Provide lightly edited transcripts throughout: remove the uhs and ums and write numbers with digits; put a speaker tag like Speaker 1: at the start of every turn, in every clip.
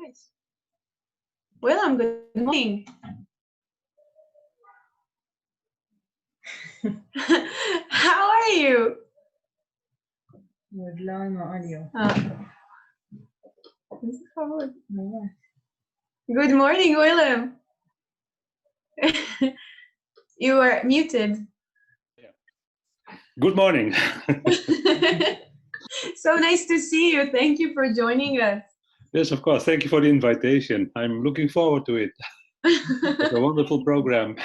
Speaker 1: Nice. Willem, good morning. How are you?
Speaker 2: עוד לא עם האודיו.
Speaker 1: Good morning, Willem. You are muted.
Speaker 3: Good morning.
Speaker 1: So nice to see you. Thank you for joining us.
Speaker 3: Yes, of course. Thank you for the invitation. I'm looking forward to it. It's a wonderful program.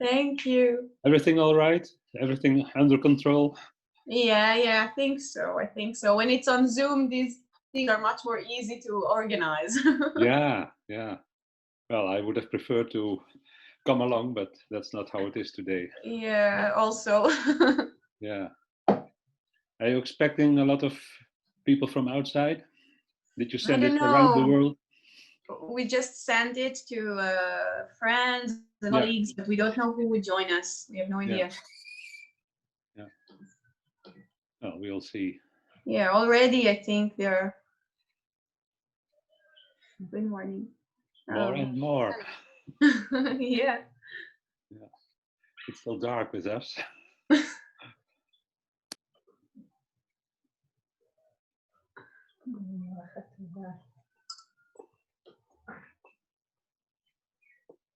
Speaker 1: Thank you.
Speaker 3: Everything all right? Everything under control?
Speaker 1: Yeah, I think so. When it's on Zoom, these things are much more easy to organize.
Speaker 3: Yeah. Well, I would have preferred to come along, but that's not how it is today.
Speaker 1: Yeah, also.
Speaker 3: Yeah. Are you expecting a lot of people from outside? Did you send it around the world?
Speaker 1: We just sent it to friends and colleagues, but we don't know who would join us. We have no idea.
Speaker 3: Yeah. Well, we'll see.
Speaker 1: Yeah, already I think they're. Good morning.
Speaker 3: More and more.
Speaker 1: Yeah.
Speaker 3: It's still dark with us.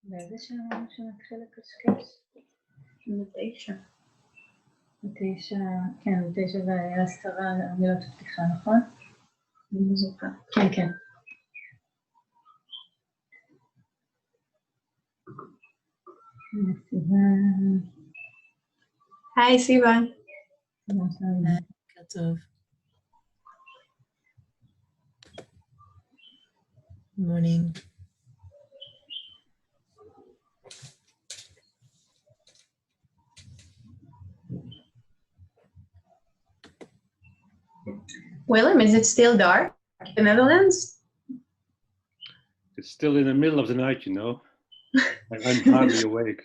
Speaker 2: באיזה שעה אמרנו שנתחיל לקשקש?
Speaker 1: Invitation.
Speaker 2: כן, ב9 והיה 10 מילות הפתיחה, נכון?
Speaker 1: אני לא זוכרת.
Speaker 2: כן. סיוון.
Speaker 1: היי, סיוון.
Speaker 2: בוקר טוב.
Speaker 4: Morning.
Speaker 1: Willem, is it still dark in the Netherlands?
Speaker 3: It's still in the middle of the night, you know. I'm hardly awake.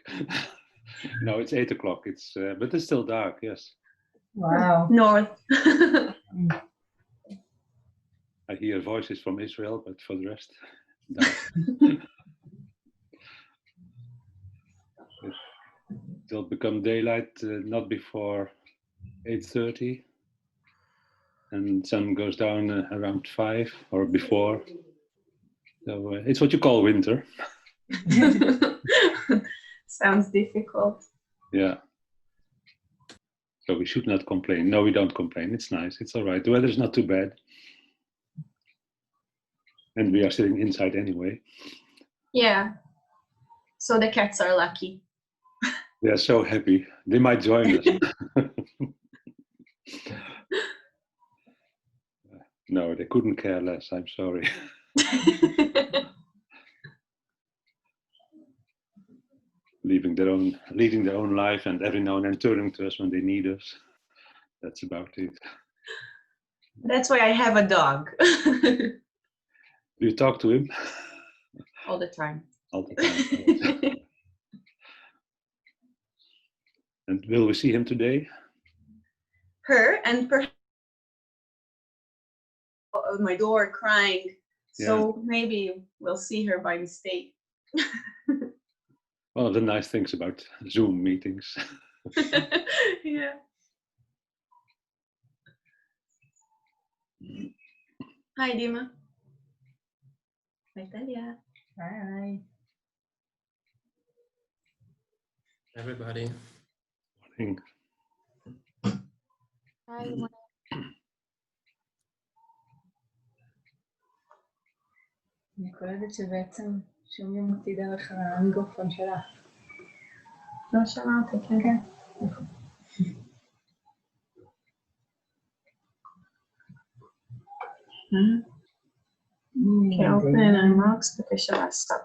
Speaker 3: No, it's 8 o'clock. But it's still dark, yes.
Speaker 2: Wow.
Speaker 1: North.
Speaker 3: I hear voices from Israel, but for the rest, dark. It'll become daylight not before 8:30, and sun goes down around 5 or before. So it's what you call winter.
Speaker 1: Sounds difficult.
Speaker 3: Yeah. So we should not complain. No, we don't complain. It's nice. It's all right. The weather's not too bad. And we are sitting inside anyway.
Speaker 1: Yeah. So the cats are lucky.
Speaker 3: They are so happy. They might join us. No, they couldn't care less. I'm sorry. Leading their own life, and every now and then turning to us when they need us. That's about it.
Speaker 1: That's why I have a dog.
Speaker 3: Do you talk to him?
Speaker 1: All the time.
Speaker 3: All the time. And will we see him today?
Speaker 1: Her and perhaps my door crying. So maybe we'll see her by mistake.
Speaker 3: One of the nice things about Zoom meetings.
Speaker 1: Yeah. Hi, Dima. Hi, Talia.
Speaker 2: Hi.
Speaker 4: Everybody.
Speaker 3: Morning.
Speaker 1: Hi.
Speaker 2: אני קולטת שבעצם שומעים אותי דרך המיקרופון שלך.
Speaker 1: לא שמעתי, כן. Okay, open and marks בקשר לעסק.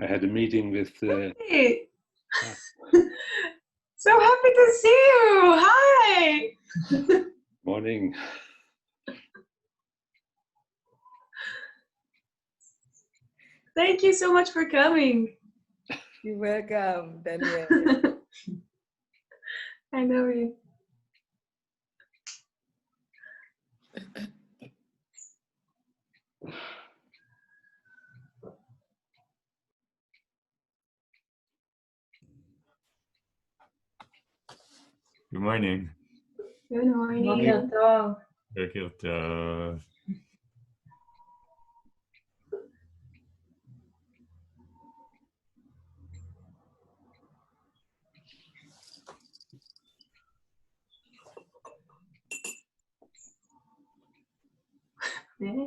Speaker 3: I had a meeting with...
Speaker 1: Hey. So happy to see you! Hi!
Speaker 3: Morning.
Speaker 1: Thank you so much for coming.
Speaker 4: You're welcome, Daniel.
Speaker 1: I know you.
Speaker 5: Good morning.
Speaker 1: Good morning.
Speaker 2: בוקר טוב.
Speaker 5: בוקר טוב.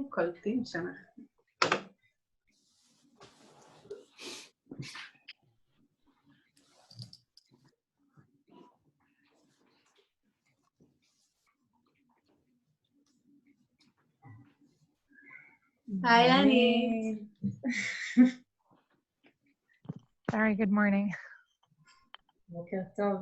Speaker 1: קולטים שם. Hi, Annie.
Speaker 6: Sorry, good morning.
Speaker 2: בוקר טוב.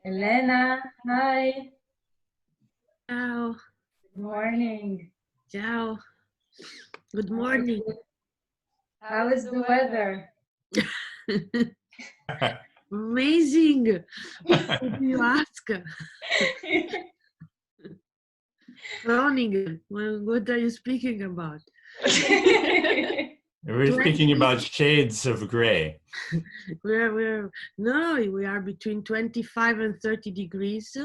Speaker 2: Elena, hi.
Speaker 7: Ciao,
Speaker 2: Good morning.
Speaker 7: ciao. Good morning.
Speaker 2: How is the weather?
Speaker 7: Amazing. What do you ask? Groningen. Well, what are you speaking about?
Speaker 5: We're speaking about shades of gray.
Speaker 7: We are between 25 and 30 degrees.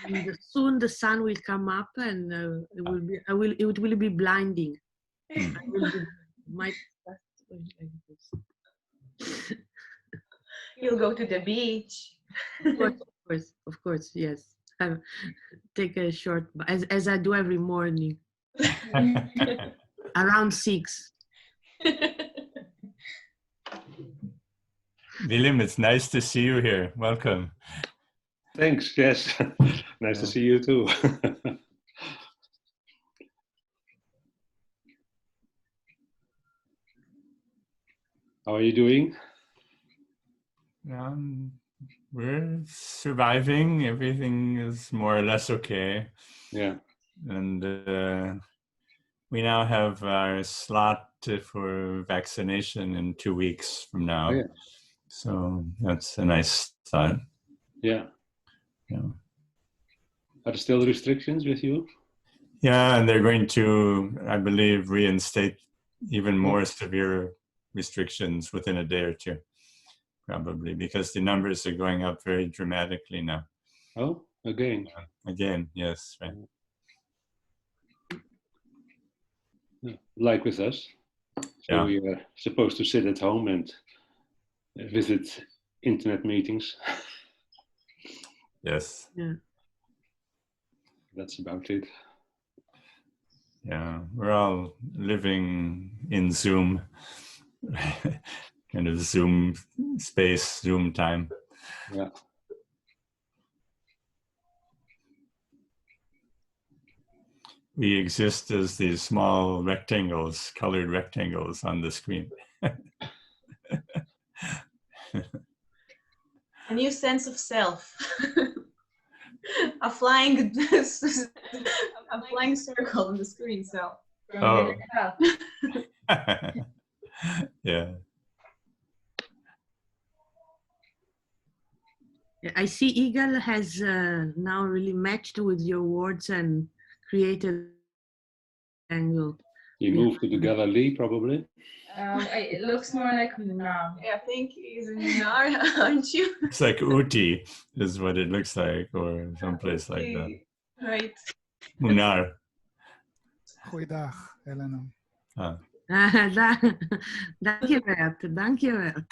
Speaker 7: And soon the sun will come up and it will be blinding. I will be, my
Speaker 1: You'll go to the beach.
Speaker 7: of course, yes. Take a short, as I do every morning, around 6.
Speaker 5: Willem, it's nice to see you here. Welcome.
Speaker 3: Thanks. Yes. Nice to see you too. How are you doing?
Speaker 5: We're surviving. Everything is more or less okay.
Speaker 3: Yeah.
Speaker 5: And we now have our slot for vaccination in 2 weeks from now.
Speaker 3: Oh, yeah.
Speaker 5: So that's a nice start.
Speaker 3: Yeah.
Speaker 5: Yeah.
Speaker 3: Are there still restrictions with you?
Speaker 5: Yeah, and they're going to, I believe, reinstate even more severe restrictions within a day or two, probably, because the numbers are going up very dramatically now.
Speaker 3: Oh, again.
Speaker 5: Again, yes, right.
Speaker 3: Like with us. So
Speaker 5: Yeah.
Speaker 3: we are supposed to sit at home and visit internet meetings.
Speaker 5: Yes.
Speaker 7: Yeah.
Speaker 3: That's about it.
Speaker 5: Yeah, we're all living in Zoom, kind of Zoom space, Zoom time.
Speaker 3: Yeah.
Speaker 5: We exist as these small rectangles, colored rectangles on the screen.
Speaker 1: A new sense of self. a flying circle on the screen. So.
Speaker 5: Oh. Yeah.
Speaker 7: I see Eagle has now really matched with your words and created an angle.
Speaker 3: You moved to the Galilee, probably.
Speaker 2: It looks more like Munam.
Speaker 1: I think he's in Nar, aren't you?
Speaker 5: It's like Uti is what it looks like, or someplace like that.
Speaker 1: Right.
Speaker 5: Munar.
Speaker 8: Goeiedag, Elena.
Speaker 5: Ah.
Speaker 7: Dankjewel.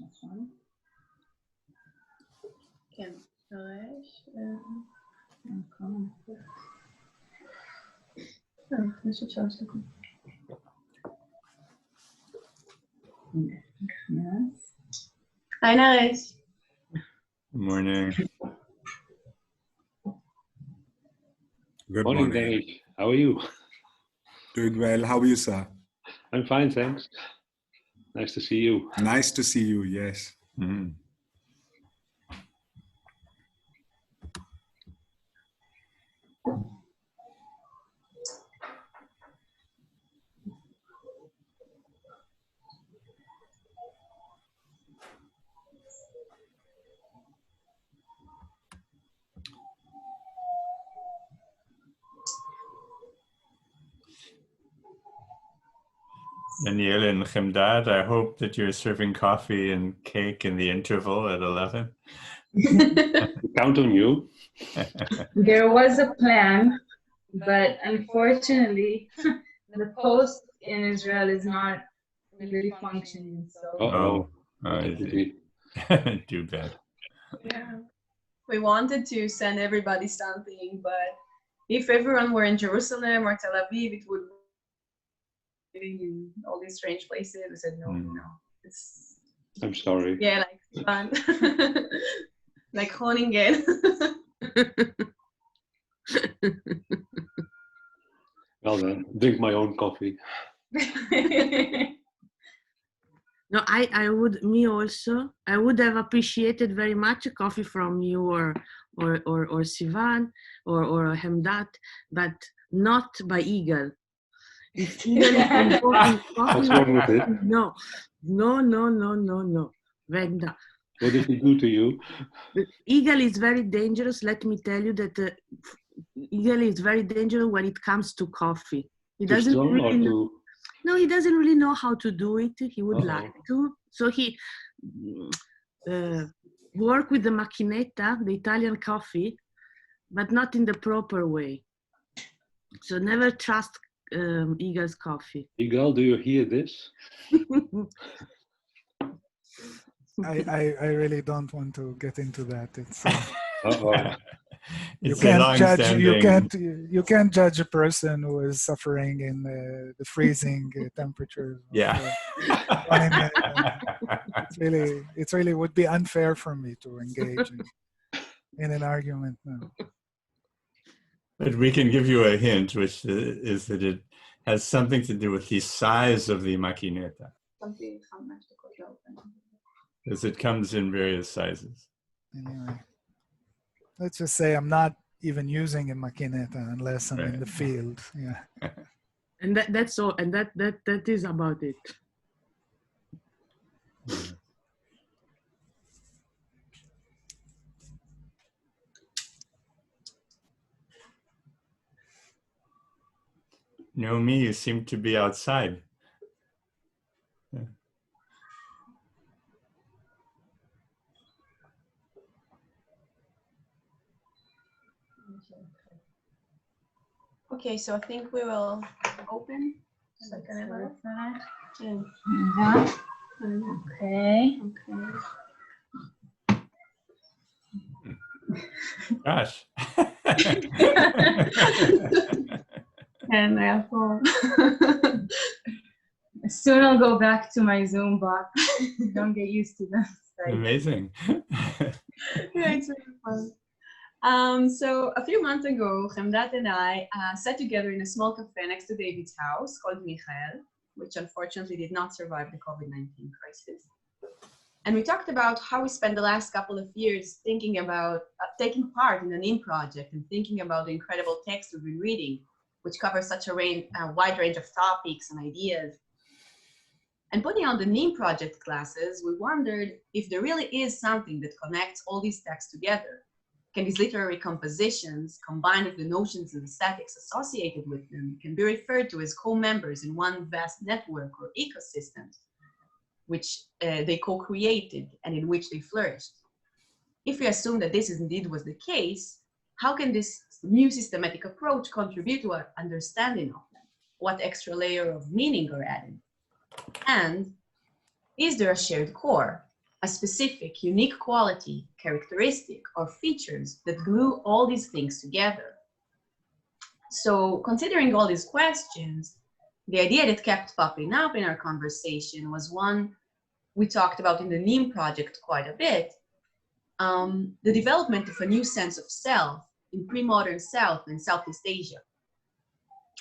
Speaker 2: נכון?
Speaker 1: כן, פרש.
Speaker 2: נכון.
Speaker 1: יש עוד 3 דקות.
Speaker 2: נכנס.
Speaker 1: היי נרש.
Speaker 5: Morning.
Speaker 8: Good
Speaker 3: Morning,
Speaker 8: morning.
Speaker 3: Dave. How are you?
Speaker 8: Doing well. How are you, sir?
Speaker 3: I'm fine, thanks. Nice to see you.
Speaker 8: Nice to see you. Yes.
Speaker 5: Mhm. Danielle and Chemdad, I hope that you're serving coffee and cake in the interval at 11.
Speaker 3: We count on you.
Speaker 2: There was a plan, but unfortunately, the post in Israel is not really functioning. So
Speaker 3: Uh-oh.
Speaker 5: I
Speaker 3: That would
Speaker 5: see.
Speaker 3: be-
Speaker 5: Too bad.
Speaker 1: Yeah. We wanted to send everybody something, but if everyone were in Jerusalem or Tel Aviv, it would be living in all these strange places. We said no, no. It's
Speaker 3: I'm sorry.
Speaker 1: yeah, like fun. Like Groningen.
Speaker 3: Well then, drink my own coffee.
Speaker 7: No, I would, me also, I would have appreciated very much a coffee from you or Sivan or Hemdat, but not by Eagle. If Eagle is invoking coffee,
Speaker 3: What's wrong with it?
Speaker 7: no. Venda.
Speaker 3: What did he do to you?
Speaker 7: The Eagle is very dangerous. Let me tell you that Eagle is very dangerous when it comes to coffee. He
Speaker 3: Too
Speaker 7: doesn't
Speaker 3: strong or
Speaker 7: really know.
Speaker 3: too...
Speaker 7: No, he doesn't really know how to do it. He would
Speaker 3: Uh-oh.
Speaker 7: like to. So he work with the macchinetta, the Italian coffee, but not in the proper way. So never trust Eagle's coffee.
Speaker 3: Igal, do you hear this?
Speaker 8: I really don't want to get into that. It's
Speaker 3: Uh-oh.
Speaker 8: you
Speaker 5: It's a
Speaker 8: can't judge
Speaker 5: long-standing.
Speaker 8: you can't judge a person who is suffering in the freezing temperatures. Of,
Speaker 5: Yeah.
Speaker 8: running, it's really would be unfair for me to engage in an argument. No.
Speaker 5: But we can give you a hint, which is that it has something to do with the size of the macchinetta, because it comes in various sizes.
Speaker 8: Anyway, let's just say I'm not even using a macchinetta unless I'm in the field. Yeah.
Speaker 7: And that's all. And that is about it.
Speaker 5: Naomi, you seem to be outside.
Speaker 1: Okay, so I think we will open.
Speaker 2: Okay.
Speaker 5: Gosh.
Speaker 1: And therefore,
Speaker 2: Soon I'll go back to my Zoom box. Don't get used to that.
Speaker 5: Amazing.
Speaker 1: yeah, it's really fun. So a few months ago, Chemdat and I sat together in a small cafe next to David's house called Michael, which unfortunately did not survive the COVID-19 crisis. And we talked about how we spent the last couple of years thinking about taking part in the Neem project and thinking about the incredible text we've been reading, which covers such a wide range of topics and ideas. And putting on the Neem project classes, we wondered if there really is something that connects all these texts together. Can these literary compositions, combined with the notions and aesthetics associated with them, can be referred to as co-members in one vast network or ecosystem, which they co-created and in which they flourished? If we assume that this indeed was the case, how can this new systematic approach contribute to our understanding of them? What extra layer of meaning are added? And is there a shared core? a specific, unique quality, characteristic, or features that glue all these things together? So considering all these questions, the idea that kept popping up in our conversation was one we talked about in the Neem project quite a bit, the development of a new sense of self in pre-modern South and Southeast Asia.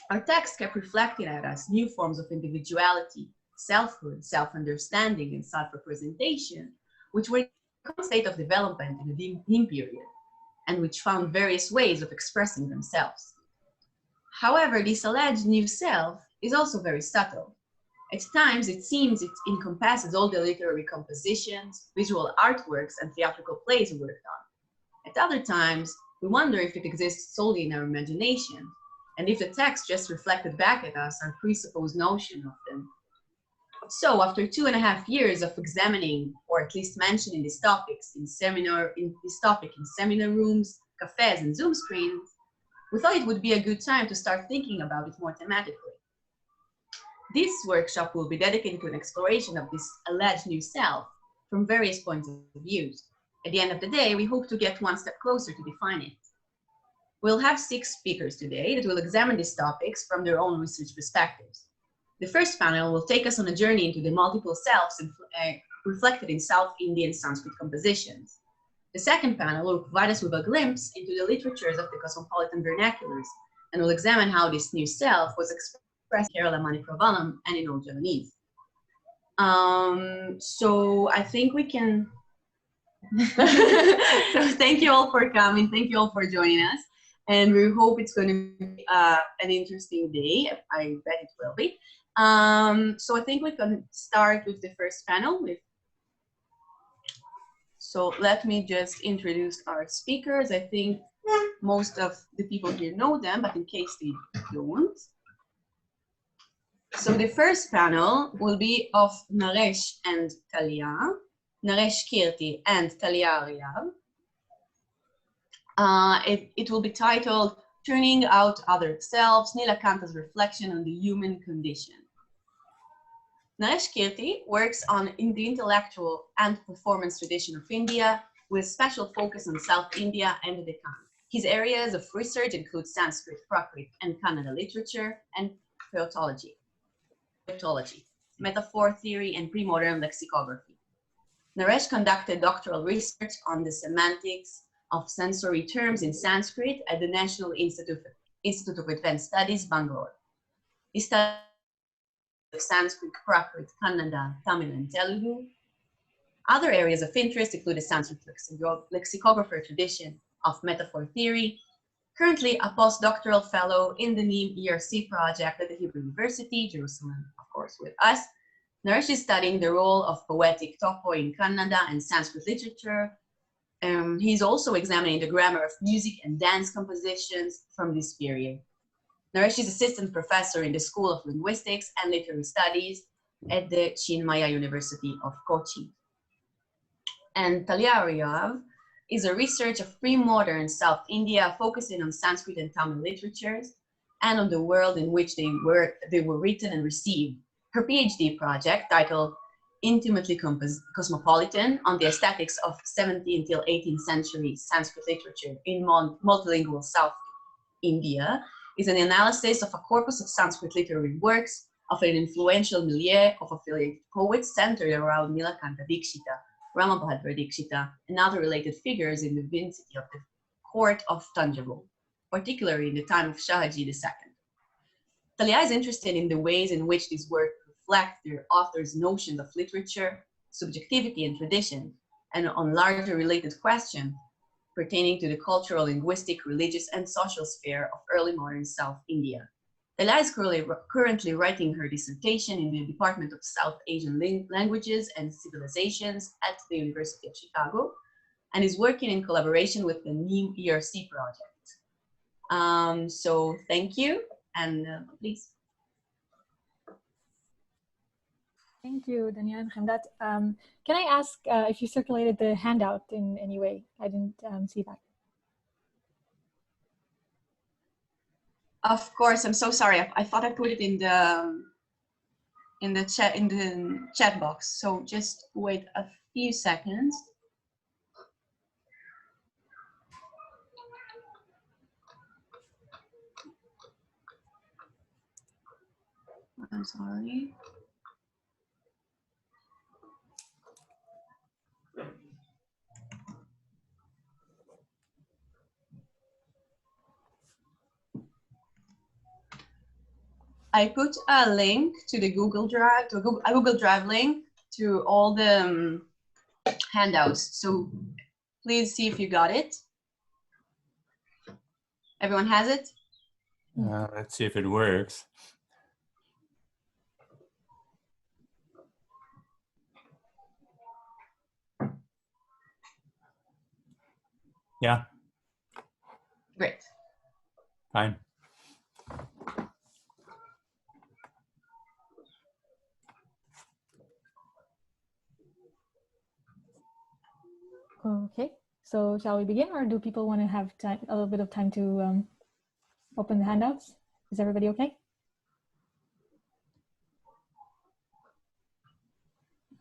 Speaker 1: Our text kept reflecting at us new forms of individuality, selfhood, self-understanding, and self-representation, which were in a constant state of development in the Neem period, and which found various ways of expressing themselves. However, this alleged new self is also very subtle. At times, it seems it encompasses all the literary compositions, visual artworks, and theatrical plays we worked on. At other times, we wonder if it exists solely in our imagination, and if the text just reflected back at us our presupposed notion of them. So, after 2.5 years of examining, or at least mentioning these topics in seminar rooms, cafes, and Zoom screens, we thought it would be a good time to start thinking about it more thematically. This workshop will be dedicated to an exploration of this alleged new self from various points of view. At the end of the day, we hope to get one step closer to define it. We'll have 6 speakers today that will examine these topics from their own research perspectives. The first panel will take us on a journey into the multiple selves reflected in South Indian Sanskrit compositions. The second panel will provide us with a glimpse into the literatures of the cosmopolitan vernaculars and will examine how this new self was expressed in Kerala Manipravalam and in Old Javanese. So I think we can. So thank you all for coming. Thank you all for joining us. And we hope it's going to be an interesting day. I bet it will be. So I think we can start with the first panel. So let me just introduce our speakers. I think most of the people here know them, but in case they don't. So the first panel will be of Naresh and Talia, Naresh Kirti and Talia Aryav. It will be titled Turning Out Other Selves, Nilakanta's Reflection on the Human Condition. Naresh Kirti works in the intellectual and performance tradition of India with special focus on South India and the Deccan. His areas of research include Sanskrit, Prakrit, and Kannada literature and poetology, metaphor theory, and pre-modern lexicography. Naresh conducted doctoral research on the semantics of sensory terms in Sanskrit at the National Institute of Advanced Studies, Bangalore. He studied Sanskrit, Prakrit, Kannada, Tamil, and Telugu. Other areas of interest include the Sanskrit lexicographer tradition of metaphor theory, currently a postdoctoral fellow in the Neem ERC project at the Hebrew University, Jerusalem, of course, with us. Naresh is studying the role of poetic topo in Kannada and Sanskrit literature. He's also examining the grammar of music and dance compositions from this period. Naresh is assistant professor in the School of Linguistics and Literary Studies at the Chinmaya University of Kochi. And Talia Aryav is a researcher of pre-modern South India, focusing on Sanskrit and Tamil literatures and on the world in which they were written and received. Her PhD project, titled Intimately Cosmopolitan on the Aesthetics of 17th till 18th Century Sanskrit Literature in Multilingual South India, is an analysis of a corpus of Sanskrit literary works of an influential milieu of affiliated poets centered around Nilakanta Dikshita, Ramabhadra Dikshita, and other related figures in the vicinity of the court of Tanjavur, particularly in the time of Shahaji II. Talia is interested in the ways in which these works reflect their authors' notions of literature, subjectivity, and tradition, and on larger related questions pertaining to the cultural, linguistic, religious, and social sphere of early modern South India. Talia is currently writing her dissertation in the Department of South Asian Languages and Civilizations at the University of Chicago, and is working in collaboration with the Neem ERC project. So thank you, and please.
Speaker 6: Thank you, Dania and Hamdat. Can I ask if you circulated the handout in any way? I didn't see that.
Speaker 1: Of course, I'm so sorry. I thought I put it in the chat box. So just wait a few seconds. I'm sorry. I put a link to the Google Drive, to a Google Drive link to all the handouts. So please see if you got it. Everyone has it?
Speaker 5: Let's see if it works. Yeah.
Speaker 1: Great.
Speaker 5: Fine.
Speaker 6: Okay, so shall we begin, or do people want to have time, a little bit of time to open the handouts? Is everybody okay?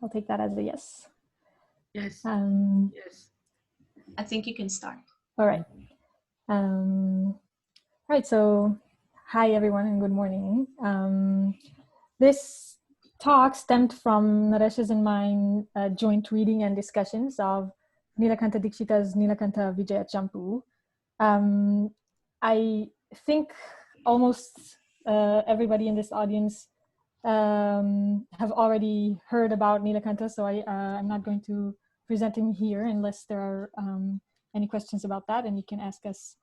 Speaker 6: I'll take that as a yes.
Speaker 7: Yes. Yes.
Speaker 1: I think you can start.
Speaker 6: All right. Right, so hi everyone and good morning. This talk stemmed from Naresh's and mine joint reading and discussions of Nilakanta Dikshita's Nilakanta Vijaya Champu. I think almost everybody in this audience have already heard about Nilakanta, so I'm not going to present him here unless there are any questions about that, and you can ask us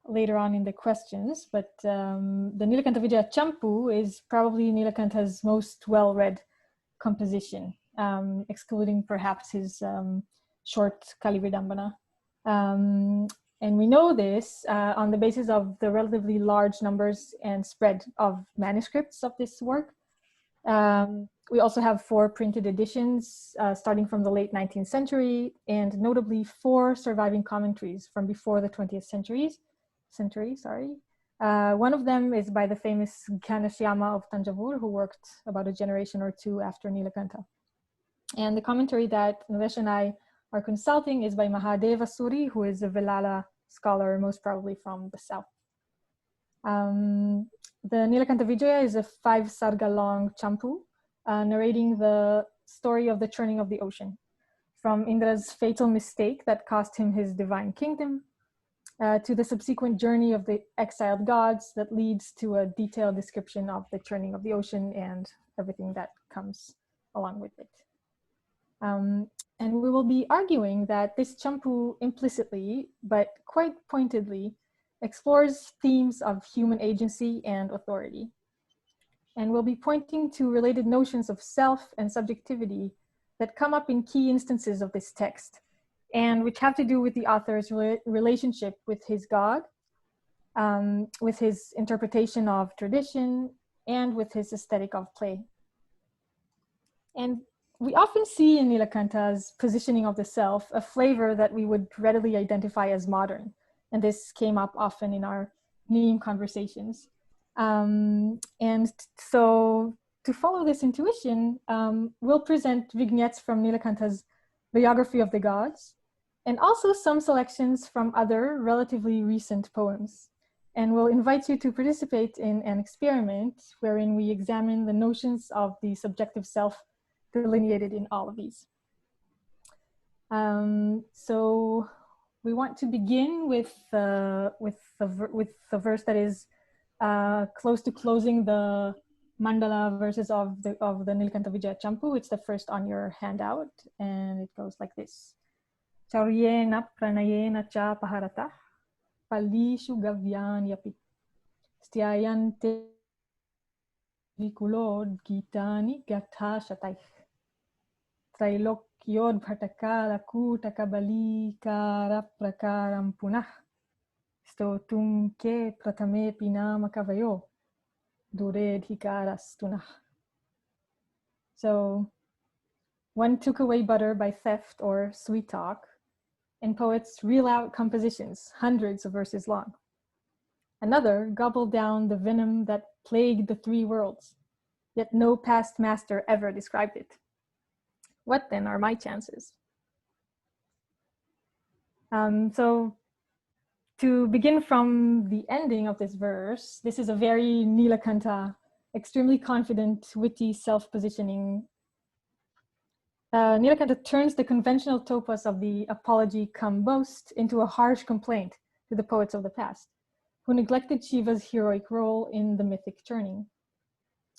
Speaker 6: later on in the questions. But the Nilakanta Vijaya Champu is probably Nilakanta's most well-read composition, excluding perhaps his short Kali Vidambana. And we know this on the basis of the relatively large numbers and spread of manuscripts of this work. We also have 4 printed editions starting from the late 19th century, and notably 4 surviving commentaries from before the 20th century. One of them is by the famous Gyanashyama of Tanjavur, who worked about a generation or 2 after Nilakanta. And the commentary that Naresh and I are consulting is by Mahadeva Suri, who is a Velala scholar, most probably from the south. The Nilakanta Vijaya is a 5 sarga long champu, narrating the story of the churning of the ocean, from Indra's fatal mistake that cost him his divine kingdom, to the subsequent journey of the exiled gods that leads to a detailed description of the churning of the ocean and everything that comes along with it. And we will be arguing that this champu implicitly, but quite pointedly, explores themes of human agency and authority. And we'll be pointing to related notions of self and subjectivity that come up in key instances of this text, and which have to do with the author's relationship with his God, with his interpretation of tradition, and with his aesthetic of play. And we often see in Nilakanta's positioning of the self a flavor that we would readily identify as modern. And this came up often in our Neem conversations. And so to follow this intuition, we'll present vignettes from Nilakanta's biography of the gods, and also some selections from other relatively recent poems. And we'll invite you to participate in an experiment wherein we examine the notions of the subjective self delineated in all of these. So we want to begin with the verse that is close to closing the mandala verses of the Nilakanta Vijaya Champu. It's the first on your handout, and it goes like this: Chauryena pranayena cha paharata palishu gavyan yapi styayante vikulod gitani gatha shataih Trailokyod bhatakala kutakabali kara prakaram punah stotum ke pratame pinama kavayo dured hikaras tunah. So one took away butter by theft or sweet talk, and poets reel out compositions hundreds of verses long. Another gobbled down the venom that plagued the 3 worlds, yet no past master ever described it. What then are my chances? So to begin from the ending of this verse, this is a very Nilakanta, extremely confident, witty, self-positioning. Nilakanta turns the conventional topos of the apology come boast into a harsh complaint to the poets of the past, who neglected Shiva's heroic role in the mythic churning.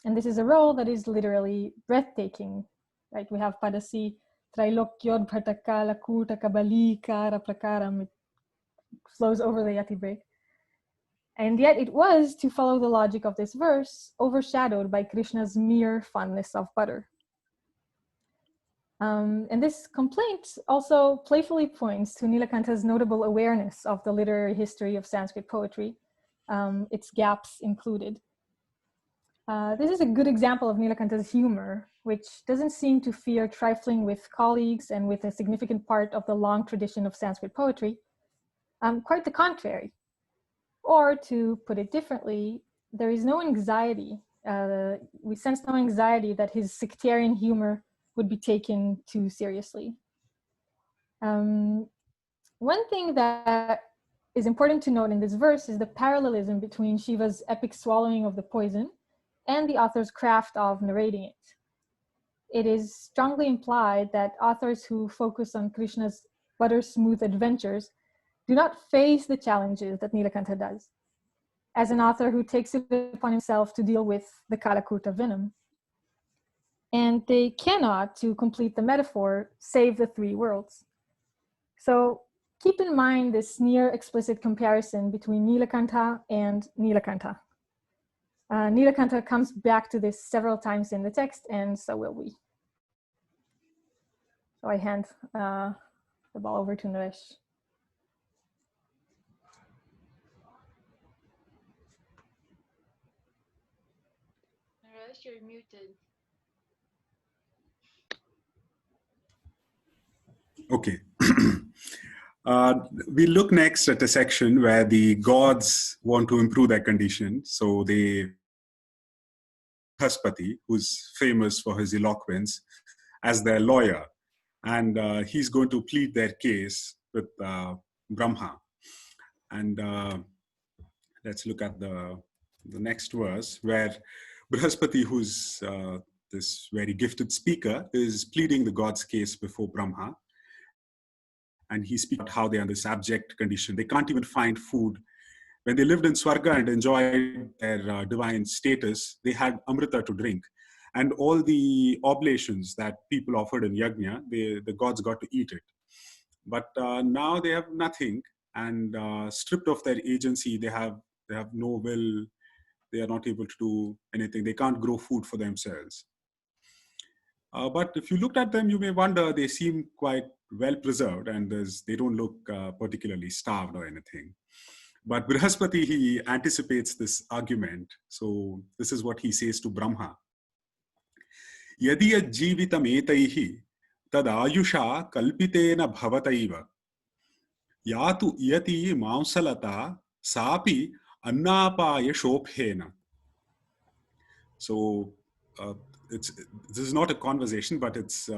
Speaker 6: And this is a role that is literally breathtaking, right? We have Padasi, Trailokyod Bhartakala Kuta Kabali Kara Prakaram, it flows over the Yati break. And yet it was, to follow the logic of this verse, overshadowed by Krishna's mere fondness of butter. And this complaint also playfully points to Nilakanta's notable awareness of the literary history of Sanskrit poetry, its gaps included. This is a good example of Nilakanta's humor, which doesn't seem to fear trifling with colleagues and with a significant part of the long tradition of Sanskrit poetry. Quite the contrary. Or to put it differently, there is no anxiety. We sense no anxiety that his sectarian humor would be taken too seriously. One thing that is important to note in this verse is the parallelism between Shiva's epic swallowing of the poison and the author's craft of narrating it. It is strongly implied that authors who focus on Krishna's butter-smooth adventures do not face the challenges that Nilakanta does, as an author who takes it upon himself to deal with the Kalakuta venom. And they cannot, to complete the metaphor, save the three worlds. So keep in mind this near explicit comparison between Nilakanta and Nilakanta. Nilakanta comes back to this several times in the text, and so will we. So I hand the ball over to Naresh.
Speaker 2: Naresh, you're muted.
Speaker 9: Okay. We look next at a section where the gods want to improve their condition. So they, Brihaspati, who's famous for his eloquence, as their lawyer. And he's going to plead their case with Brahma. And let's look at the next verse where Brihaspati, who's this very gifted speaker, is pleading the god's case before Brahma. And he speaks about how they are in this abject condition. They can't even find food. When they lived in Swarga and enjoyed their divine status, they had Amrita to drink. And all the oblations that people offered in Yajna, the gods got to eat it. But now they have nothing, and stripped of their agency, they have no will. They are not able to do anything. They can't grow food for themselves. But if you looked at them, you may wonder, they seem quite well preserved, and they don't look particularly starved or anything. But Brihaspati, he anticipates this argument. So this is what he says to Brahma. Yadi jivitam etaihi tad ayusha kalpitena bhavataiva yatu yati mamsalata sapi annapaya shobhena. So this is not a conversation, but it's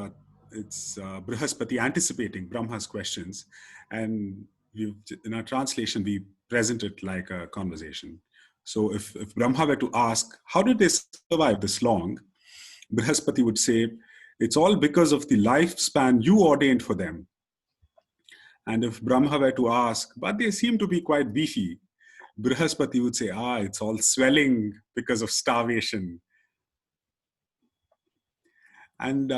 Speaker 9: Brihaspati anticipating Brahma's questions, and in our translation we present it like a conversation. So if Brahma were to ask, how did they survive this long, Brihaspati would say, it's all because of the lifespan you ordained for them. And if Brahma were to ask, but they seem to be quite beefy, Brihaspati would say, it's all swelling because of starvation. And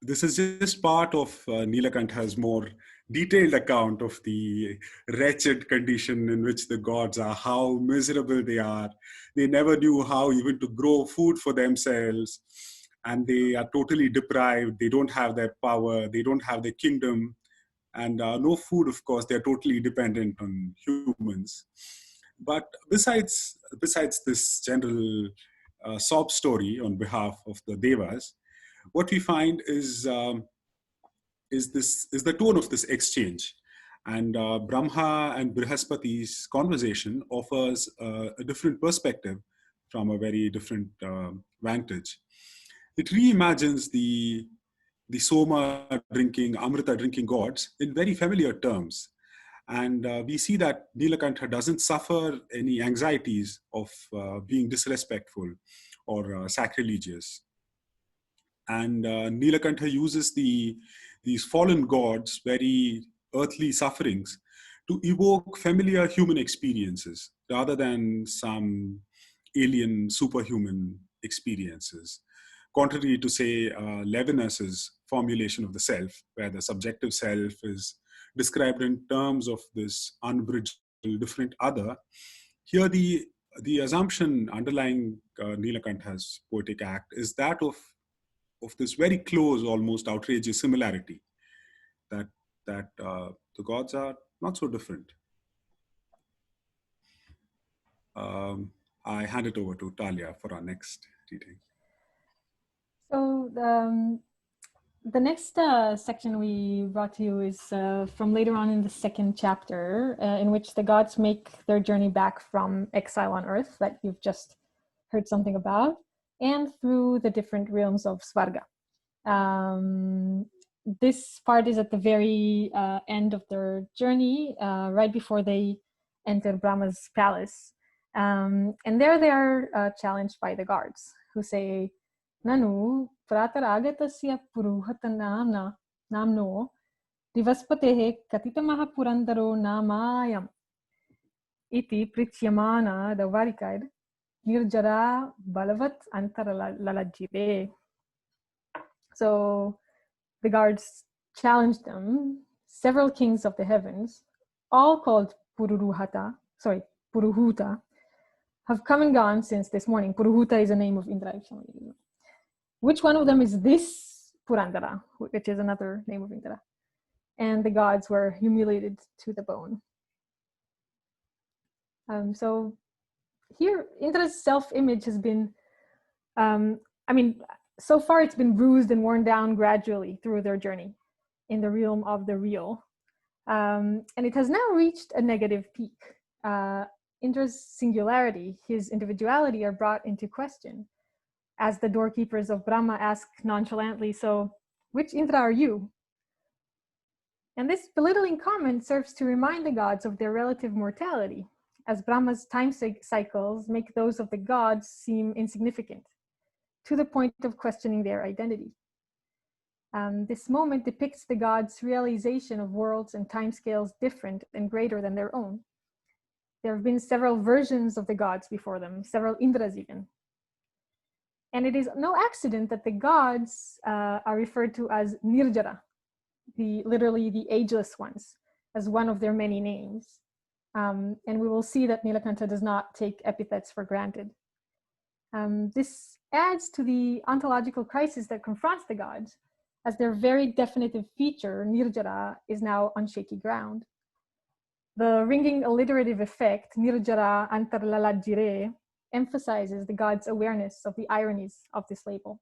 Speaker 9: this is just part of Nilakanta's more detailed account of the wretched condition in which the gods are, how miserable they are. They never knew how even to grow food for themselves, and they are totally deprived. They don't have their power, they don't have their kingdom, and no food, of course. They're totally dependent on humans. But besides this general sob story on behalf of the Devas, what we find is the tone of this exchange. And Brahma and Brihaspati's conversation offers a different perspective from a very different vantage. It reimagines the Soma drinking, Amrita drinking gods in very familiar terms. And we see that Nilakantha doesn't suffer any anxieties of being disrespectful or sacrilegious. And Nilakantha uses these fallen gods, very earthly sufferings, to evoke familiar human experiences rather than some alien superhuman experiences. Contrary to, say, Levinas's formulation of the self, where the subjective self is described in terms of this unbridgeable, different other, here the assumption underlying Nilakantha's poetic act is that of this very close, almost outrageous similarity, that the gods are not so different. I hand it over to Talia for our next reading.
Speaker 6: So the next section we brought to you is from later on in the second chapter, in which the gods make their journey back from exile on earth that you've just heard something about, and through the different realms of Svarga. This part is at the very end of their journey, right before they enter Brahma's palace. And there they are challenged by the guards, who say, Nanu prataraagatasya puruhatana namno divaspatehe katitamaha purandaro namayam iti prichyamana davarikaid nirjara balavat antarlalajire. So the guards challenged them. Several kings of the heavens, all called Puruhuta, have come and gone since this morning. Puruhuta is a name of Indra. Which one of them is this Purandara, which is another name of Indra? And the gods were humiliated to the bone. So here, Indra's self-image has been, so far it's been bruised and worn down gradually through their journey in the realm of the real. And it has now reached a negative peak. Indra's singularity, his individuality, are brought into question as the doorkeepers of Brahma ask nonchalantly, so which Indra are you? And this belittling comment serves to remind the gods of their relative mortality, as Brahma's time cycles make those of the gods seem insignificant, to the point of questioning their identity. This moment depicts the gods' realization of worlds and timescales different and greater than their own. There have been several versions of the gods before them, several Indras even. And it is no accident that the gods are referred to as Nirjara, literally the ageless ones, as one of their many names. And we will see that Nilakantha does not take epithets for granted. This adds to the ontological crisis that confronts the gods, as their very definitive feature, Nirjara, is now on shaky ground. The ringing alliterative effect, Nirjara antarlalajire, emphasizes the god's awareness of the ironies of this label.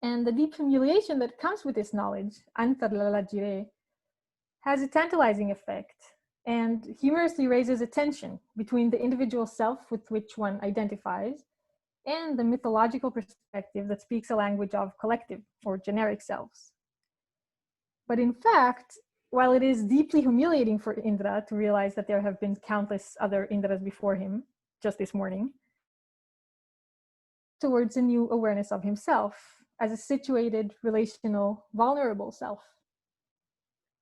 Speaker 6: And the deep humiliation that comes with this knowledge, antarlalajire, has a tantalizing effect and humorously raises a tension between the individual self with which one identifies and the mythological perspective that speaks a language of collective or generic selves. But in fact, while it is deeply humiliating for Indra to realize that there have been countless other Indras before him, just this morning, towards a new awareness of himself as a situated, relational, vulnerable self.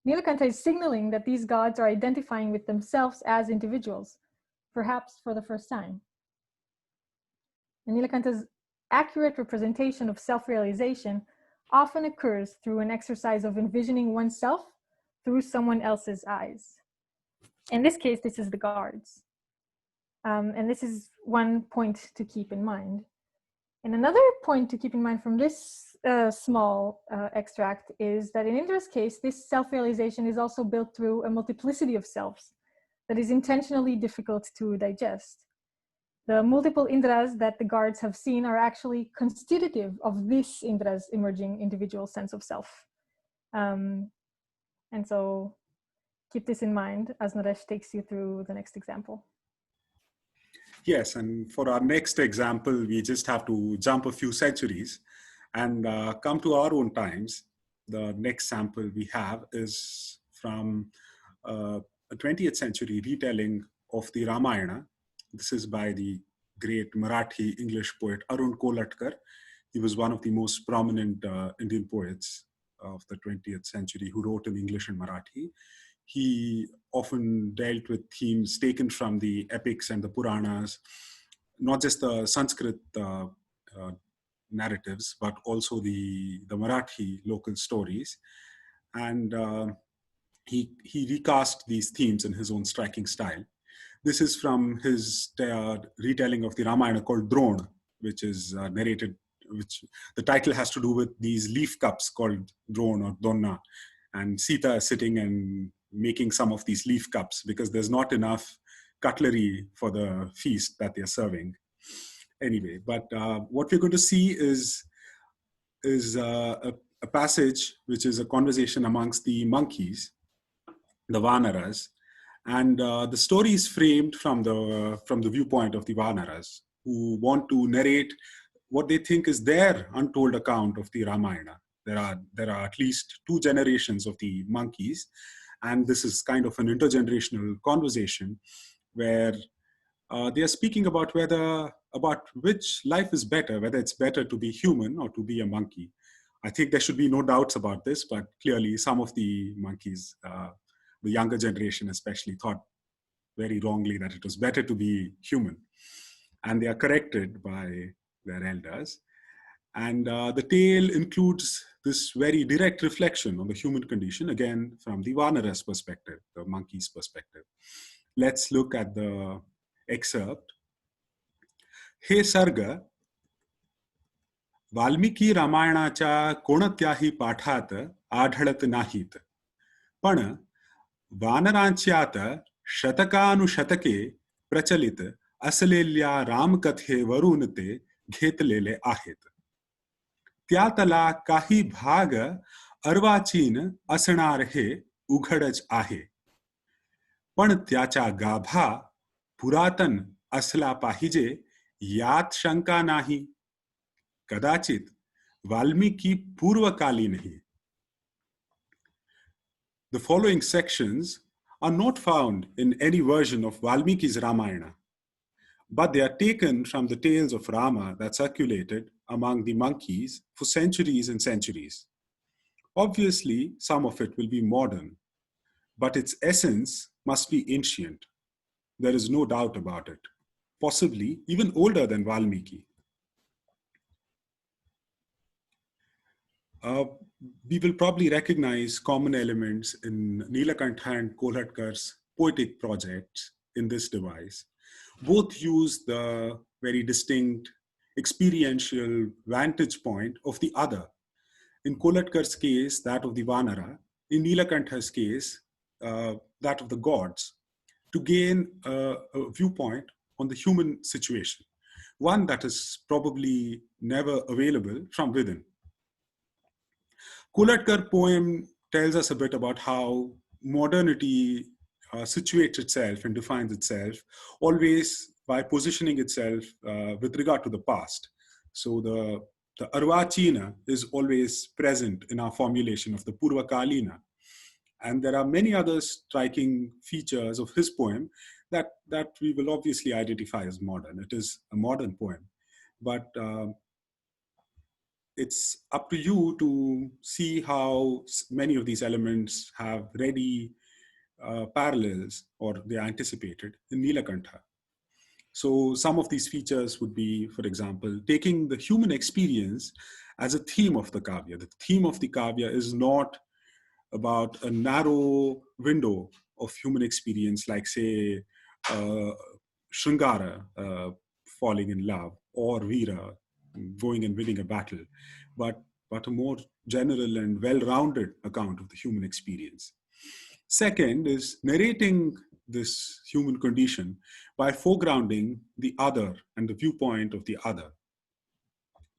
Speaker 6: Nilakantha is signaling that these gods are identifying with themselves as individuals, perhaps for the first time. And Nilakantha's accurate representation of self-realization often occurs through an exercise of envisioning oneself through someone else's eyes. In this case, this is the gods. And this is one point to keep in mind. And another point to keep in mind from this small extract is that in Indra's case, this self-realization is also built through a multiplicity of selves that is intentionally difficult to digest. The multiple Indras that the guards have seen are actually constitutive of this Indra's emerging individual sense of self. And so keep this in mind as Naresh takes you through the next example.
Speaker 9: Yes, and for our next example, we just have to jump a few centuries And come to our own times, the next sample we have is from a 20th century retelling of the Ramayana. This is by the great Marathi English poet Arun Kolatkar. He was one of the most prominent Indian poets of the 20th century who wrote in English and Marathi. He often dealt with themes taken from the epics and the Puranas, not just the Sanskrit narratives, but also the Marathi local stories. And he recast these themes in his own striking style. This is from his retelling of the Ramayana called Drona, which is narrated, which the title has to do with these leaf cups called Drona or Donna. And Sita is sitting and making some of these leaf cups because there's not enough cutlery for the feast that they're serving. Anyway, but what we're going to see is a passage which is a conversation amongst the monkeys, the Vanaras, and the story is framed from the viewpoint of the Vanaras, who want to narrate what they think is their untold account of the Ramayana. There are at least 2 generations of the monkeys, and this is kind of an intergenerational conversation where they are speaking about which life is better, whether it's better to be human or to be a monkey. I think there should be no doubts about this, but clearly some of the monkeys, the younger generation especially, thought very wrongly that it was better to be human. And they are corrected by their elders. And the tale includes this very direct reflection on the human condition, again, from the Vanara's perspective, the monkey's perspective. Let's look at the excerpt. हे सर्ग, वाल्मिकी रामायणाच्या कोणत्याही पाठात आढळत नाहीत, पण वानरांच्यात शतकानुशतके प्रचलित असलेल्या रामकथेवरून ते घेतलेले आहेत. त्यातला काही भाग अर्वाचीन असणार हे उघडच आहे, पण त्याचा गाभा पुरातन असला पाहिजे यात शंका नाही. कदाचित Valmiki पूर्वकालीनही. The following sections are not found in any version of Valmiki's Ramayana, but they are taken from the tales of Rama that circulated among the monkeys for centuries and centuries. Obviously, some of it will be modern, but its essence must be ancient. There is no doubt about it. Possibly even older than Valmiki. We will probably recognize common elements in Nilakantha and Kolatkar's poetic projects in this device. Both use the very distinct experiential vantage point of the other. In Kolatkar's case, that of the Vanara. In Nilakantha's case, that of the gods, to gain a viewpoint on the human situation, one that is probably never available from within. Kolatkar poem tells us a bit about how modernity situates itself and defines itself, always by positioning itself with regard to the past. So the Arvachina is always present in our formulation of the Purvakalina. And there are many other striking features of his poem that we will obviously identify as modern. It is a modern poem, but it's up to you to see how many of these elements have ready parallels, or they are anticipated in Nilakantha. So some of these features would be, for example, taking the human experience as a theme of the Kavya. The theme of the Kavya is not about a narrow window of human experience, like say Shringara falling in love, or Veera going and winning a battle, but a more general and well-rounded account of the human experience. Second is narrating this human condition by foregrounding the other and the viewpoint of the other.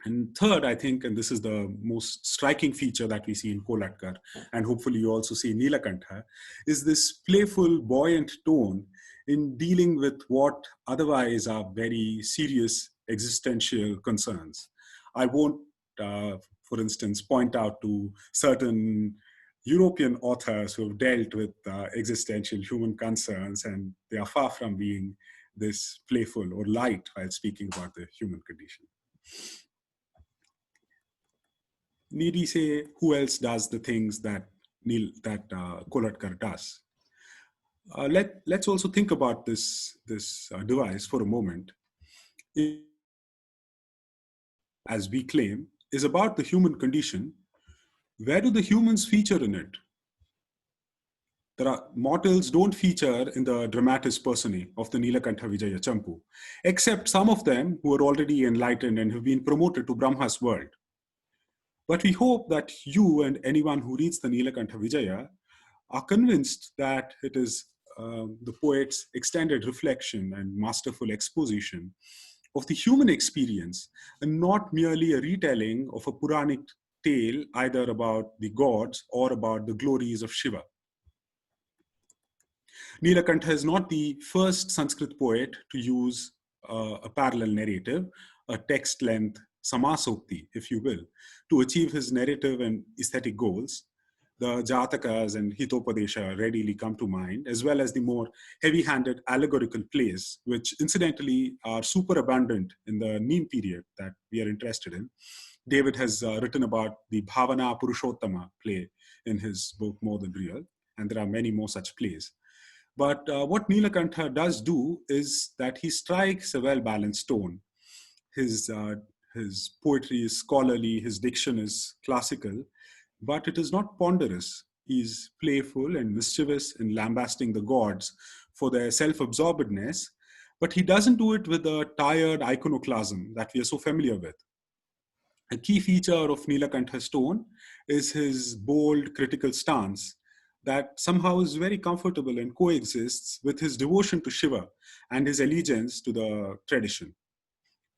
Speaker 9: And third, I think, and this is the most striking feature that we see in Kolatkar, and hopefully you also see in Nilakantha, is this playful, buoyant tone in dealing with what otherwise are very serious existential concerns. I won't for instance, point out to certain European authors who have dealt with existential human concerns, and they are far from being this playful or light while speaking about the human condition. Need we say who else does the things that Kolatkar does? Let's also think about this device for a moment. As we claim, is about the human condition. Where do the humans feature in it? Mortals don't feature in the dramatis personae of the Nilakantha Vijaya Champu, except some of them who are already enlightened and have been promoted to Brahma's world. But we hope that you and anyone who reads the Nilakantha Vijaya are convinced that it is the poet's extended reflection and masterful exposition of the human experience, and not merely a retelling of a Puranic tale either about the gods or about the glories of Shiva. Nilakantha is not the first Sanskrit poet to use a parallel narrative, a text length samasokti, if you will, to achieve his narrative and aesthetic goals. The Jatakas and Hitopadesha readily come to mind, as well as the more heavy-handed allegorical plays, which incidentally are super abundant in the Neem period that we are interested in. David has written about the Bhavana Purushottama play in his book More Than Real, and there are many more such plays. But what Nilakantha does do is that he strikes a well-balanced tone. His poetry is scholarly, his diction is classical, but it is not ponderous. He's playful and mischievous in lambasting the gods for their self-absorbedness, but he doesn't do it with a tired iconoclasm that we are so familiar with. A key feature of Nilakantha's tone is his bold, critical stance that somehow is very comfortable and coexists with his devotion to Shiva and his allegiance to the tradition.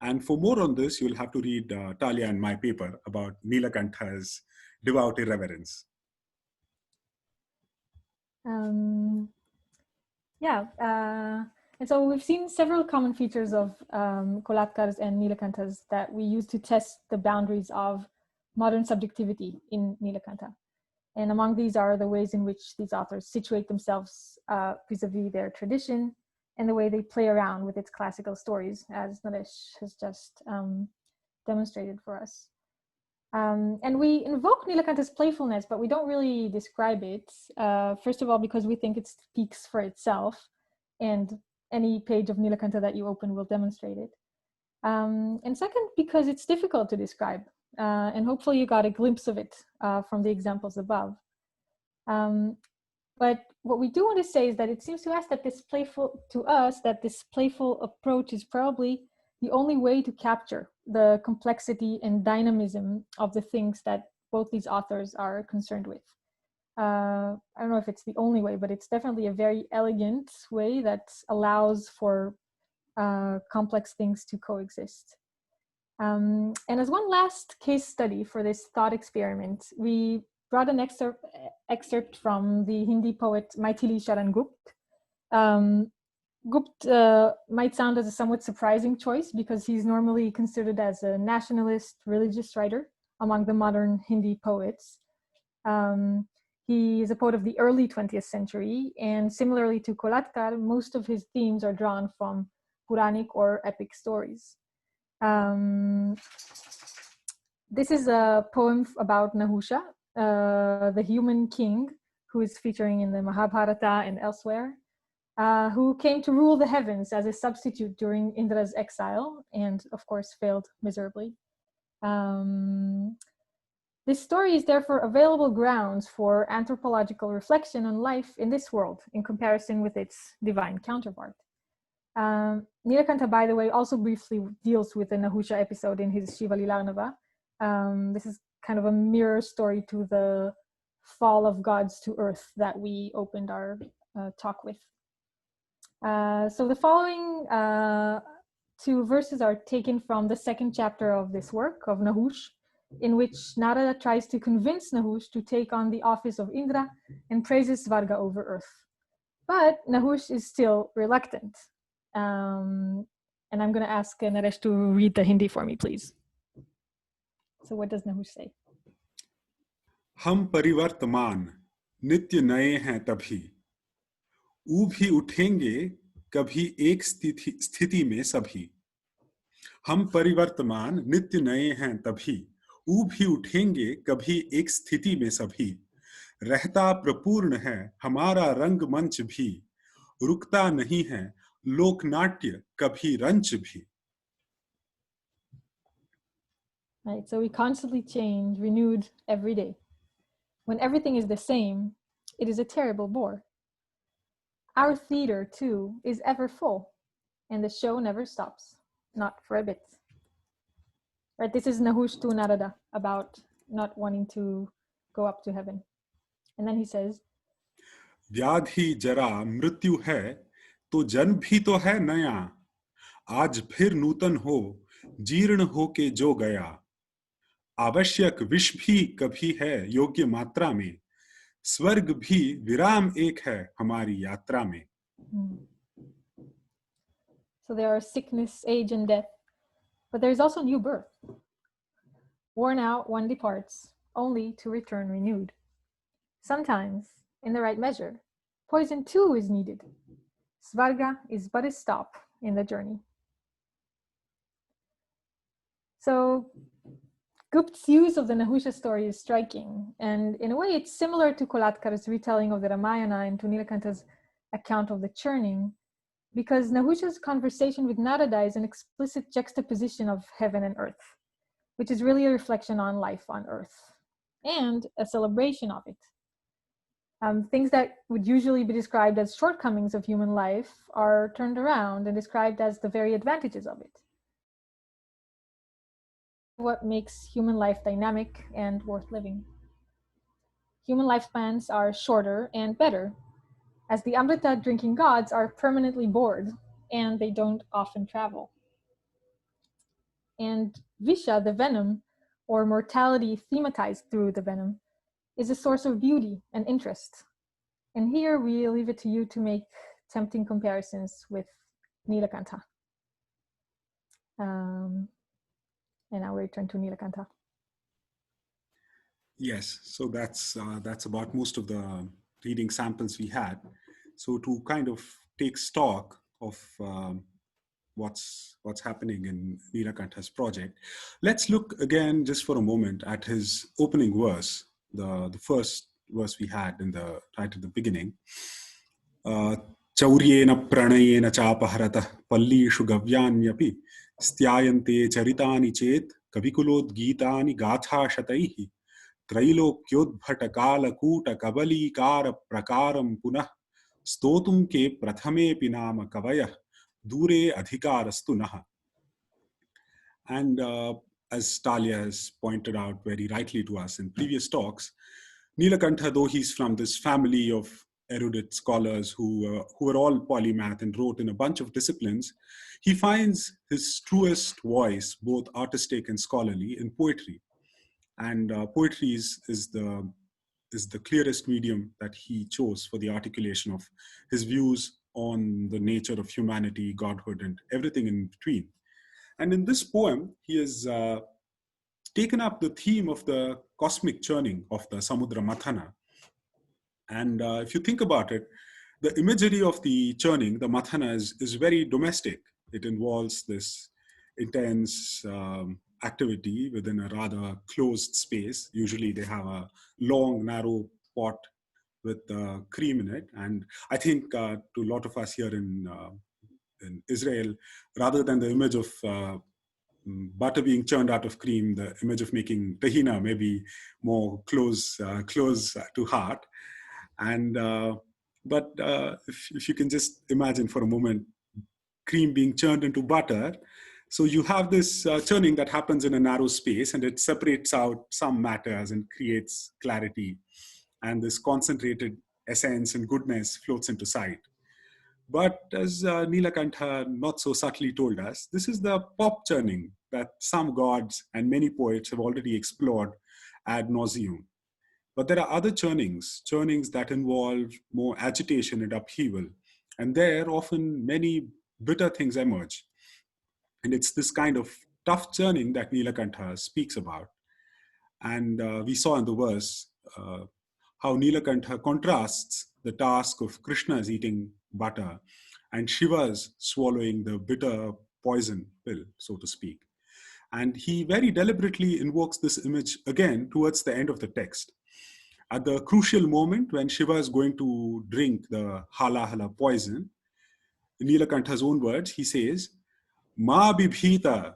Speaker 9: And for more on this, you'll have to read Talia and my paper about Nilakantha's devout irreverence.
Speaker 6: And so we've seen several common features of Kolatkar's and Nilakantha's that we use to test the boundaries of modern subjectivity in Nilakantha. And among these are the ways in which these authors situate themselves vis-a-vis their tradition, and the way they play around with its classical stories, as Naresh has just demonstrated for us. And we invoke Nilakantha's playfulness, but we don't really describe it. First of all, because we think it speaks for itself, and any page of Nilakantha that you open will demonstrate it. And second, because it's difficult to describe, and hopefully you got a glimpse of it from the examples above. But what we do want to say is that it seems to us that this playful approach is probably the only way to capture the complexity and dynamism of the things that both these authors are concerned with. I don't know if it's the only way, but it's definitely a very elegant way that allows for complex things to coexist. And as one last case study for this thought experiment, we brought an excerpt from the Hindi poet Maithili Sharan Gupt. Gupt might sound as a somewhat surprising choice because he's normally considered as a nationalist religious writer among the modern Hindi poets. He is a poet of the early 20th century, and similarly to Kolatkar, most of his themes are drawn from Puranic or epic stories. This is a poem about Nahusha, the human king who is featuring in the Mahabharata and elsewhere, who came to rule the heavens as a substitute during Indra's exile and, of course, failed miserably. This story is therefore available grounds for anthropological reflection on life in this world in comparison with its divine counterpart. Nilakantha, by the way, also briefly deals with the Nahusha episode in his Shiva Lilarnava. This is kind of a mirror story to the fall of gods to earth that we opened our talk with. So the following two verses are taken from the second chapter of this work of Nahush, in which Narada tries to convince Nahush to take on the office of Indra and praises Svarga over earth. But Nahush is still reluctant. And I'm going to ask Naresh to read the Hindi for me, please. So what does Nahush say?
Speaker 9: हम परिवर्तमान नित्य नए हैं तभी ऊ भी उठेंगे कभी एक स्थिति में सभी हम परिवर्तमान नित्य नए हैं तभी ऊ भी उठेंगे कभी एक स्थिति में सभी रहता प्रपूर्ण है हमारा रंगमंच भी रुकता नहीं है लोकनाट्य कभी रंच भी.
Speaker 6: Right, so we constantly change, renewed every day. When everything is the same, it is a terrible bore. Our theater, too, is ever full, and the show never stops, not for a bit. Right, this is Nahush to Narada about not wanting to go up to heaven. And then he says,
Speaker 9: व्याधि जरा मृत्यु है तो जन्म भी तो है नया आज फिर नूतन हो जीर्ण हो के जो गया आवश्यक विष भी कभी है योग्य मात्रा में स्वर्ग भी विराम एक है हमारी यात्रा में.
Speaker 6: So there are sickness, age, and death, but there is also new birth. Worn out, one departs, only to return renewed. Sometimes, in the right measure, poison too is needed. Svarga is but a stop in the journey. So Gupt's use of the Nahusha story is striking, and in a way it's similar to Kolatkar's retelling of the Ramayana and to Nilakanta's account of the churning, because Nahusha's conversation with Narada is an explicit juxtaposition of heaven and earth, which is really a reflection on life on earth, and a celebration of it. Things that would usually be described as shortcomings of human life are turned around and described as the very advantages of it. What makes human life dynamic and worth living. Human lifespans are shorter and better, as the Amrita drinking gods are permanently bored and they don't often travel. And Visha, the venom, or mortality thematized through the venom, is a source of beauty and interest. And here we leave it to you to make tempting comparisons with Nilakanta. And now we return to Nilakanta.
Speaker 9: Yes, so that's about most of the reading samples we had. So to kind of take stock of what's happening in Nilakanta's project, let's look again just for a moment at his opening verse, the first verse we had right at the beginning. चौर्येण प्रणयेन चापहरतः पल्लीषु गव्यान्यपि स्त्यायन्ते चरितानि चेत् कविकुलोद्गीतानि गाथाशतैः त्रैलोक्योद्भटकालकूटकबलीकार प्रकारं पुनः स्तोतुं के प्रथमेऽपि नाम कवयः दूरे अधिकारस्तु नः. And as Talia has pointed out very rightly to us in previous talks, Nilakantha, though he's from this family of erudite scholars who were all polymath and wrote in a bunch of disciplines, he finds his truest voice, both artistic and scholarly, in poetry. And poetry is the clearest medium that he chose for the articulation of his views on the nature of humanity, godhood, and everything in between. And in this poem, he has taken up the theme of the cosmic churning of the Samudra Mathana. And if you think about it, the imagery of the churning, the Mathana, is very domestic. It involves this intense activity within a rather closed space. Usually they have a long, narrow pot with cream in it. And I think to a lot of us here in Israel, rather than the image of butter being churned out of cream, the image of making tahina may be more close to heart. And but if you can just imagine for a moment cream being churned into butter, so you have this churning that happens in a narrow space, and it separates out some matters and creates clarity, and this concentrated essence and goodness floats into sight. But as Nilakantha not so subtly told us, this is the pop churning that some gods and many poets have already explored ad nauseum. But there are other churnings that involve more agitation and upheaval. And there often many bitter things emerge. And it's this kind of tough churning that Nilakantha speaks about. And we saw in the verse how Nilakantha contrasts the task of Krishna's eating butter and Shiva's swallowing the bitter poison pill, so to speak. And he very deliberately invokes this image again towards the end of the text. At the crucial moment when Shiva is going to drink the halahala poison, in Nilakantha's own words, he says, Ma bibhita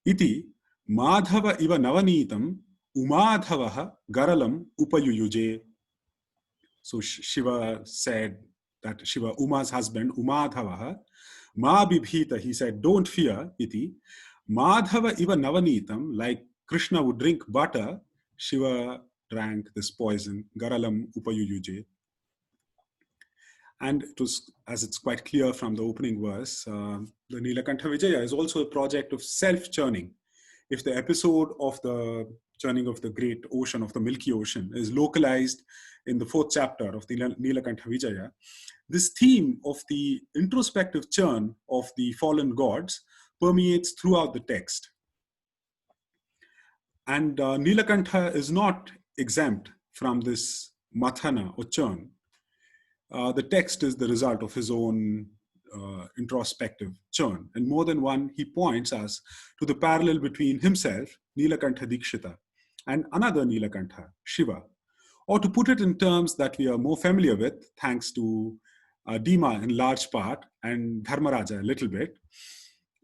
Speaker 9: iti madhava iva navanitam umadhavaha garalam upayuyuje. So Shiva said that Shiva, Uma's husband, Umadhavaha, Ma bibhita, he said, don't fear, iti. Madhava iva navanitam, like Krishna would drink butter, Shiva drank this poison, Garalam upayuyuje. And it was, as it's quite clear from the opening verse, the Nilakantha Vijaya is also a project of self-churning. If the episode of the churning of the great ocean, of the Milky Ocean, is localized in the 4th chapter of the Nilakantha Vijaya, this theme of the introspective churn of the fallen gods permeates throughout the text. And Nilakantha is not exempt from this mathana or churn. The text is the result of his own introspective churn. And more than one, he points us to the parallel between himself, Nilakantha Dikshita, and another Nilakantha, Shiva. Or to put it in terms that we are more familiar with, thanks to Dima in large part, and Dharmaraja a little bit,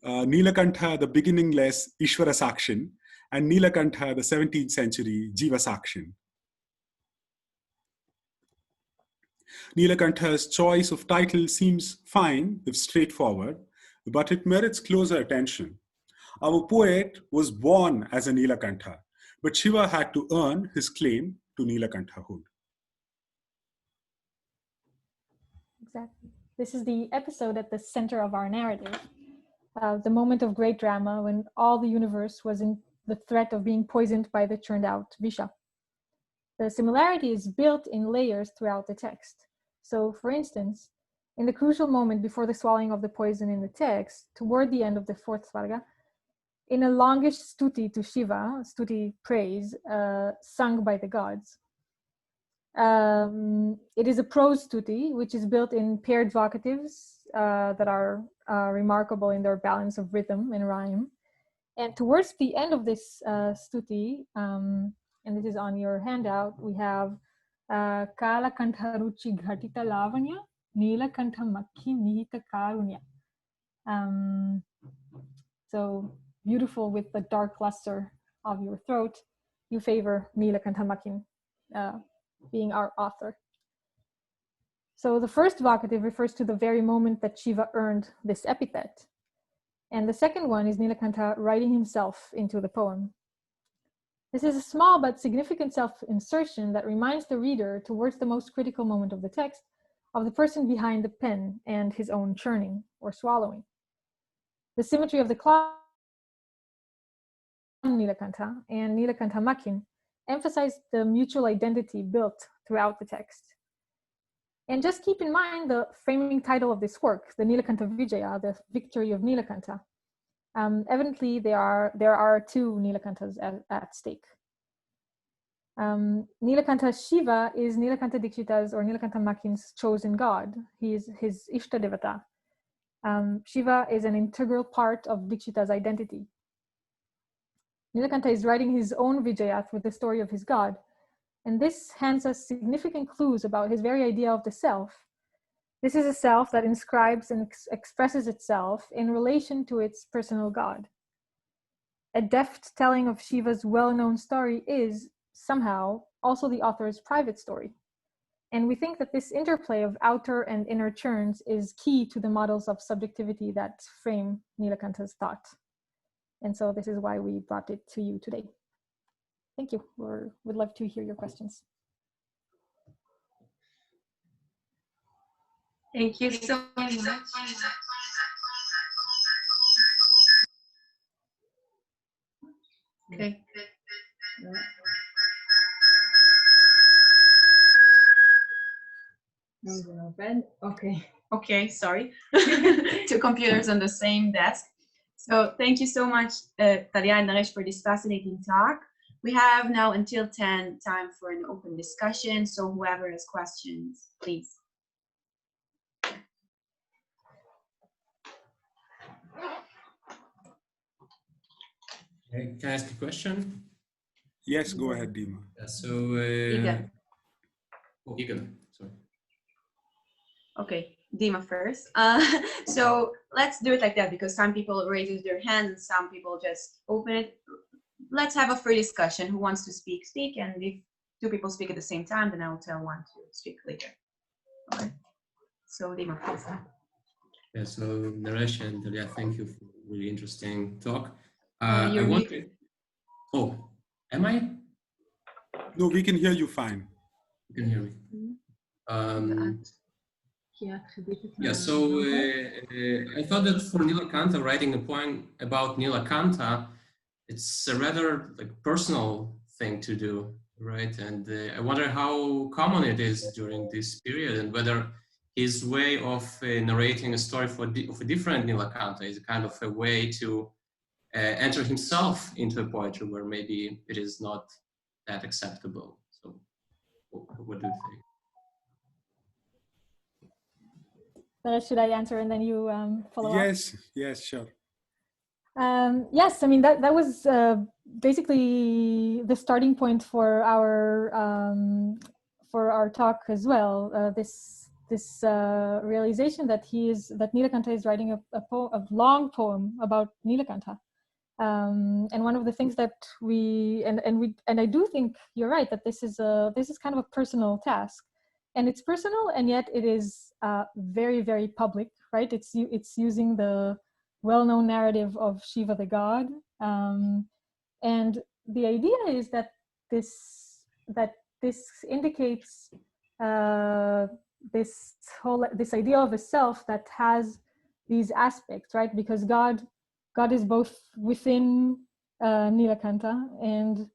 Speaker 9: Nilakantha, the beginningless Ishvara Sakshin, and Nilakantha, the 17th century Jiva Sakshin. Nilakantha's choice of title seems fine if straightforward, but it merits closer attention. Our poet was born as a Nilakantha, but Shiva had to earn his claim to Nilakanthahood.
Speaker 6: Exactly. This is the episode at the center of our narrative, the moment of great drama when all the universe was in the threat of being poisoned by the churned out Visha. The similarity is built in layers throughout the text. So, for instance, in the crucial moment before the swallowing of the poison in the text, toward the end of the 4th Svarga, in a longish stuti to Shiva, stuti praise, sung by the gods, it is a prose stuti, which is built in paired vocatives that are remarkable in their balance of rhythm and rhyme. And towards the end of this stuti, and this is on your handout, we have Kala Kantha Ruchi Ghatita Lavanya, Nila Kantha Makhi Nihita Karunya. So beautiful with the dark luster of your throat, you favor Nila Kantha Makhin being our author. So the first vocative refers to the very moment that Shiva earned this epithet. And the second one is Nilakantha writing himself into the poem. This is a small but significant self-insertion that reminds the reader towards the most critical moment of the text of the person behind the pen and his own churning or swallowing. The symmetry of the cloud Nilakantha and Nilakantha Makhin emphasize the mutual identity built throughout the text. And just keep in mind the framing title of this work, the Nilakantha Vijaya, the victory of Nilakantha. Evidently, there are two Nilakanthas at stake. Nilakantha Shiva is Nilakantha Dikshita's or Nilakantha Makhin's chosen god. He is his Ishtadevata. Shiva is an integral part of Dikshita's identity. Nilakantha is writing his own Vijaya with the story of his god. And this hands us significant clues about his very idea of the self. This is a self that inscribes and expresses itself in relation to its personal god. A deft telling of Shiva's well-known story is, somehow, also the author's private story. And we think that this interplay of outer and inner churns is key to the models of subjectivity that frame Nilakantha's thought. And so this is why we brought it to you today. Thank you. We'd love to hear your questions.
Speaker 1: Thank you so much. Okay.
Speaker 2: Okay.
Speaker 1: Okay, sorry. Two computers on the same desk. So thank you so much, Talia and Naresh, for this fascinating talk. We have now until 10 time for an open discussion. So whoever has questions, please.
Speaker 4: Can I ask a question?
Speaker 9: Yes, go ahead, Dima.
Speaker 4: So,
Speaker 1: Egan.
Speaker 4: Oh, Egan, sorry.
Speaker 1: Okay, Dima first. So let's do it like that because some people raise their hands and some people just open it. Let's have a free discussion. Who wants to speak, speak. And if two people speak at the same time, then I will tell one to speak later. Okay. So Dima, please.
Speaker 4: Yeah, so Naresh and Dalia, thank you for a really interesting talk.
Speaker 1: You're
Speaker 4: I want
Speaker 1: muted.
Speaker 4: Oh, am I?
Speaker 9: No, we can hear you fine.
Speaker 4: You can hear me. Yeah, so I thought that for Nilakanta, writing a poem about Nilakanta, it's a rather personal thing to do, right? And I wonder how common it is during this period and whether his way of narrating a story of a different Nilakanta is kind of a way to enter himself into a poetry where maybe it is not that acceptable. So what do you think?
Speaker 6: Should I answer and then you follow up?
Speaker 9: Yes, sure.
Speaker 6: Yes, I mean that was basically the starting point for our talk as well. This realization that Nilakanta is writing a long poem about Nilakanta, and one of the things that I do think you're right that this is kind of a personal task, and it's personal and yet it is very, very public, right? It's using the well-known narrative of Shiva the god, and the idea is that this indicates this idea of a self that has these aspects, right? Because God is both within Nilakanta and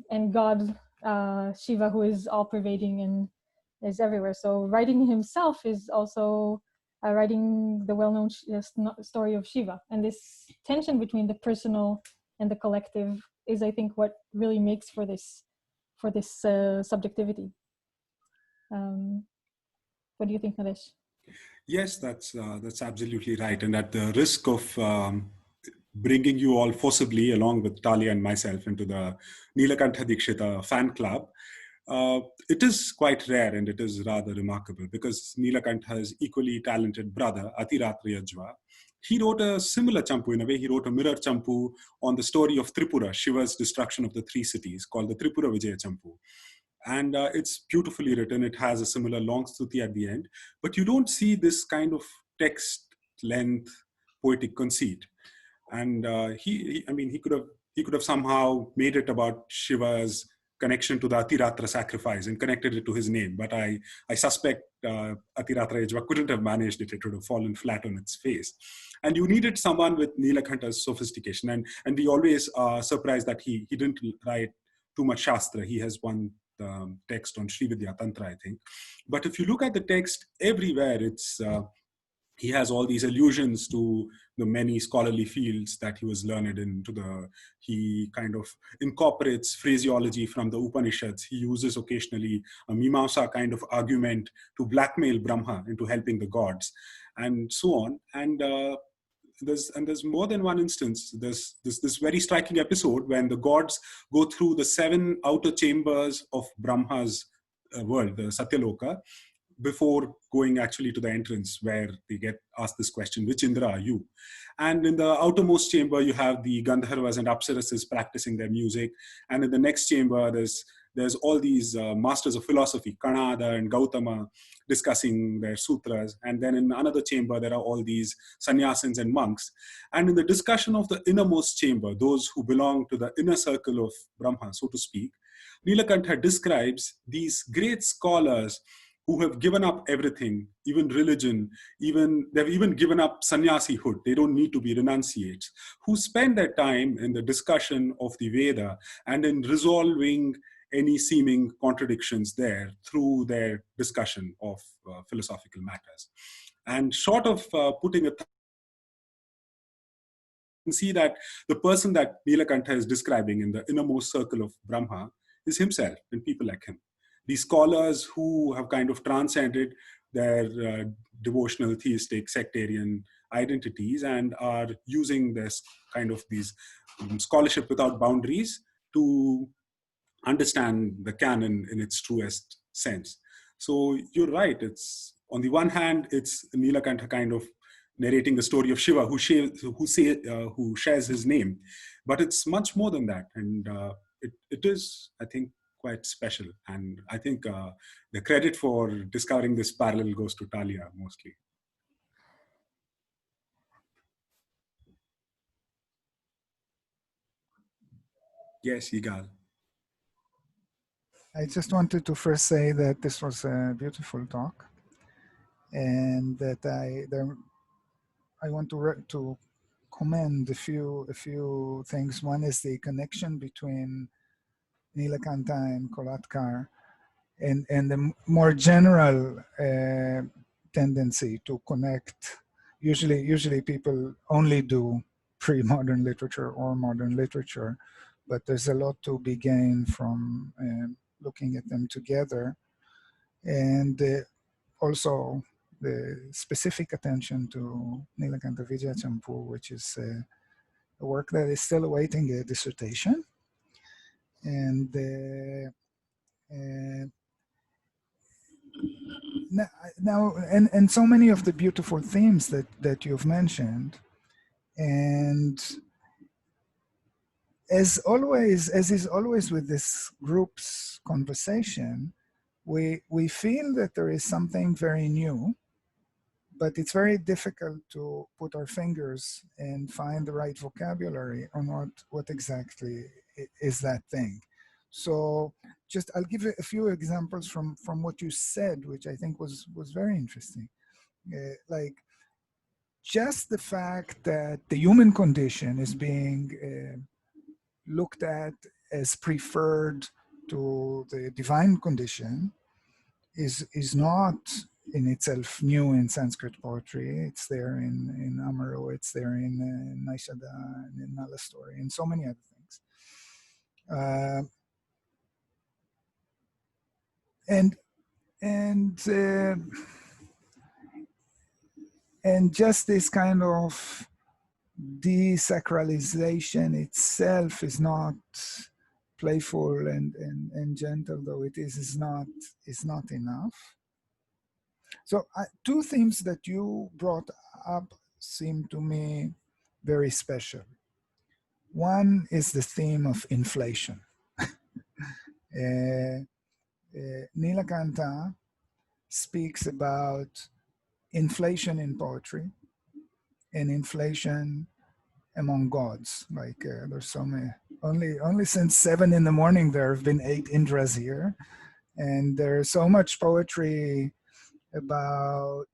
Speaker 6: and God Shiva, who is all-pervading and is everywhere. So writing himself is also writing the well-known story of Shiva, and this tension between the personal and the collective is, I think, what really makes for this subjectivity. What do you think, Naresh?
Speaker 9: Yes, that's absolutely right. And at the risk of bringing you all forcibly, along with Talia and myself, into the Nilakantha Dikshita fan club, it is quite rare and it is rather remarkable because Nilakantha's equally talented brother, Atiratra Yajva, he wrote a similar champu. In a way, he wrote a mirror champu on the story of Tripura, Shiva's destruction of the three cities, called the Tripura Vijaya champu. And it's beautifully written. It has a similar long stuti at the end, but you don't see this kind of text length poetic conceit. And he could have somehow made it about Shiva's connection to the Atiratra sacrifice and connected it to his name. But I suspect Atiratra Yajva couldn't have managed it. It would have fallen flat on its face. And you needed someone with Nilakantha's sophistication. And we always are surprised that he didn't write too much Shastra. He has one text on Sri Vidya Tantra, I think. But if you look at the text, everywhere it's he has all these allusions to the many scholarly fields that he was learned in. He kind of incorporates phraseology from the Upanishads. He uses occasionally a Mimamsa kind of argument to blackmail Brahma into helping the gods, and so on. And there's more than one instance. There's this very striking episode when the gods go through the 7 outer chambers of Brahma's world, the Satyaloka, before going actually to the entrance where they get asked this question, which Indra are you? And in the outermost chamber, you have the Gandharvas and Apsarases practicing their music. And in the next chamber, there's all these masters of philosophy, Kanada and Gautama, discussing their sutras. And then in another chamber, there are all these sannyasins and monks. And in the discussion of the innermost chamber, those who belong to the inner circle of Brahma, so to speak, Nilakantha describes these great scholars who have given up everything, even religion, they've even given up sannyasihood. They don't need to be renunciates, who spend their time in the discussion of the Veda and in resolving any seeming contradictions there through their discussion of philosophical matters. And short of putting a see that the person that Nilakantha is describing in the innermost circle of Brahma is himself and people like him. These scholars who have kind of transcended their devotional, theistic, sectarian identities and are using this kind of these scholarship without boundaries to understand the canon in its truest sense. So you're right. It's on the one hand, it's Nilakantha kind of narrating the story of Shiva, who shares his name, but it's much more than that, and it is, I think, quite special. And I think the credit for discovering this parallel goes to Talia mostly. Yes, Igal.
Speaker 8: I just wanted to first say that this was a beautiful talk, and that I want to commend a few things. One is the connection between Nilakantha and Kolatkar, and the more general tendency to connect. Usually people only do pre-modern literature or modern literature, but there's a lot to be gained from looking at them together. And also the specific attention to Nilakantha Vijaya Champu, which is a work that is still awaiting a dissertation. And now and so many of the beautiful themes that you've mentioned, and as is always with this group's conversation, we feel that there is something very new, but it's very difficult to put our fingers and find the right vocabulary on what exactly is that thing. So just I'll give a few examples from what you said, which I think was very interesting. Like just the fact that the human condition is being looked at as preferred to the divine condition is not in itself new in Sanskrit poetry. It's there in Amaru, it's there in Naishada, and in Nala story, and so many other things. And just this kind of desacralization itself is not playful and gentle though it is not enough. So two themes that you brought up seem to me very special. One is the theme of inflation. Nilakantha speaks about inflation in poetry and inflation among gods. Like there's so many, only since 7 in the morning there have been 8 Indras here, and there's so much poetry about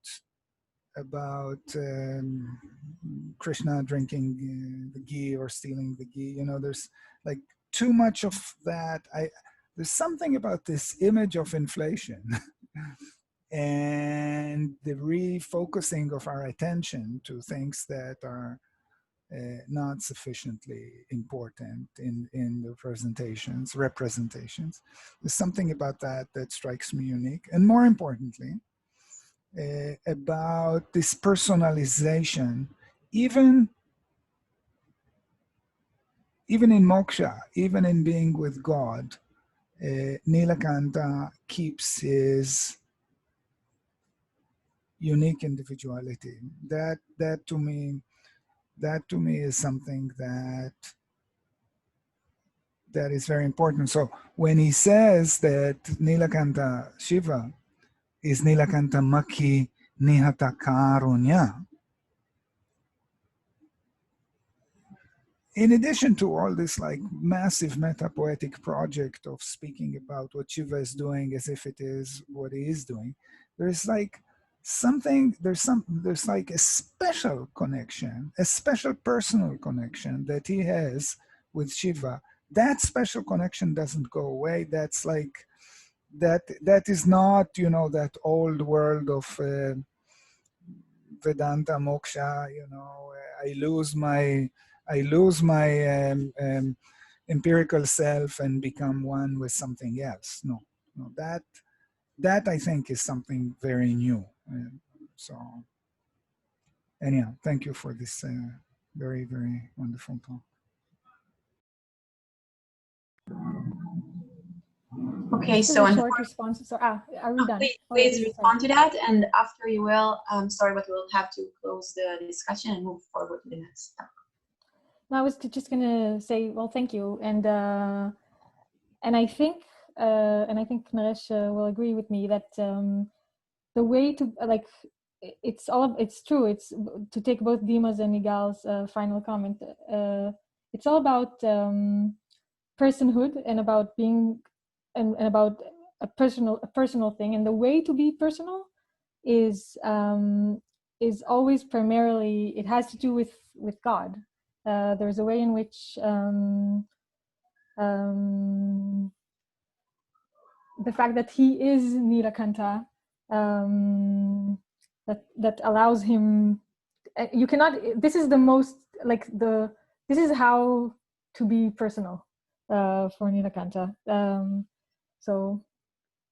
Speaker 8: Krishna drinking the ghee or stealing the ghee. You know, there's like too much of that. There's something about this image of inflation and the refocusing of our attention to things that are not sufficiently important in the representations. There's something about that strikes me unique. And more importantly, about this personalization, even in moksha, even in being with God, Nilakantha keeps his unique individuality. That to me is something that is very important. So when he says that Nilakantha Shiva is Nilakantha Maki Nihata Karunya, in addition to all this like massive meta-poetic project of speaking about what Shiva is doing as if it is what he is doing, there's like something, there's like a special connection, a special personal connection that he has with Shiva. That special connection doesn't go away. That's like, that is not, you know, that old world of Vedanta moksha, you know, I lose my I lose my empirical self and become one with something else. No, no, that I think is something very new. So anyhow, thank you for this very, very wonderful talk.
Speaker 1: Okay,
Speaker 6: Just
Speaker 1: so
Speaker 6: a short response. So, are we done?
Speaker 1: Please respond to that, and after you will, sorry, but we'll have to close the discussion and move forward to the next step.
Speaker 6: No, I was just gonna say, well, thank you, and I think Naresh will agree with me that the way to it's true. It's to take both Dima's and Igal's final comment. It's all about personhood and about being and about a personal thing. And the way to be personal is always primarily, it has to do with God. There's a way in which the fact that he is Nilakanta that allows him. You cannot. This is the most This is how to be personal for Nilakanta. So,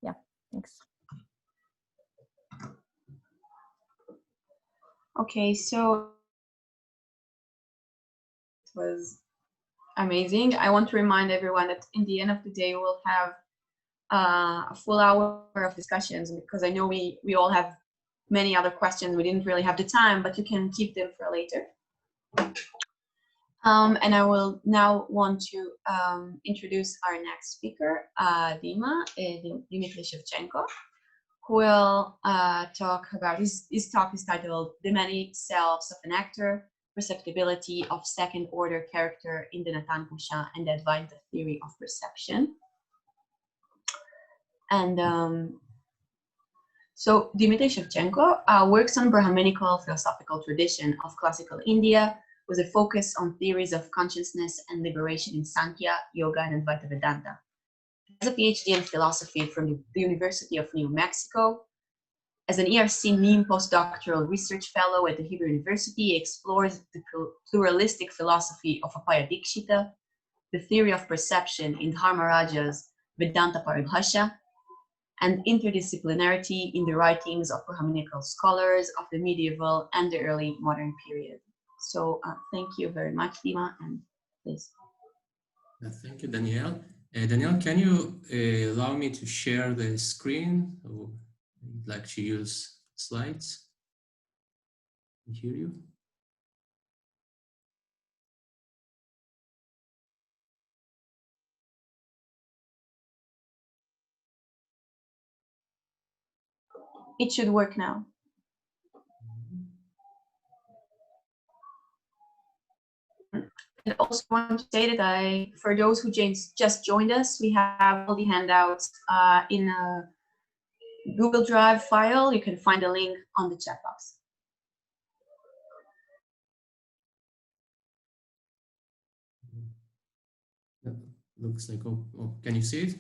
Speaker 6: yeah, thanks.
Speaker 1: Okay, so it was amazing. I want to remind everyone that in the end of the day, we'll have a full hour of discussions, because I know we all have many other questions. We didn't really have the time, but you can keep them for later. And I will now want to introduce our next speaker, Dima, Dmitry Shevchenko, who will talk about, his talk is titled The Many Selves of an Actor, Perceptibility of Second-Order Character in the Natan Kusha and the Advaita Theory of Perception. And so Dmitry Shevchenko works on Brahminical philosophical tradition of classical India with a focus on theories of consciousness and liberation in Sankhya, Yoga, and Advaita Vedanta. He has a PhD in philosophy from the University of New Mexico. As an ERC Neem postdoctoral research fellow at the Hebrew University, he explores the pluralistic philosophy of Apaya Dikshita, the theory of perception in Dharmaraja's Vedanta Paribhasha, and interdisciplinarity in the writings of Brahminical scholars of the medieval and the early modern period. So thank you very much, Dima, and please.
Speaker 4: Thank you, Danielle. Danielle, can you allow me to share the screen? I'd like to use slides. I hear you.
Speaker 1: It should work now. I also want to say that for those who just joined us, we have all the handouts in a Google Drive file. You can find a link on the chat box.
Speaker 4: Looks like, oh, can you see it?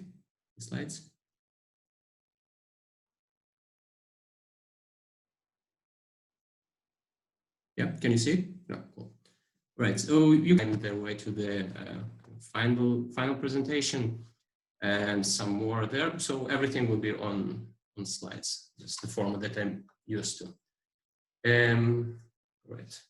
Speaker 4: The slides? Yeah, can you see it? No, cool. Right, so you can find their way to the final presentation and some more there. So everything will be on slides. That's the format that I'm used to. Right.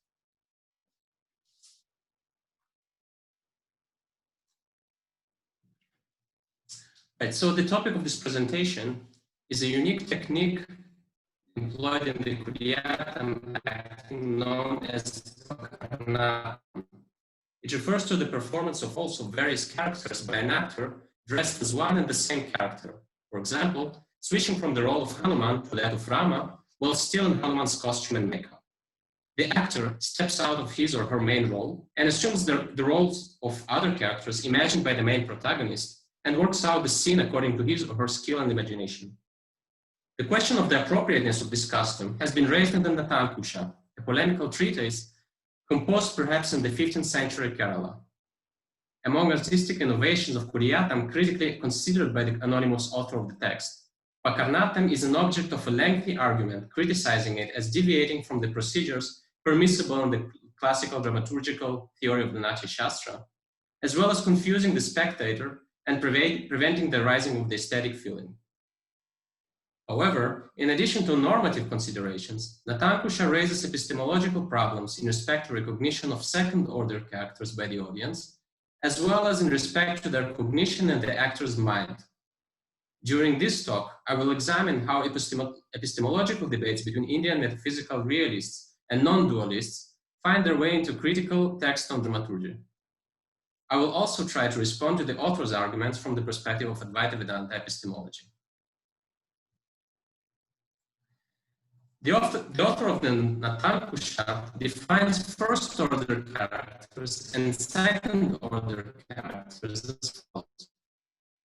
Speaker 4: Right, so the topic of this presentation is a unique technique employed in the Kudiyatam acting known as Karnatam. It refers to the performance of also various characters by an actor dressed as one and the same character. For example, switching from the role of Hanuman to that of Rama while still in Hanuman's costume and makeup. The actor steps out of his or her main role and assumes the roles of other characters imagined by the main protagonist and works out the scene according to his or her skill and imagination. The question of the appropriateness of this custom has been raised in the Natan Kusha, a polemical treatise composed perhaps in the 15th century Kerala. Among artistic innovations of Kudiyatam critically considered by the anonymous author of the text, Pakarnatam is an object of a lengthy argument criticizing it as deviating from the procedures permissible in the classical dramaturgical theory of the Natya Shastra, as well as confusing the spectator and preventing the rising of the aesthetic feeling. However, in addition to normative considerations, Natankusha raises epistemological problems in respect to recognition of second-order characters by the audience, as well as in respect to their cognition and the actor's mind. During this talk, I will examine how epistemological debates between Indian metaphysical realists and non-dualists find their way into critical text on dramaturgy. I will also try to respond to the author's arguments from the perspective of Advaita Vedanta epistemology. The author of the Natankusha defines first-order characters and second-order characters as follows.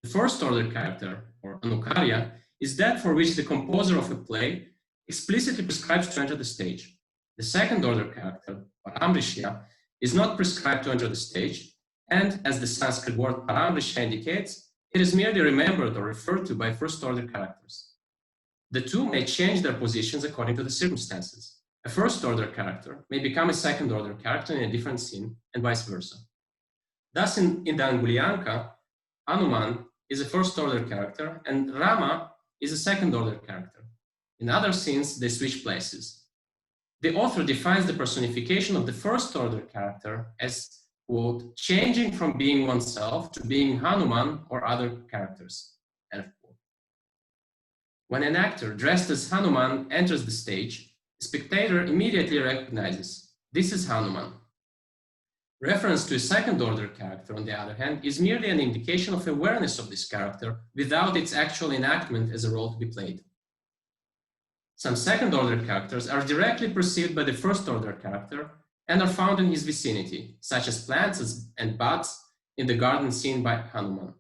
Speaker 4: The first-order character, or anukarya, is that for which the composer of a play explicitly prescribes to enter the stage. The second-order character, or amrishya, is not prescribed to enter the stage, and as the Sanskrit word paramrishya indicates, it is merely remembered or referred to by first-order characters. The two may change their positions according to the circumstances. A first-order character may become a second-order character in a different scene, and vice versa. Thus, in the Angulyanka, Hanuman is a first-order character, and Rama is a second-order character. In other scenes, they switch places. The author defines the personification of the first-order character as, quote, changing from being oneself to being Hanuman or other characters, end of quote. When an actor dressed as Hanuman enters the stage, the spectator immediately recognizes, this is Hanuman. Reference to a second-order character, on the other hand, is merely an indication of awareness of this character without its actual enactment as a role to be played. Some second-order characters are directly perceived by the first-order character and are found in his vicinity, such as plants and buds in the garden scene by Hanuman.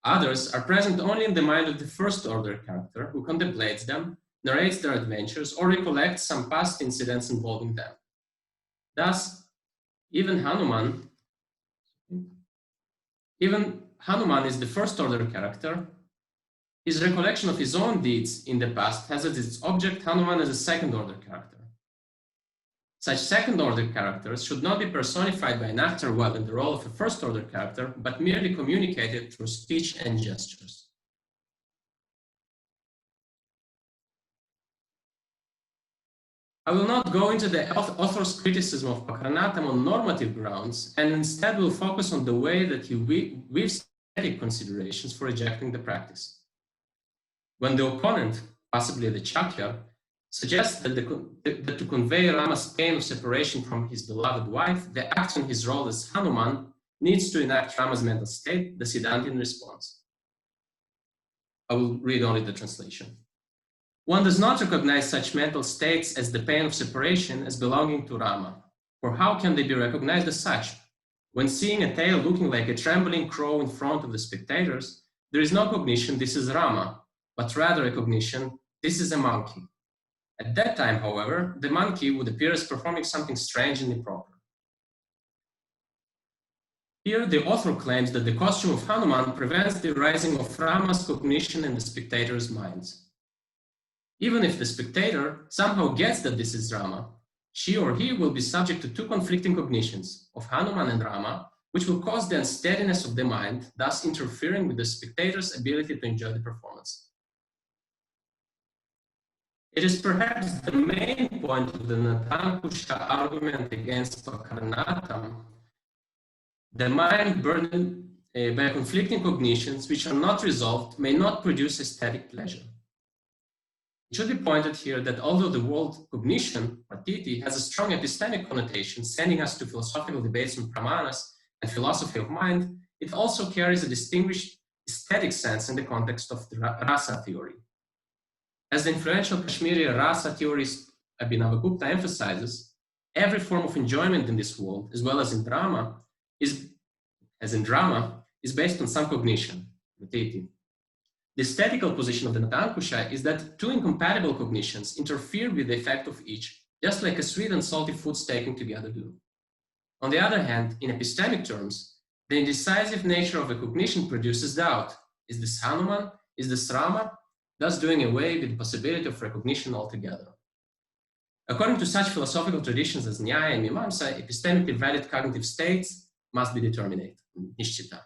Speaker 4: Others are present only in the mind of the first-order character, who contemplates them, narrates their adventures, or recollects some past incidents involving them. Thus, even Hanuman is the first-order character. His recollection of his own deeds in the past has as its object Hanuman as a second-order character. Such second-order characters should not be personified by an actor while in the role of a first-order character, but merely communicated through speech and gestures. I will not go into the author's criticism of Pakaranatam on normative grounds, and instead will focus on the way that he weaves aesthetic considerations for rejecting the practice. When the opponent, possibly the Chakya, suggests that to convey Rama's pain of separation from his beloved wife, the actor in his role as Hanuman needs to enact Rama's mental state, the Siddhanti response. I will read only the translation. One does not recognize such mental states as the pain of separation as belonging to Rama, for how can they be recognized as such? When seeing a tail looking like a trembling crow in front of the spectators, there is no cognition this is Rama, but rather a cognition this is a monkey. At that time, however, the monkey would appear as performing something strange and improper. Here, the author claims that the costume of Hanuman prevents the rising of Rama's cognition in the spectator's minds. Even if the spectator somehow gets that this is Rama, she or he will be subject to two conflicting cognitions of Hanuman and Rama, which will cause the unsteadiness of the mind, thus interfering with the spectator's ability to enjoy the performance. It is perhaps the main point of the Natankusha argument against Pakaranatam, the mind burdened by conflicting cognitions which are not resolved may not produce aesthetic pleasure. It should be pointed here that although the word cognition, or titi, has a strong epistemic connotation, sending us to philosophical debates on pramanas and philosophy of mind, it also carries a distinguished aesthetic sense in the context of the rasa theory. As the influential Kashmiri rasa theorist Abhinavagupta emphasizes, every form of enjoyment in this world, as well as in drama, is based on some cognition, the aesthetical position of the Natankusha is that two incompatible cognitions interfere with the effect of each, just like a sweet and salty foods taken together do. On the other hand, in epistemic terms, the indecisive nature of a cognition produces doubt. Is this Hanuman? Is this Rama? Thus doing away with the possibility of recognition altogether. According to such philosophical traditions as Nyaya and Mimamsa, epistemically valid cognitive states must be determinate, nishchita.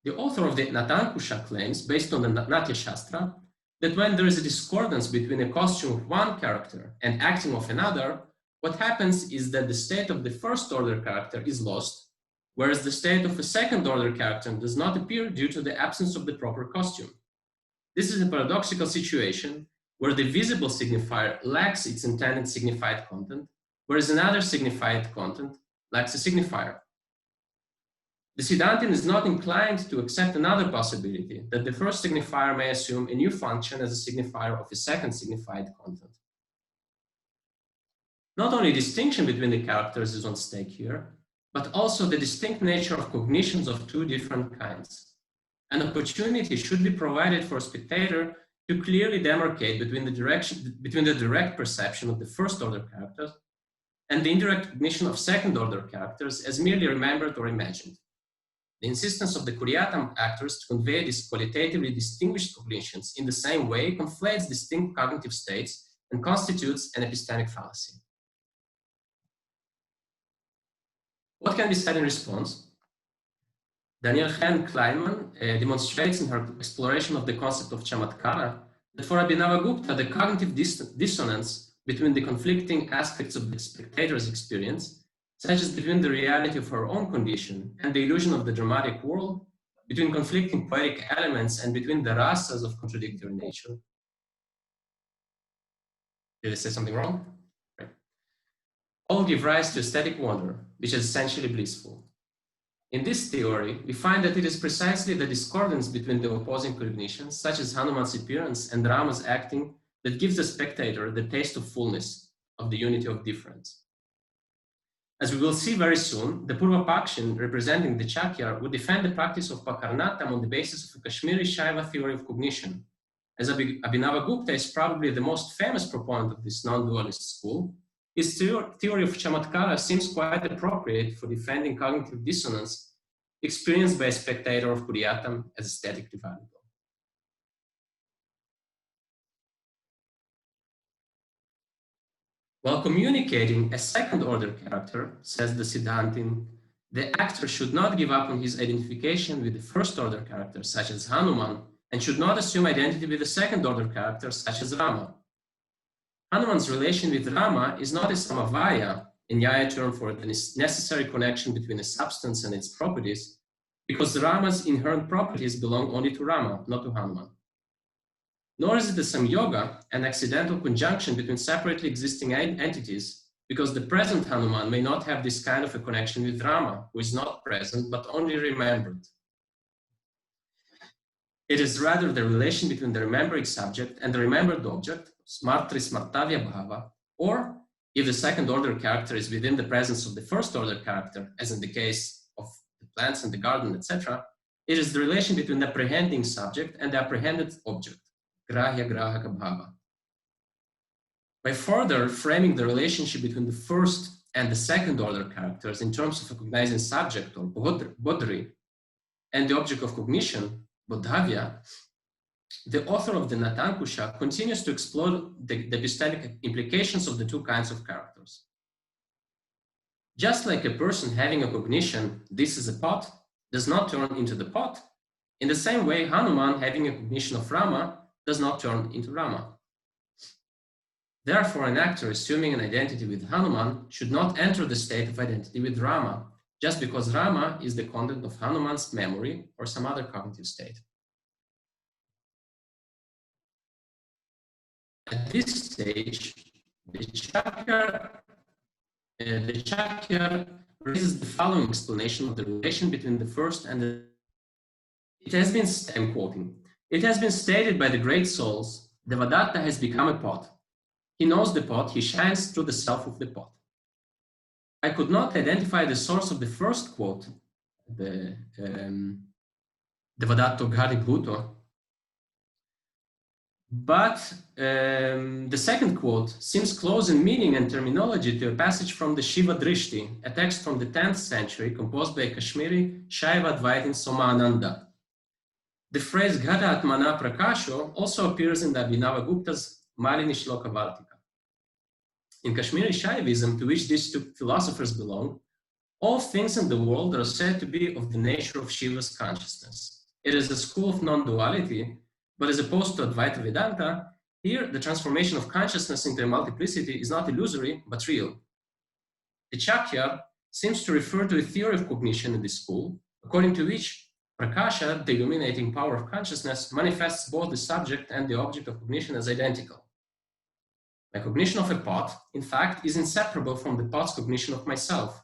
Speaker 4: The author of the Natankusha claims, based on the Natya Shastra, that when there is a discordance between a costume of one character and acting of another, what happens is that the state of the first order character is lost, whereas the state of a second order character does not appear due to the absence of the proper costume. This is a paradoxical situation where the visible signifier lacks its intended signified content, whereas another signified content lacks a signifier. The Siddhantin is not inclined to accept another possibility, that the first signifier may assume a new function as a signifier of a second signified content. Not only distinction between the characters is on stake here, but also the distinct nature of cognitions of two different kinds. An opportunity should be provided for a spectator to clearly demarcate between the direct perception of the first order characters and the indirect cognition of second order characters as merely remembered or imagined. The insistence of the Kuriatam actors to convey these qualitatively distinguished cognitions in the same way conflates distinct cognitive states and constitutes an epistemic fallacy. What can be said in response? Danielle Hen Kleinman demonstrates in her exploration of the concept of chamatkara that for Abhinavagupta, the cognitive dissonance between the conflicting aspects of the spectator's experience, such as between the reality of her own condition and the illusion of the dramatic world, between conflicting poetic elements and between the rasas of contradictory nature. Did I say something wrong? Right. All give rise to aesthetic wonder, which is essentially blissful. In this theory, we find that it is precisely the discordance between the opposing cognitions, such as Hanuman's appearance and Rama's acting, that gives the spectator the taste of fullness, of the unity of difference. As we will see very soon, the Purva Pakshin, representing the Chakyar, would defend the practice of Pakarnatam on the basis of a Kashmiri Shaiva theory of cognition. As Abhinavagupta is probably the most famous proponent of this non-dualist school, his theory of Chamatkara seems quite appropriate for defending cognitive dissonance experienced by a spectator of Kuriatam as aesthetically valuable. While communicating a second-order character, says the Siddhantin, the actor should not give up on his identification with the first-order characters, such as Hanuman, and should not assume identity with the second-order characters, such as Rama. Hanuman's relation with Rama is not a samavaya, a Nyaya term for the necessary connection between a substance and its properties, because Rama's inherent properties belong only to Rama, not to Hanuman. Nor is it a samyoga, an accidental conjunction between separately existing entities, because the present Hanuman may not have this kind of a connection with Rama, who is not present, but only remembered. It is rather the relation between the remembering subject and the remembered object, smartri smartavya bhava, or if the second order character is within the presence of the first order character, as in the case of the plants in the garden, etc., it is the relation between the apprehending subject and the apprehended object. Grahya grahaka bhava. By further framing the relationship between the first and the second order characters in terms of a cognizing subject or bodhri and the object of cognition, bodhavya, the author of the Natankusha continues to explore the epistemic implications of the two kinds of characters. Just like a person having a cognition, this is a pot, does not turn into the pot, in the same way Hanuman having a cognition of Rama does not turn into Rama. Therefore, an actor assuming an identity with Hanuman should not enter the state of identity with Rama, just because Rama is the content of Hanuman's memory or some other cognitive state. At this stage, the Chakyar raises the following explanation of the relation between the first and the... It has been, I'm quoting, it has been stated by the great souls, Devadatta has become a pot. He knows the pot, he shines through the self of the pot. I could not identify the source of the first quote, the Devadatto Ghari Bhuto, but the second quote seems close in meaning and terminology to a passage from the Shiva Drishti, a text from the 10th century composed by Kashmiri Shaiva Advaitin Somananda. The phrase Ghata Atmana Prakasho also appears in the Abhinavagupta's Malini Shloka Vartika. In Kashmiri Shaivism, to which these two philosophers belong, all things in the world are said to be of the nature of Shiva's consciousness. It is a school of non-duality, but as opposed to Advaita Vedanta, here the transformation of consciousness into a multiplicity is not illusory, but real. The Chakya seems to refer to a theory of cognition in this school, according to which Prakasha, the illuminating power of consciousness, manifests both the subject and the object of cognition as identical. My cognition of a pot, in fact, is inseparable from the pot's cognition of myself,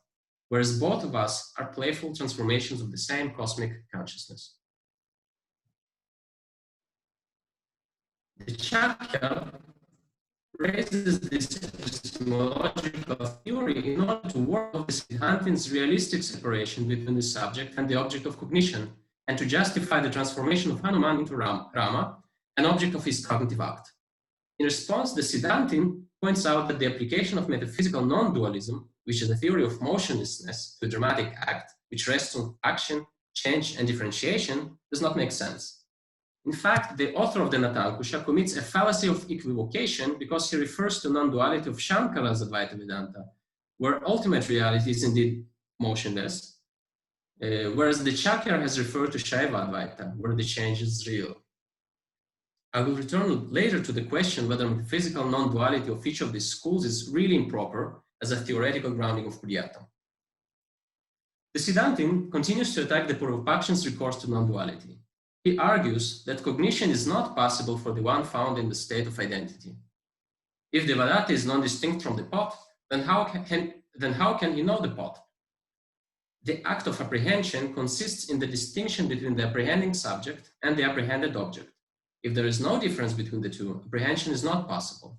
Speaker 4: whereas both of us are playful transformations of the same cosmic consciousness. The Chakya raises this epistemological theory in order to work with the Siddhantin's realistic separation between the subject and the object of cognition, and to justify the transformation of Hanuman into Rama, an object of his cognitive act. In response, the Siddhantin points out that the application of metaphysical non-dualism, which is a theory of motionlessness to a dramatic act, which rests on action, change, and differentiation, does not make sense. In fact, the author of the Natankusha commits a fallacy of equivocation because he refers to non-duality of Shankara's Advaita Vedanta, where ultimate reality is indeed motionless, whereas the Chakya has referred to Shaiva Advaita, where the change is real. I will return later to the question whether metaphysical non-duality of each of these schools is really improper as a theoretical grounding of Kuriyata. The Siddhantin continues to attack the Purvapakshans' recourse to non-duality. He argues that cognition is not possible for the one found in the state of identity. If the Devadatta is non-distinct from the pot, then how can he know the pot? The act of apprehension consists in the distinction between the apprehending subject and the apprehended object. If there is no difference between the two, apprehension is not possible.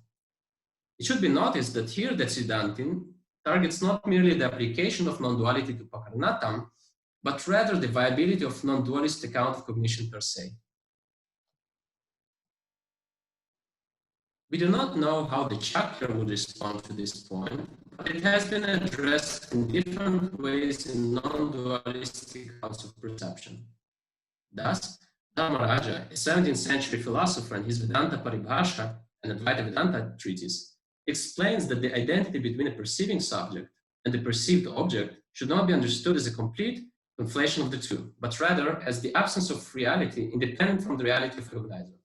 Speaker 4: It should be noticed that here the Siddhantin targets not merely the application of non-duality to Pakaranatam, but rather the viability of non-dualist account of cognition per se. We do not know how the Chakya would respond to this point, but it has been addressed in different ways in non-dualistic accounts of perception. Thus, Dharmaraja, a 17th century philosopher, in his Vedanta Paribhasha, an Advaita Vedanta treatise, explains that the identity between a perceiving subject and the perceived object should not be understood as a complete conflation of the two, but rather as the absence of reality independent from the reality of a cognizer.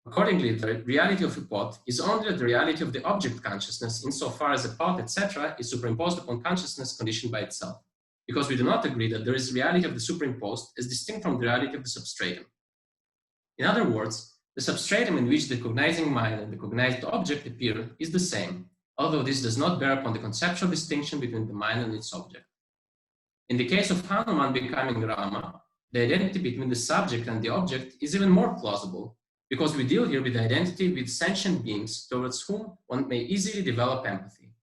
Speaker 4: Accordingly, the reality of a pot is only the reality of the object consciousness insofar as a pot, etc., is superimposed upon consciousness conditioned by itself, because we do not agree that there is reality of the superimposed as distinct from the reality of the substratum. In other words, the substratum in which the cognizing mind and the cognized object appear is the same, although this does not bear upon the conceptual distinction between the mind and its object. In the case of Hanuman becoming Rama, the identity between the subject and the object is even more plausible, because we deal here with the identity with sentient beings towards whom one may easily develop empathy.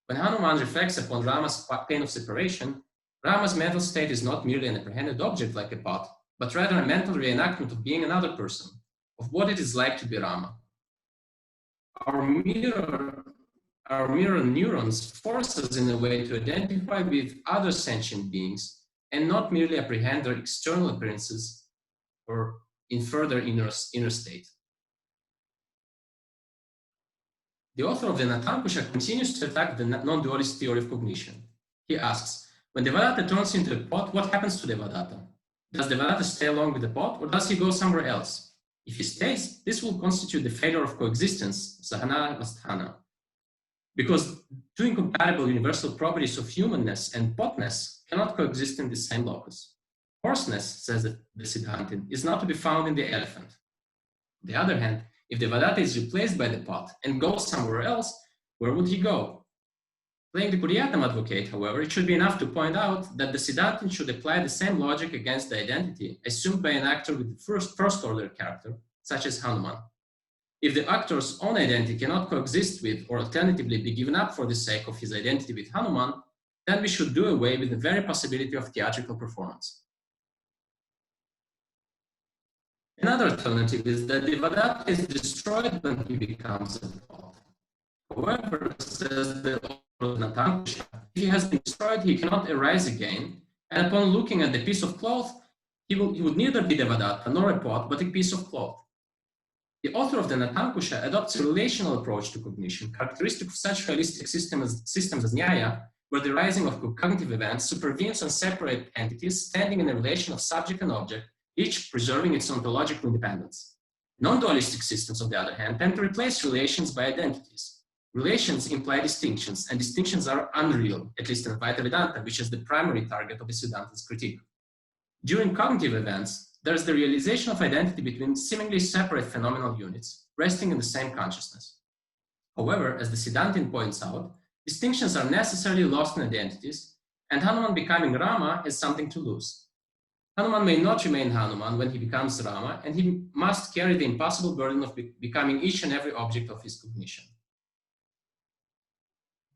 Speaker 4: When Hanuman reflects upon Rama's pain of separation, Rama's mental state is not merely an apprehended object like a pot, but rather a mental reenactment of being another person, of what it is like to be Rama. Our mirror neurons force us in a way to identify with other sentient beings and not merely apprehend their external appearances or infer their inner state. The author of the Natankusha continues to attack the non-dualist theory of cognition. He asks, when Devadatta turns into a pot, what happens to Devadatta? Does Devadatta stay along with the pot, or does he go somewhere else? If he stays, this will constitute the failure of coexistence, sahana vasthana. Because two incompatible universal properties of humanness and potness cannot coexist in the same locus. Horseness, says the Siddhantin, is not to be found in the elephant. On the other hand, if Devadatta is replaced by the pot and goes somewhere else, where would he go? Playing the Kuriyatam advocate, however, it should be enough to point out that the Siddhantin should apply the same logic against the identity assumed by an actor with the first-order character, such as Hanuman. If the actor's own identity cannot coexist with, or alternatively be given up for the sake of his identity with Hanuman, then we should do away with the very possibility of theatrical performance. Another alternative is that Devadatta is destroyed when he becomes a pot. However, says the author of Natankusha, if he has been destroyed, he cannot arise again, and upon looking at the piece of cloth, he would neither be Devadatta nor a pot, but a piece of cloth. The author of the Natankusha adopts a relational approach to cognition, characteristic of such realistic systems as Nyaya, where the rising of cognitive events supervenes on separate entities standing in a relation of subject and object, each preserving its ontological independence. Non-dualistic systems, on the other hand, tend to replace relations by identities. Relations imply distinctions, and distinctions are unreal, at least in Advaita Vedanta, which is the primary target of the Siddhanta's critique. During cognitive events, there is the realization of identity between seemingly separate phenomenal units, resting in the same consciousness. However, as the Siddhantin points out, distinctions are necessarily lost in identities, and Hanuman becoming Rama has something to lose. Hanuman may not remain Hanuman when he becomes Rama, and he must carry the impossible burden of becoming each and every object of his cognition.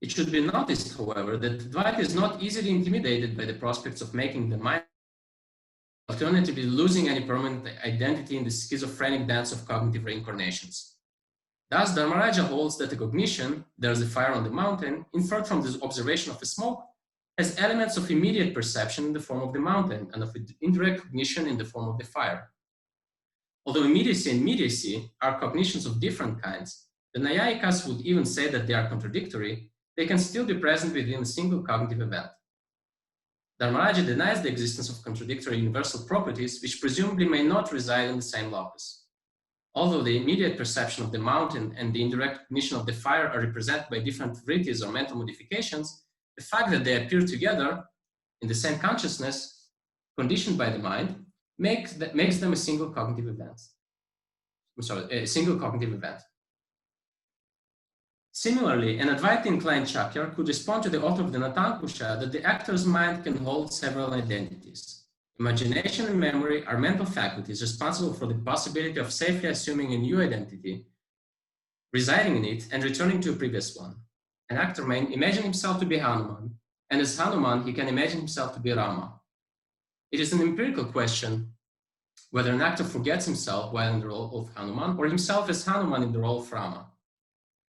Speaker 4: It should be noticed, however, that Advaita is not easily intimidated by the prospects of making the mind, alternatively losing any permanent identity in the schizophrenic dance of cognitive reincarnations. Thus, Dharmaraja holds that the cognition, there is a fire on the mountain, inferred from the observation of the smoke, has elements of immediate perception in the form of the mountain and of indirect cognition in the form of the fire. Although immediacy and mediacy are cognitions of different kinds, the Nayayikas would even say that they are contradictory, they can still be present within a single cognitive event. Dharmaraja denies the existence of contradictory universal properties, which presumably may not reside in the same locus. Although the immediate perception of the mountain and the indirect cognition of the fire are represented by different vrittis or mental modifications, the fact that they appear together in the same consciousness, conditioned by the mind, makes them a single cognitive event. A single cognitive event. Similarly, an Advaita-inclined Chakyar could respond to the author of the Natankusha that the actor's mind can hold several identities. Imagination and memory are mental faculties responsible for the possibility of safely assuming a new identity, residing in it, and returning to a previous one. An actor may imagine himself to be Hanuman, and as Hanuman, he can imagine himself to be Rama. It is an empirical question whether an actor forgets himself while in the role of Hanuman, or himself as Hanuman in the role of Rama.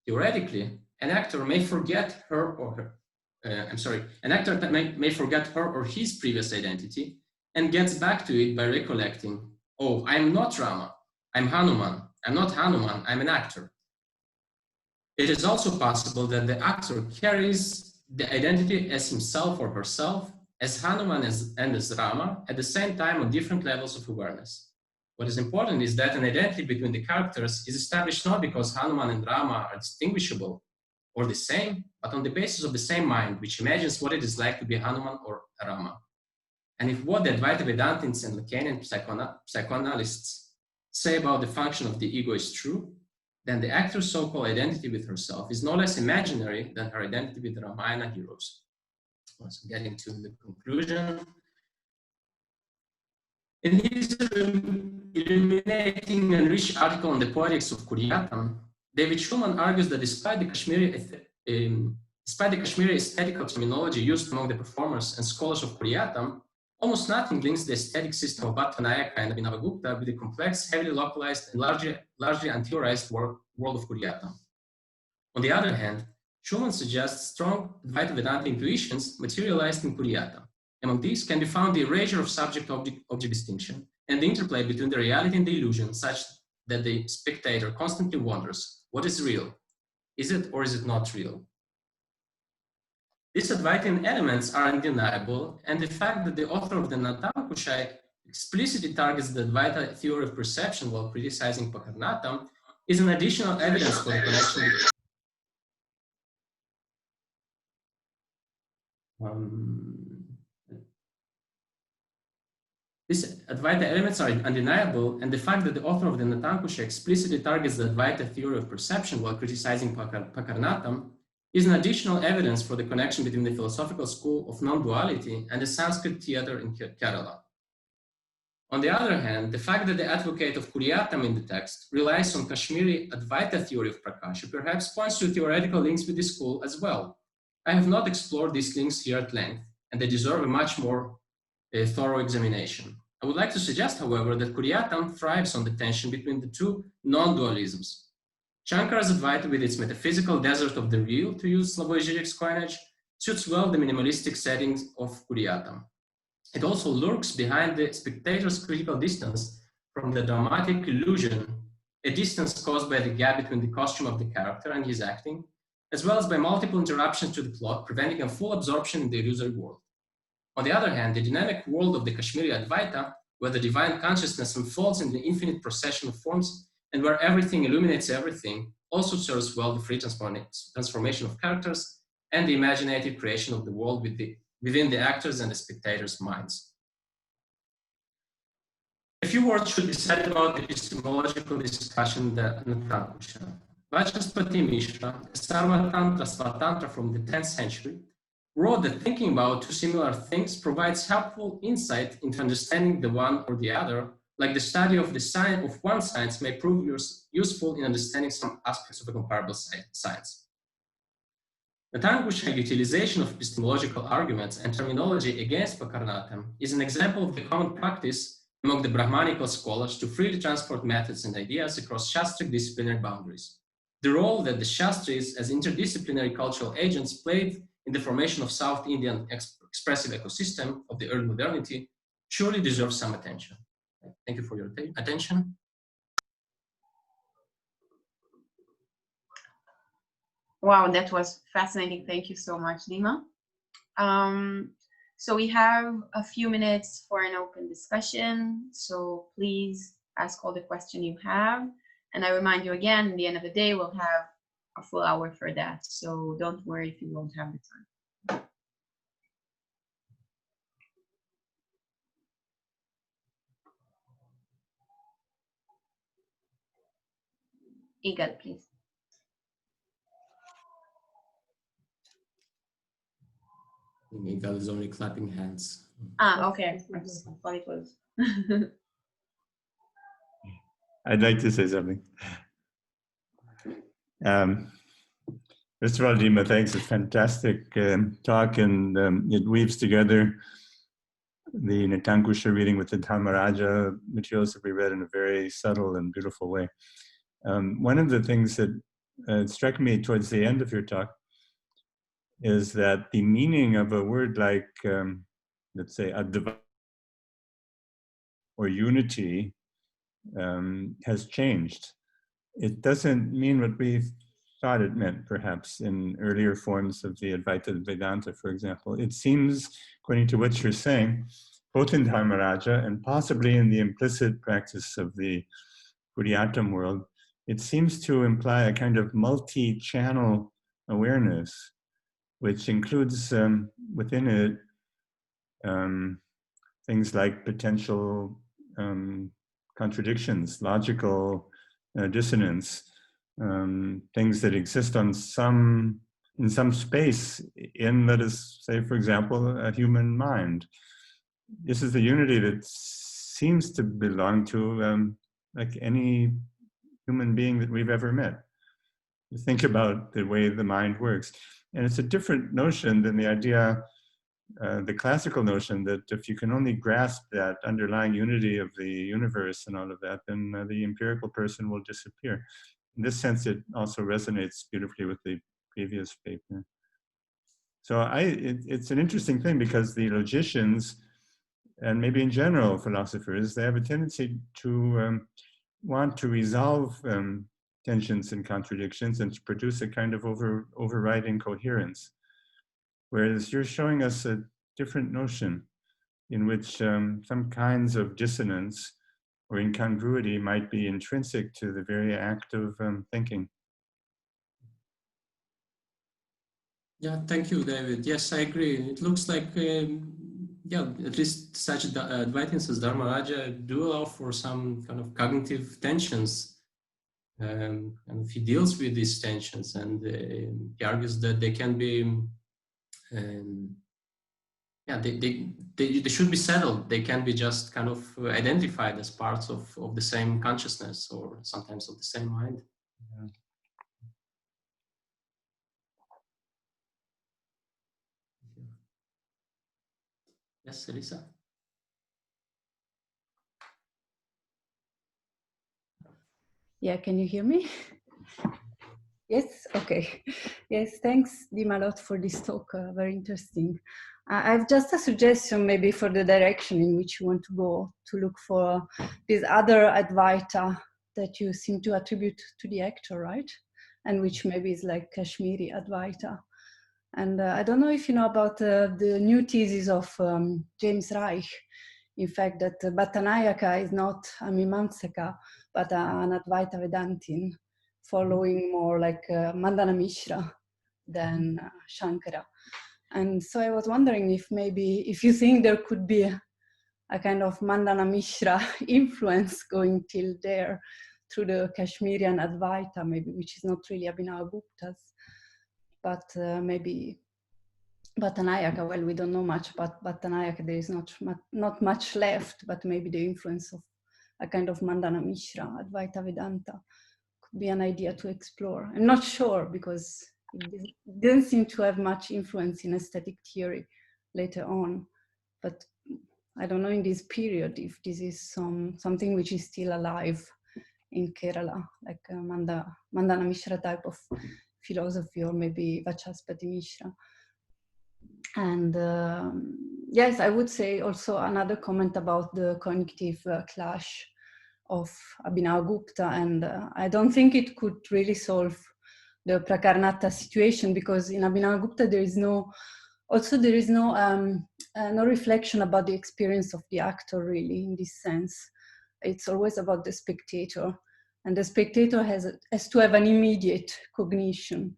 Speaker 4: Theoretically, an actor may forget her or his previous identity and gets back to it by recollecting, oh, I'm not Rama, I'm Hanuman. I'm not Hanuman, I'm an actor. It is also possible that the actor carries the identity as himself or herself, as Hanuman and as Rama, at the same time on different levels of awareness. What is important is that an identity between the characters is established not because Hanuman and Rama are distinguishable or the same, but on the basis of the same mind, which imagines what it is like to be Hanuman or Rama. And if what the Advaita Vedantins and Lacanian psychoanalysts say about the function of the ego is true, then the actor's so-called identity with herself is no less imaginary than her identity with the Ramayana heroes. So getting to the conclusion. In his illuminating and rich article on the poetics of Kuryatam, David Schumann argues that despite the Kashmiri aesthetical terminology used among the performers and scholars of Kuryatam, almost nothing links the aesthetic system of Bhattanayaka and Abhinavagupta with the complex, heavily localized, and largely anteriorized world of Kuryatam. On the other hand, Schumann suggests strong Advaita Vedanta intuitions materialized in Kuryatam. Among these can be found the erasure of subject-object distinction and the interplay between the reality and the illusion, such that the spectator constantly wonders, what is real? Is it or is it not real? These Advaitian elements are undeniable, and the fact that the author of the Natankusha explicitly targets the Advaita theory of perception while criticizing Pakarnatam is an additional evidence for the connection. These Advaita elements are undeniable, and the fact that the author of the Natankusha explicitly targets the Advaita theory of perception while criticizing Pakarnatam is an additional evidence for the connection between the philosophical school of non-duality and the Sanskrit theater in Kerala. On the other hand, the fact that the advocate of Kuryatam in the text relies on Kashmiri Advaita theory of Prakasha perhaps points to theoretical links with the school as well. I have not explored these links here at length, and they deserve a much more thorough examination. I would like to suggest, however, that Kuryatam thrives on the tension between the two non-dualisms. Shankara's Advaita, with its metaphysical desert of the real, to use Slavoj Žižek's coinage, suits well the minimalistic settings of Kuryatam. It also lurks behind the spectator's critical distance from the dramatic illusion a distance caused by the gap between the costume of the character and his acting, as well as by multiple interruptions to the plot, preventing a full absorption in the illusory world. On the other hand, the dynamic world of the Kashmiri Advaita, where the divine consciousness unfolds in the infinite procession of forms and where everything illuminates everything, also serves well the free transformation of characters and the imaginative creation of the world within the actors' and the spectators' minds. A few words should be said about the epistemological discussion in the Tankusha. Vachaspati Mishra, a Sarva Tantra Svatantra from the 10th century, wrote that thinking about two similar things provides helpful insight into understanding the one or the other, like the study of the science of one science may prove useful in understanding some aspects of a comparable science. The Tankusha utilization of epistemological arguments and terminology against Pakarnatam is an example of the common practice among the Brahmanical scholars to freely transport methods and ideas across Shastric disciplinary boundaries. The role that the Shastris as interdisciplinary cultural agents played in the formation of South Indian expressive ecosystem of the early modernity surely deserves some attention. Thank you for your attention.
Speaker 1: Wow, that was fascinating. Thank you so much, Dima. So we have a few minutes for an open discussion. So please ask all the questions you have. And I remind you again, at the end of the day, we'll have a full hour for that. So don't worry if you won't have the time. Igal, please.
Speaker 4: Igal is only clapping hands.
Speaker 1: Ah, okay. I thought it was.
Speaker 5: I'd like to say something. First of all, Dima, thanks. It's a fantastic talk, and it weaves together the Netankusha reading with the Dharmaraja materials that we read in a very subtle and beautiful way. One of the things that struck me towards the end of your talk is that the meaning of a word like, let's say, Advaita or unity has changed. It doesn't mean what we thought it meant, perhaps, in earlier forms of the Advaita Vedanta, for example. It seems, according to what you're saying, both in Dharmaraja and possibly in the implicit practice of the Kuriyatam world, it seems to imply a kind of multi-channel awareness, which includes within it things like potential contradictions, logical dissonance, things that exist on in some space in, let us say, for example, a human mind. This is the unity that seems to belong to like any human being that we've ever met. You think about the way the mind works. And it's a different notion than the idea, the classical notion that if you can only grasp that underlying unity of the universe and all of that, then the empirical person will disappear. In this sense, it also resonates beautifully with the previous paper. So it's an interesting thing because the logicians, and maybe in general philosophers, they have a tendency to want to resolve tensions and contradictions and to produce a kind of overriding coherence. Whereas you're showing us a different notion in which some kinds of dissonance or incongruity might be intrinsic to the very act of thinking.
Speaker 4: Yeah, thank you, David. Yes, I agree. It looks like, yeah, at least such Advaitins as Dharmaraja do allow for some kind of cognitive tensions. And he deals with these tensions, and he argues that they can be, yeah, they should be settled. They can be just kind of identified as parts of the same consciousness or sometimes of the same mind.
Speaker 5: Yeah.
Speaker 4: Yes, Elisa.
Speaker 10: Yeah, can you hear me? Yes, okay. Yes, thanks, Dima, a lot for this talk. Very interesting. I have just a suggestion maybe for the direction in which you want to go, to look for this other Advaita that you seem to attribute to the actor, right? And which maybe is like Kashmiri Advaita. And I don't know if you know about the new thesis of James Reich, in fact, that Bhattanayaka is not a Mimamsaka, but an Advaita Vedantin, following more like Mandana Mishra than Shankara. And so I was wondering if maybe, if you think there could be a kind of Mandana Mishra influence going till there through the Kashmirian Advaita, maybe, which is not really Abhinavagupta's, but maybe Bhattanayaka. Well, we don't know much about Bhattanayaka. There is not much left, but maybe the influence of a kind of Mandana Mishra, Advaita Vedanta, could be an idea to explore. I'm not sure because it didn't seem to have much influence in aesthetic theory later on, but I don't know in this period if this is something which is still alive in Kerala, like a Mandana Mishra type of philosophy, or maybe Vachaspati Mishra. And yes, I would say also another comment about the cognitive clash of Abhinavagupta, and I don't think it could really solve the Prakarnata situation, because in Abhinavagupta there is no reflection about the experience of the actor, really, in this sense. It's always about the spectator, and the spectator has to have an immediate cognition.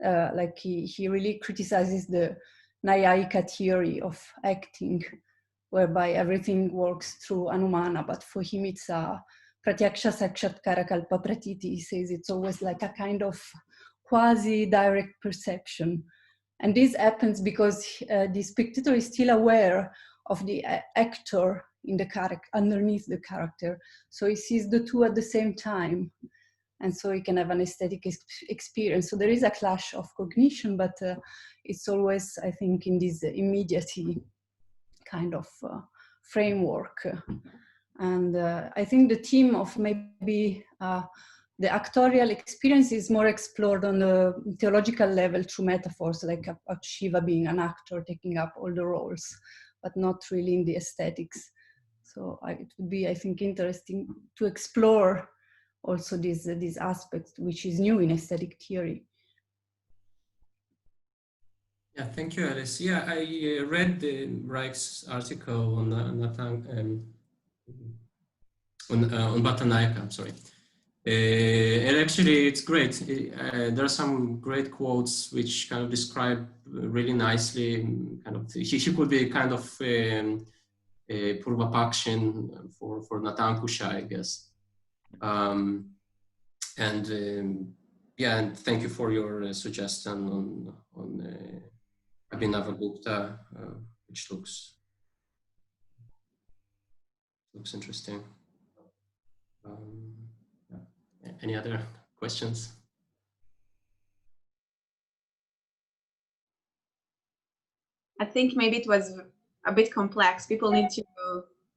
Speaker 10: Like he really criticizes the Nayayika theory of acting, whereby everything works through Anumana, but for him it's a Pratyaksha Sakshatkara Kalpa Pratiti. He says it's always like a kind of quasi-direct perception. And this happens because the spectator is still aware of the actor in the character, underneath the character. So he sees the two at the same time. And so he can have an aesthetic experience. So there is a clash of cognition, but it's always, I think, in this immediacy kind of framework. And I think the theme of maybe the actorial experience is more explored on the theological level through metaphors, like about Shiva being an actor taking up all the roles, but not really in the aesthetics. So it would be, I think, interesting to explore also this aspect, which is new in aesthetic theory.
Speaker 4: Yeah, thank you, Alice. Yeah, I read Reich's article on Bhattanayaka, I'm sorry. And actually, it's great. There are some great quotes which kind of describe really nicely, kind of, he could be kind of Purva Pakshin for Natankusha, I guess. Yeah, and thank you for your suggestion on Abhinavagupta, which looks interesting. Yeah. Any other questions?
Speaker 1: I think maybe it was a bit complex. People need to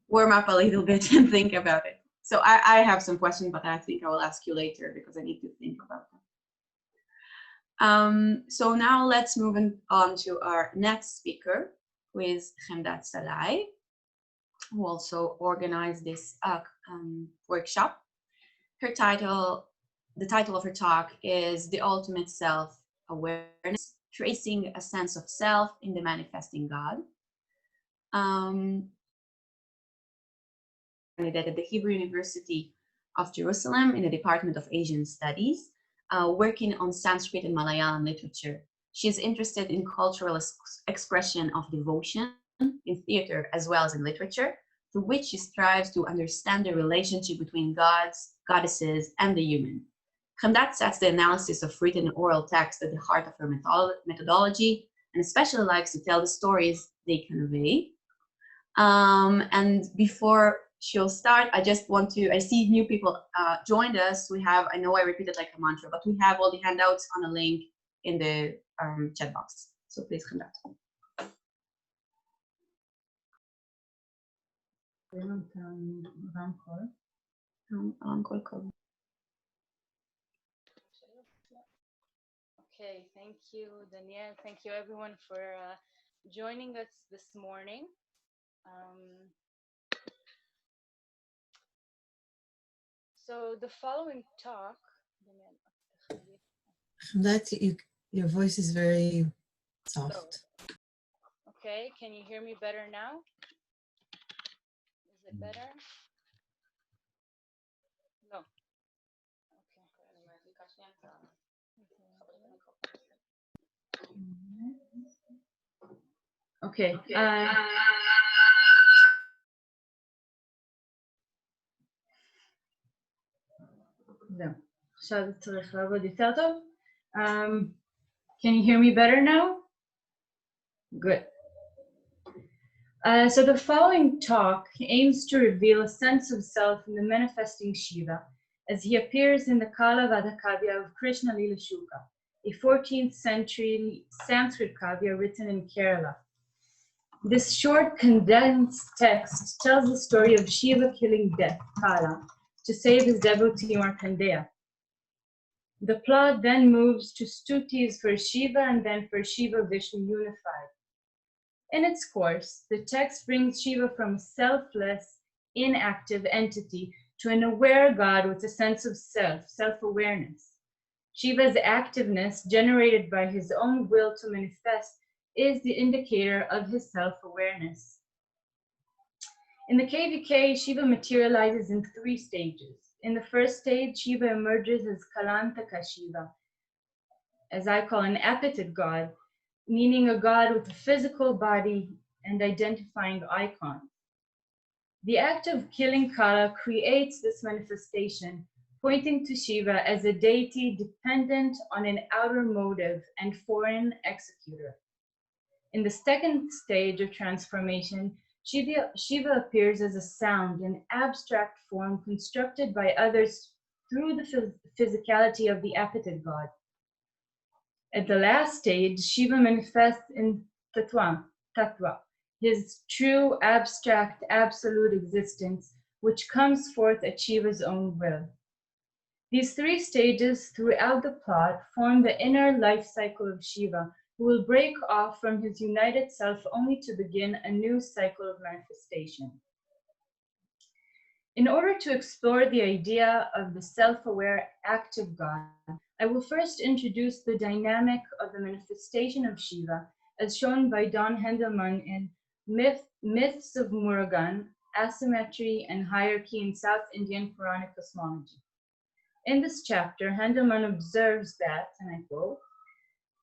Speaker 1: warm up a little bit and think about it. So I have some questions, but I think I will ask you later because I need to think about them. So now let's move on to our next speaker, who is Khemdat Salai, who also organized this workshop. The title of her talk is The Ultimate Self-Awareness, Tracing a Sense of Self in the Manifesting God. At the Hebrew University of Jerusalem in the Department of Asian Studies, working on Sanskrit and Malayalam literature. She is interested in cultural expression of devotion in theater as well as in literature, through which she strives to understand the relationship between gods, goddesses, and the human. Khemdat sets the analysis of written and oral text at the heart of her methodology, and especially likes to tell the stories they convey. And before she'll start, I see new people joined us. I know I repeated like a mantra, but we have all the handouts on a link in the chat box. So please, Khemdat.
Speaker 11: Okay, thank you, Danielle. Thank you, everyone, for joining us this morning. So So the following talk.
Speaker 12: Your voice is very soft.
Speaker 11: Okay, can you hear me better now? Is it better? No.
Speaker 2: Okay. זהו. עכשיו צריך לעבוד יותר טוב. Can you hear me better now? Good. So the following talk aims to reveal a sense of self in the manifesting Shiva as he appears in the Kala Vadakavya of Krishna Lila Shuka, a 14th century Sanskrit kavya written in Kerala. This short condensed text tells the story of Shiva killing death, Kala, to save his devotee Markandeya. The plot then moves to stutis for Shiva and then for Shiva Vishnu unified. In its course, the text brings Shiva from a selfless, inactive entity to an aware God with a sense of self, self-awareness. Shiva's activeness, generated by his own will to manifest, is the indicator of his self-awareness. In the KVK, Shiva materializes in 3 stages. In the first stage, Shiva emerges as Kalantaka Shiva, as I call an epithet god, meaning a god with a physical body and identifying icons. The act of killing Kala creates this manifestation, pointing to Shiva as a deity dependent on an outer motive and foreign executor. In the second stage of transformation, Shiva appears as a sound, an abstract form constructed by others through the physicality of the epithet god. At the last stage, Shiva manifests in Tattva, his true, abstract, absolute existence, which comes forth at Shiva's own will. These 3 stages throughout the plot form the inner life cycle of Shiva, who will break off from his united self only to begin a new cycle of manifestation. In order to explore the idea of the self-aware active God, I will first introduce the dynamic of the manifestation of Shiva as shown by Don Hendelman in Myths of Murugan, Asymmetry and Hierarchy in South Indian Puranic Cosmology. In this chapter, Hendelman observes that, and I quote,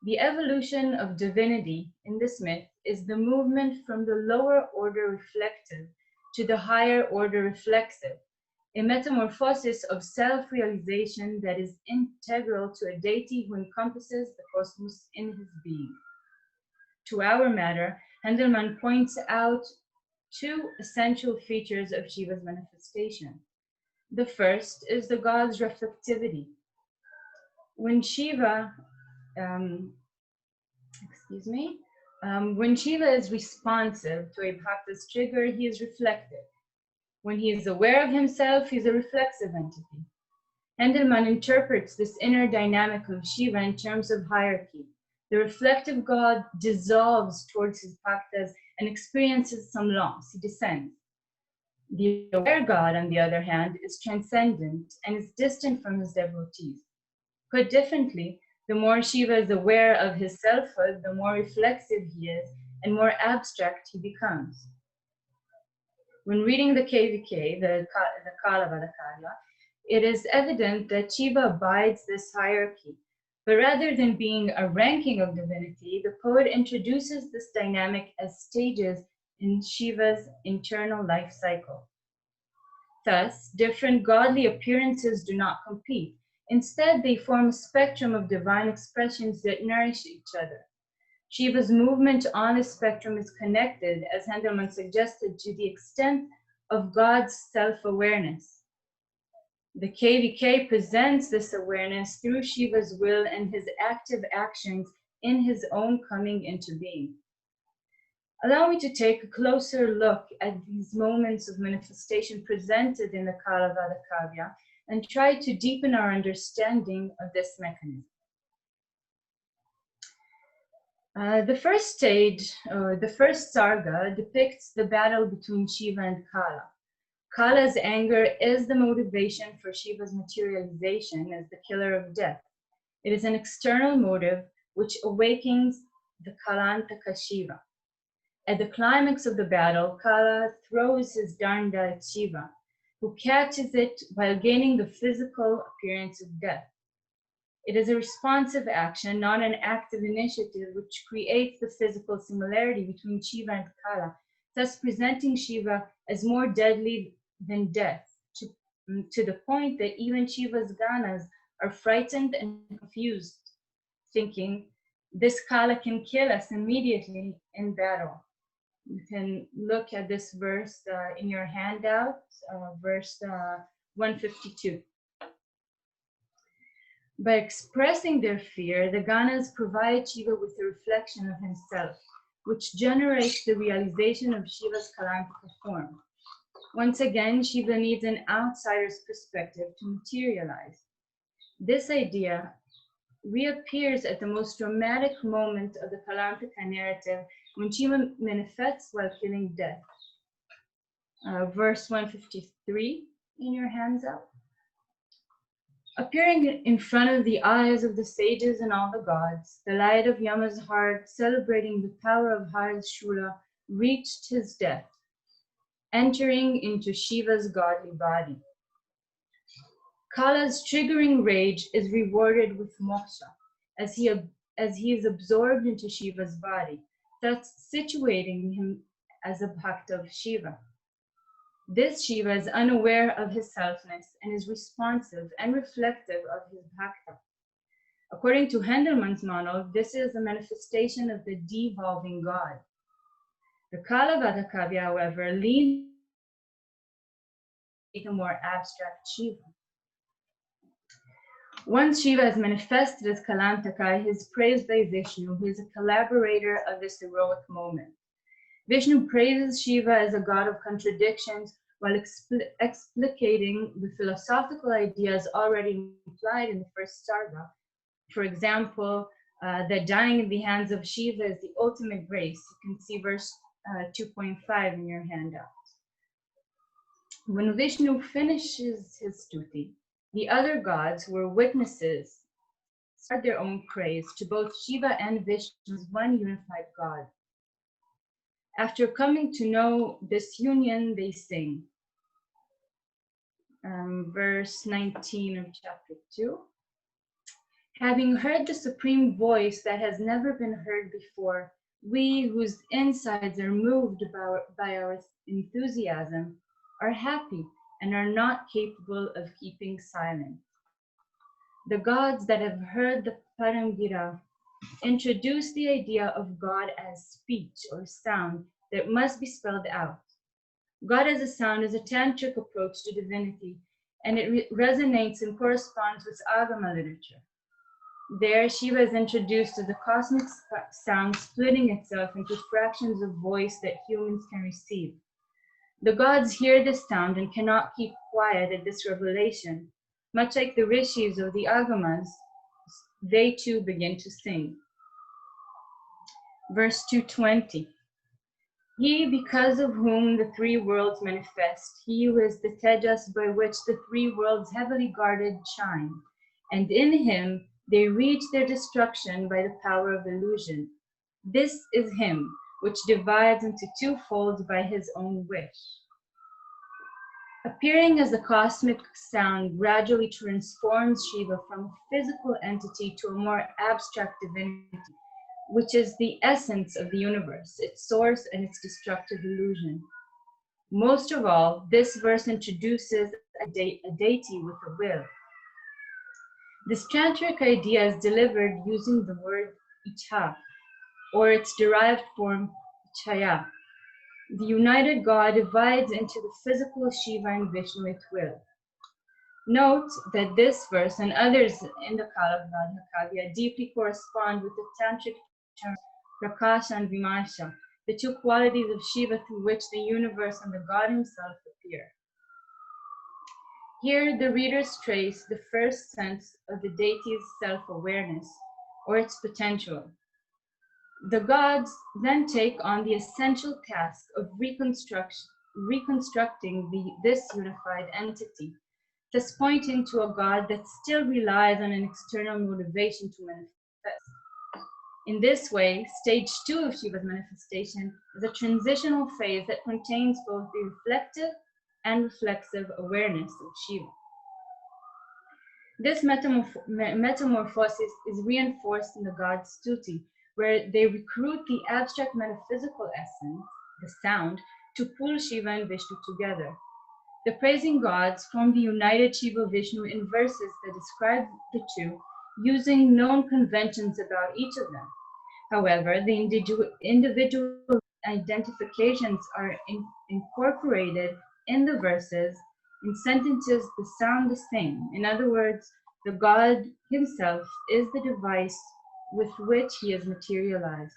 Speaker 2: the evolution of divinity in this myth is the movement from the lower order reflective to the higher order reflexive, a metamorphosis of self-realization that is integral to a deity who encompasses the cosmos in his being. To our matter, Hendelman points out 2 essential features of Shiva's manifestation. The first is the god's reflectivity. When Shiva, when Shiva is responsive to a bhakta's trigger, he is reflective. When he is aware of himself, he is a reflexive entity. Hendelman interprets this inner dynamic of Shiva in terms of hierarchy. The reflective god dissolves towards his bhaktas and experiences some loss, he descends. The aware god, on the other hand, is transcendent and is distant from his devotees. Put differently, the more Shiva is aware of his selfhood, the more reflexive he is and more abstract he becomes. When reading the KVK, the Kala Vadakavya, it is evident that Shiva abides this hierarchy, but rather than being a ranking of divinity, the poet introduces this dynamic as stages in Shiva's internal life cycle. Thus, different godly appearances do not compete. Instead, they form a spectrum of divine expressions that nourish each other. Shiva's movement on the spectrum is connected, as Hendelman suggested, to the extent of God's self-awareness. The KVK presents this awareness through Shiva's will and his active actions in his own coming into being. Allow me to take a closer look at these moments of manifestation presented in the Kala Vadakavya and try to deepen our understanding of this mechanism. The first stage, the first sarga, depicts the battle between Shiva and Kala. Kala's anger is the motivation for Shiva's materialization as the killer of death. It is an external motive which awakens the Kalantaka Shiva. At the climax of the battle, Kala throws his danda at Shiva, who catches it while gaining the physical appearance of death. It is a responsive action, not an active initiative, which creates the physical similarity between Shiva and Kala, thus presenting Shiva as more deadly than death, to the point that even Shiva's ganas are frightened and confused, thinking, this Kala can kill us immediately in battle. You can look at this verse in your handout, verse 152. By expressing their fear, the ganas provide Shiva with a reflection of himself, which generates the realization of Shiva's Kalantaka form. Once again, Shiva needs an outsider's perspective to materialize. This idea reappears at the most dramatic moment of the Kalantaka narrative when Shiva manifests while killing death. Verse 153 in your hands up. Appearing in front of the eyes of the sages and all the gods, the light of Yama's heart, celebrating the power of Hari's Shula, reached his death, entering into Shiva's godly body. Kala's triggering rage is rewarded with moksha, as he is absorbed into Shiva's body, thus situating him as a bhakta of Shiva. This Shiva is unaware of his selfness and is responsive and reflective of his bhakta. According to Hendelman's model, this is a manifestation of the devolving God. The Kalavada Kavya, however, leans to a more abstract Shiva. Once Shiva is manifested as Kalantaka, he is praised by Vishnu, who is a collaborator of this heroic moment. Vishnu praises Shiva as a god of contradictions while explicating the philosophical ideas already implied in the first sarga. For example, that dying in the hands of Shiva is the ultimate grace. You can see verse 2.5 in your handout. When Vishnu finishes his stuti, the other gods who were witnesses start their own praise to both Shiva and Vishnu as one unified god. After coming to know this union, they sing. Verse 19 of chapter 2. Having heard the supreme voice that has never been heard before, we whose insides are moved by our enthusiasm are happy and are not capable of keeping silent. The gods that have heard the Paramgira introduce the idea of God as speech or sound that must be spelled out. God as a sound is a tantric approach to divinity, and it resonates and corresponds with Agama literature. There, Shiva is introduced as a cosmic sound splitting itself into fractions of voice that humans can receive. The gods hear this sound and cannot keep quiet at this revelation. Much like the rishis of the Agamas, they too begin to sing. Verse 220. He, because of whom the three worlds manifest, he who is the tejas by which the three worlds heavily guarded shine, and in him they reach their destruction by the power of illusion. This is him, which divides into two folds by his own wish. Appearing as the cosmic sound gradually transforms Shiva from a physical entity to a more abstract divinity, which is the essence of the universe, its source and its destructive illusion. Most of all, this verse introduces a deity with a will. This tantric idea is delivered using the word icha, or its derived form, chaya. The united God divides into the physical Shiva and Vishnu at will. Note that this verse and others in the Kalavada Kavya deeply correspond with the tantric terms Prakasha and Vimarsha, the two qualities of Shiva through which the universe and the God himself appear. Here, the readers trace the first sense of the deity's self-awareness, or its potential. The gods then take on the essential task of reconstruction reconstructing this unified entity, thus pointing to a God that still relies on an external motivation to manifest. In this way, stage 2 of Shiva's manifestation is a transitional phase that contains both the reflective and reflexive awareness of Shiva. This metamorphosis is reinforced in the gods' stuti, where they recruit the abstract metaphysical essence, the sound, to pull Shiva and Vishnu together. The praising gods form the united Shiva Vishnu in verses that describe the two, using known conventions about each of them. However, the individual identifications are incorporated in the verses in sentences that sound the same. In other words, the God himself is the device with which he is materialized.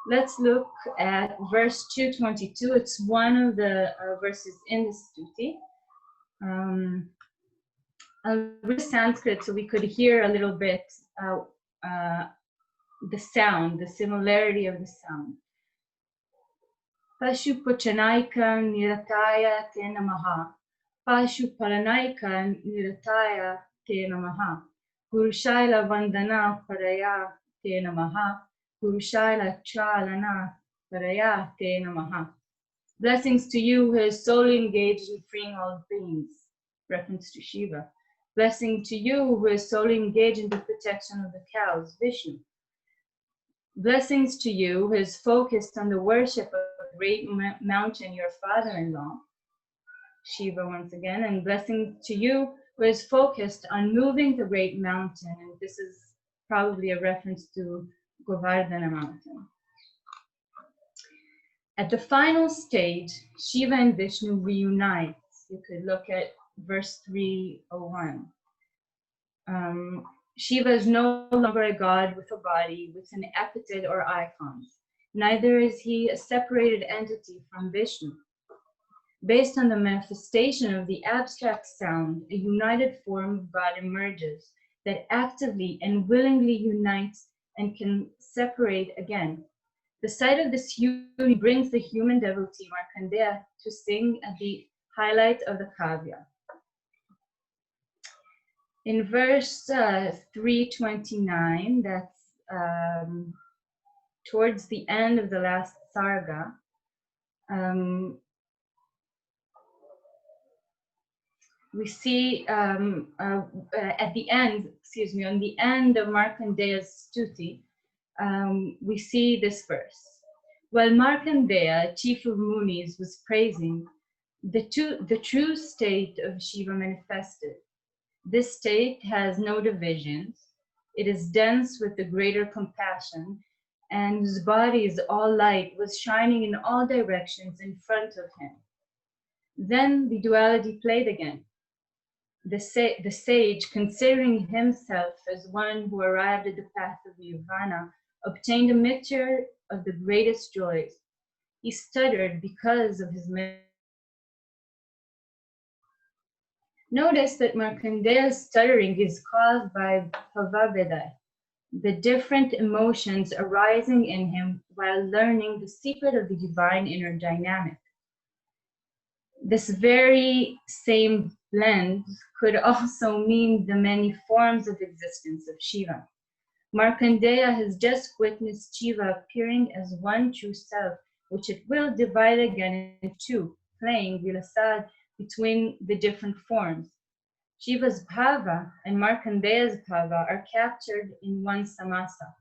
Speaker 2: Let's look at verse 222. It's one of the verses in the stuti. I'll read Sanskrit so we could hear a little bit the sound, the similarity of the sound. Pashu Puchanaika Nirataya Te Namaha. Pashu Palanaika Nirataya Te Namaha. Purushaila Vandana Paraya Te Namaha. Purushaila Chalana Paraya Te Namaha. Blessings to you who is solely engaged in freeing all beings. Reference to Shiva. Blessing to you who is solely engaged in the protection of the cows, Vishnu. Blessings to you who is focused on the worship of the great mountain, your father-in-law, Shiva once again, and blessings to you who is focused on moving the great mountain, and this is probably a reference to Govardhana mountain. At the final stage, Shiva and Vishnu reunite. You could look at verse 301. Shiva is no longer a god with a body, with an epithet or icons. Neither is he a separated entity from Vishnu. Based on the manifestation of the abstract sound, a united form of God emerges that actively and willingly unites and can separate again. The sight of this unity brings the human devotee Markandeya to sing at the highlight of the Kavya. In verse 329, that's towards the end of the last sarga, we see at the end, on the end of Markandeya's stuti, we see this verse. While Markandeya, chief of Munis, was praising, the true state of Shiva manifested. This state has no divisions. It is dense with the greater compassion, and whose body is all light, was shining in all directions in front of him. Then the duality played again. The sage, considering himself as one who arrived at the path of nirvana, obtained a mixture of the greatest joys. He stuttered because of his Notice that Markandeya's stuttering is caused by bhavavedai, the different emotions arising in him while learning the secret of the divine inner dynamic. This very same blend could also mean the many forms of existence of Shiva. Markandeya has just witnessed Shiva appearing as one true self, which it will divide again into two, playing vilasad between the different forms. Shiva's bhava and Markandeya's bhava are captured in one samasa,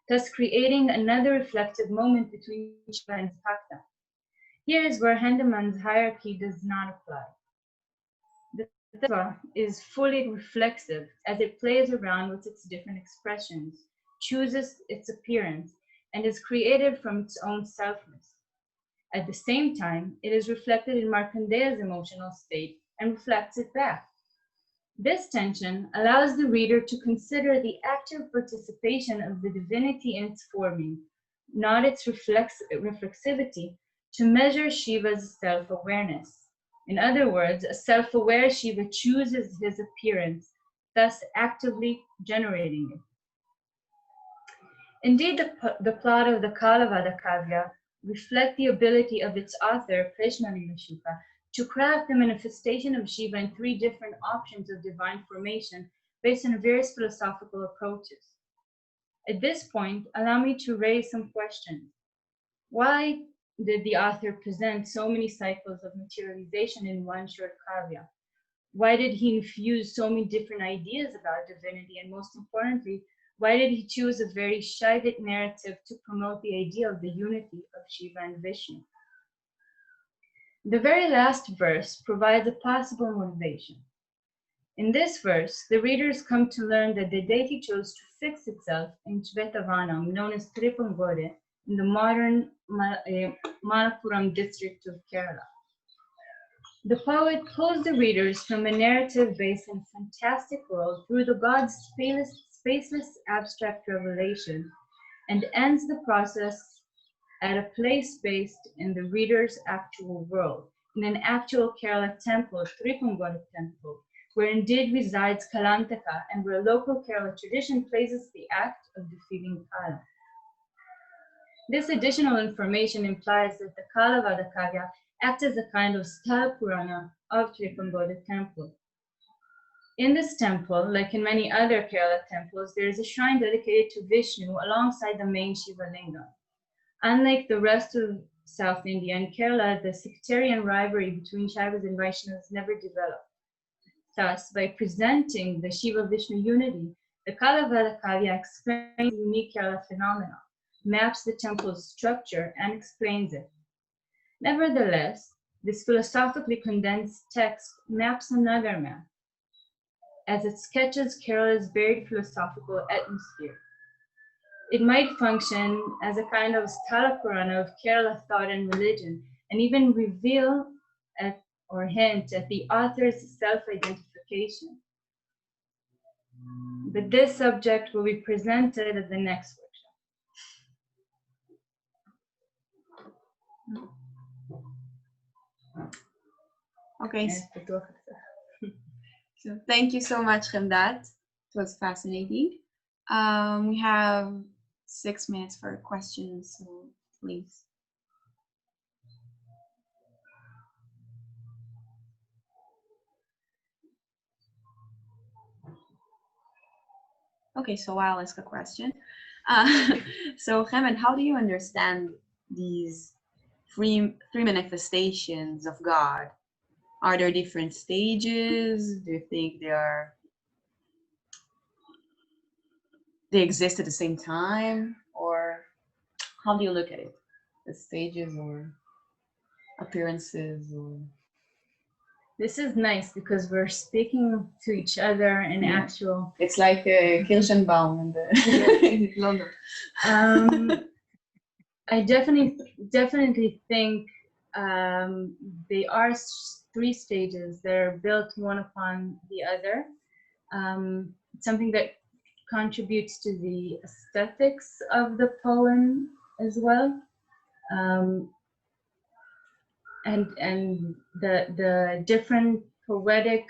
Speaker 2: thus creating another reflective moment between Shiva and Bhakta. Here is where Hendeman's hierarchy does not apply. The tattva is fully reflexive as it plays around with its different expressions, chooses its appearance, and is created from its own selfness. At the same time, it is reflected in Markandeya's emotional state and reflects it back. This tension allows the reader to consider the active participation of the divinity in its forming, not its reflexivity, to measure Shiva's self-awareness. In other words, a self-aware Shiva chooses his appearance, thus actively generating it. Indeed, the plot of the Kalavada Kavya reflect the ability of its author, Krishna Lila Shuka, to craft the manifestation of Shiva in 3 different options of divine formation based on various philosophical approaches. At this point, allow me to raise some questions. Why did the author present so many cycles of materialization in one short kavya? Why did he infuse so many different ideas about divinity? And most importantly, why did he choose a very Shaivic narrative to promote the idea of the unity of Shiva and Vishnu? The very last verse provides a possible motivation. In this verse, the readers come to learn that the deity chose to fix itself in Shvetavanam, known as Tripangore, in the modern Malappuram district of Kerala. The poet pulls the readers from a narrative-based and fantastic world through the god's spaceless abstract revelation and ends the process at a place based in the reader's actual world, in an actual Kerala temple, Tripangore temple, where indeed resides Kalantaka and where local Kerala tradition places the act of defeating Kala. This additional information implies that the Kalavada Kavya acts as a kind of Sthala Purana of Tripangore temple. In this temple, like in many other Kerala temples, there is a shrine dedicated to Vishnu alongside the main Shiva Linga. Unlike the rest of South India and Kerala, the sectarian rivalry between Shaivas and Vaishnavas never developed. Thus, by presenting the Shiva-Vishnu unity, the Kalavada Kavya explains the unique Kerala phenomena, maps the temple's structure, and explains it. Nevertheless, this philosophically condensed text maps another map, as it sketches Kerala's varied philosophical atmosphere. It might function as a kind of Sthala Purana of Kerala thought and religion, and even reveal or hint at the author's self-identification. But this subject will be presented at the next workshop.
Speaker 1: Okay. So thank you so much, Khemdat. It was fascinating. We have 6 minutes for questions, so please. Okay, so I'll ask a question. So Khemed, how do you understand these three manifestations of God? Are there different stages? Do you think they exist at the same time? Or how do you look at it? The stages or appearances or...
Speaker 2: This is nice because we're speaking to each other in actual...
Speaker 1: It's like a Kirschenbaum in London.
Speaker 2: I definitely think they are 3 stages that are built one upon the other. Something that contributes to the aesthetics of the poem as well. And the different poetic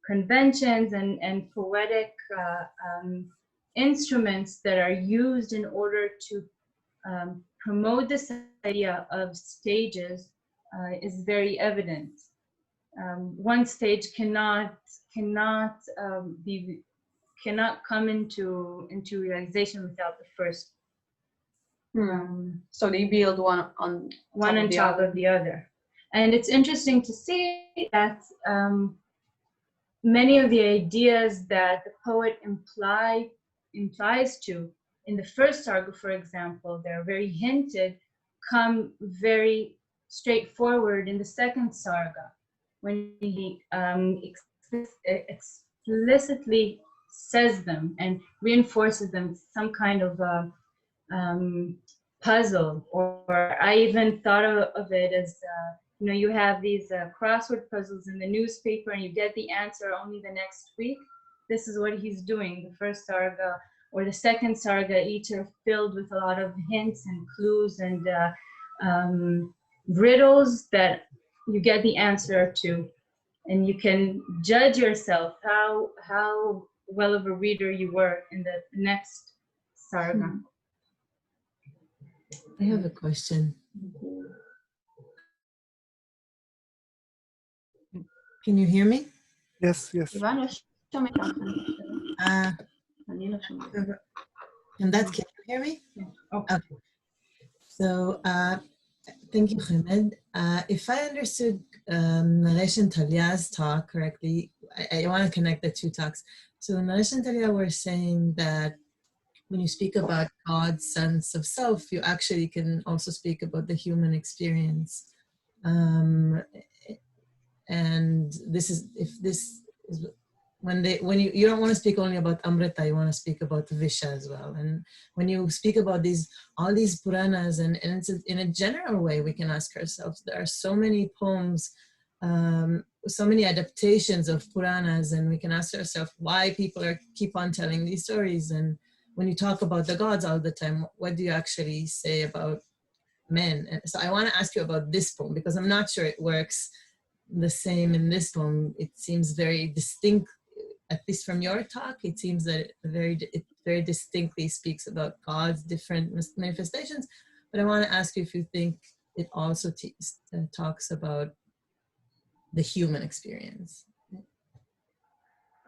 Speaker 2: conventions and poetic instruments that are used in order to promote this idea of stages is very evident. One stage cannot come into realization without the first.
Speaker 1: So they build one on
Speaker 2: top of the other. And it's interesting to see that many of the ideas that the poet implies to in the first sarga, for example, they're very hinted, come very straightforward in the second sarga, when he explicitly says them and reinforces them with some kind of puzzle. Or I even thought of it as you have these crossword puzzles in the newspaper and you get the answer only the next week. This is what he's doing. The first sarga or the second sarga each are filled with a lot of hints and clues and riddles that you get the answer to, and you can judge yourself how well of a reader you were in the next sarga.
Speaker 12: I have a question. Can you hear me?
Speaker 8: Yes, yes.
Speaker 12: And that, can you hear me? Okay. So, thank you, Hamed. If I understood Naresh and Talia's talk correctly, I want to connect the two talks. So Naresh and Talia were saying that when you speak about God's sense of self, you actually can also speak about the human experience. And this is, if this is, when you don't want to speak only about Amrita, you want to speak about Visha as well. And when you speak about all these Puranas, and it's in a general way, we can ask ourselves, there are so many poems, so many adaptations of Puranas, and we can ask ourselves why people keep on telling these stories. And when you talk about the gods all the time, what do you actually say about men? And so I want to ask you about this poem, because I'm not sure it works the same in this poem. It seems very distinct, at least from your talk. It seems that it very distinctly speaks about God's different manifestations. But I want to ask you if you think it also talks about the human experience.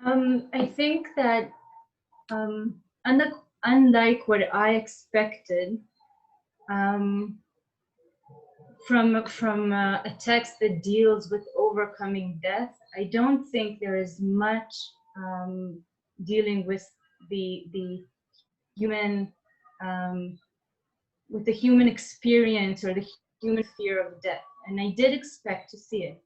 Speaker 2: I think that unlike what I expected, from a text that deals with overcoming death, I don't think there is much dealing with the human with the human experience or the human fear of death, and I did expect to see it.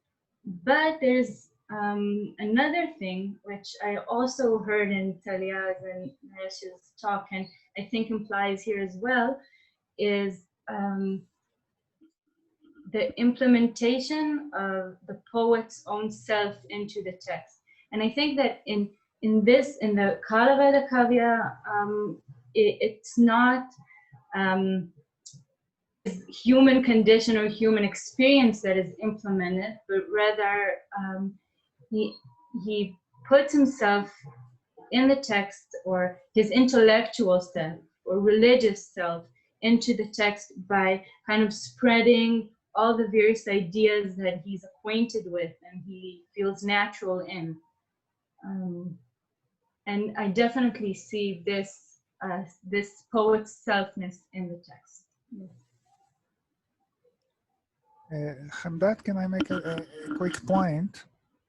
Speaker 2: But there's another thing which I also heard in Talia's and Naresh's talk, and I think implies here as well, is the implementation of the poet's own self into the text. And I think that in the Kalavada Kavya, it's not human condition or human experience that is implemented, but rather he puts himself in the text, or his intellectual self or religious self into the text by kind of spreading all the various ideas that he's acquainted with and he feels natural in. And I definitely see this poet's selfness in the text.
Speaker 8: Hamdat, can I make a quick point?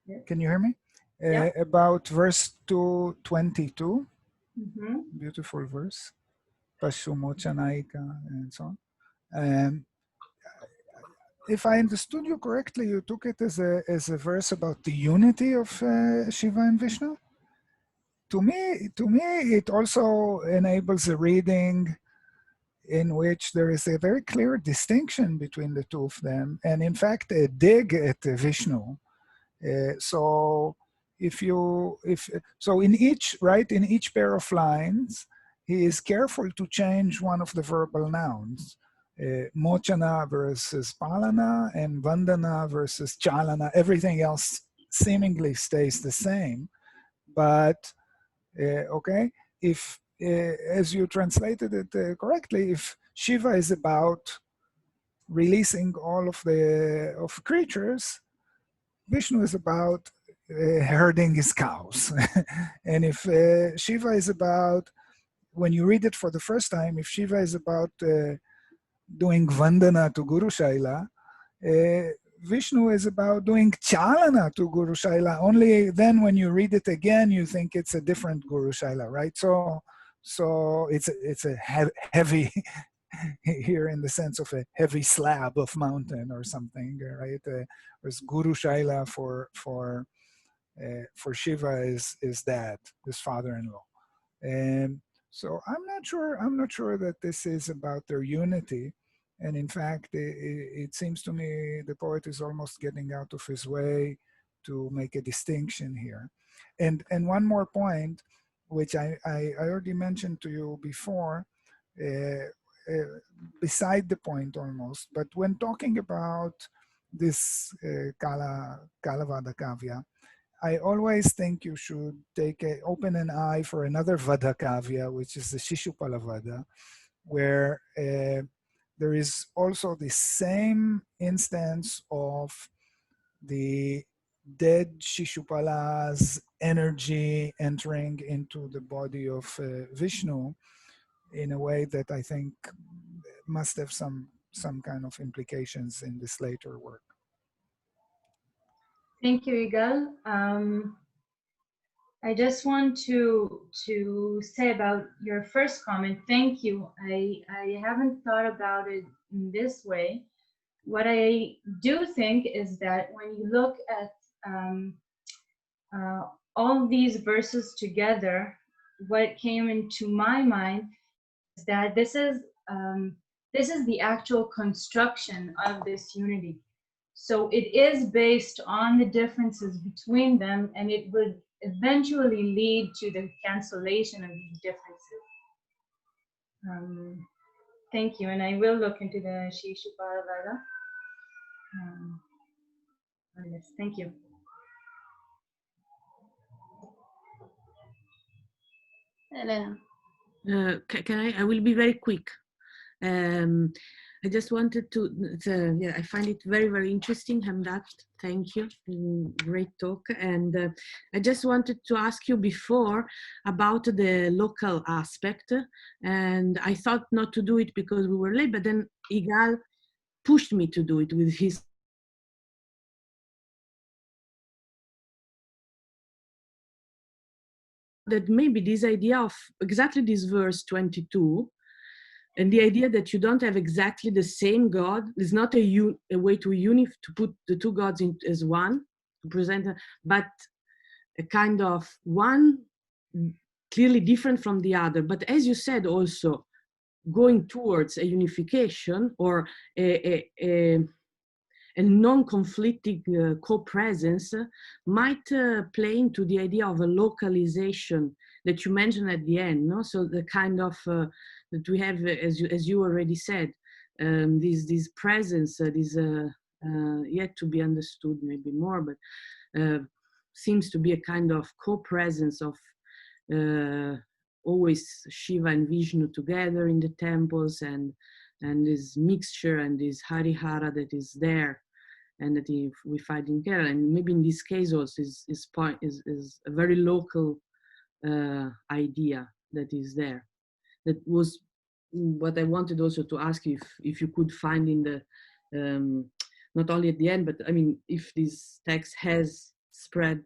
Speaker 2: Yes.
Speaker 8: Can you hear me?
Speaker 2: Yeah.
Speaker 8: About verse 222,
Speaker 2: Mm-hmm.
Speaker 8: beautiful verse, Pashumocanaika, and so on. If I understood you correctly, you took it as a verse about the unity of Shiva and Vishnu. To me, it also enables a reading in which there is a very clear distinction between the two of them, and in fact, a dig at Vishnu. So in each pair of lines, he is careful to change one of the verbal nouns. Mochana versus palana and vandana versus chalana. Everything else seemingly stays the same, but okay, if as you translated it correctly, if Shiva is about releasing all of creatures, Vishnu is about herding his cows. And if Shiva is about, when you read it for the first time, if Shiva is about doing vandana to Guru Shaila, Vishnu is about doing chalana to Guru Shaila. Only then when you read it again, you think it's a different Guru Shaila, right? So it's a heavy, here in the sense of a heavy slab of mountain or something, right? Whereas Guru Shaila for Shiva is dad, his father-in-law. And so I'm not sure that this is about their unity. And in fact, it seems to me the poet is almost getting out of his way to make a distinction here. And one more point, which I already mentioned to you before, beside the point almost, but when talking about this Kalavada Kavya, I always think you should open an eye for another Vada Kavya, which is the Shishupala Vada, where there is also the same instance of the dead Shishupala's energy entering into the body of Vishnu in a way that I think must have some kind of implications in this later work.
Speaker 2: Thank you, Igal. I just want to say about your first comment, thank you. I haven't thought about it in this way. What I do think is that when you look at all these verses together, what came into my mind is that this is the actual construction of this unity. So it is based on the differences between them, and it would eventually lead to the cancellation of these differences. Thank you, and I will look into the Shishupala Veda. Yes, thank you.
Speaker 1: Elena.
Speaker 7: Can I will be very quick. I just wanted to, yeah, I find it very, very interesting, Hamdat. Thank you. Great talk. And I just wanted to ask you before about the local aspect. And I thought not to do it because we were late, but then Igal pushed me to do it with his that maybe this idea of exactly this verse 22 and the idea that you don't have exactly the same God is not a way to put the two gods in as one, to present, but a kind of one clearly different from the other. But as you said, also going towards a unification or a non-conflicting co-presence might play into the idea of a localization that you mentioned at the end. No, so the kind of that we have, as you already said, this presence, this yet to be understood maybe more, but seems to be a kind of co-presence of always Shiva and Vishnu together in the temples, and this mixture and this Harihara that is there, and that we find in Kerala. And maybe in this case also is a very local idea that is there. That was what I wanted also to ask you, if you could find in the, not only at the end, but I mean, if this text has spread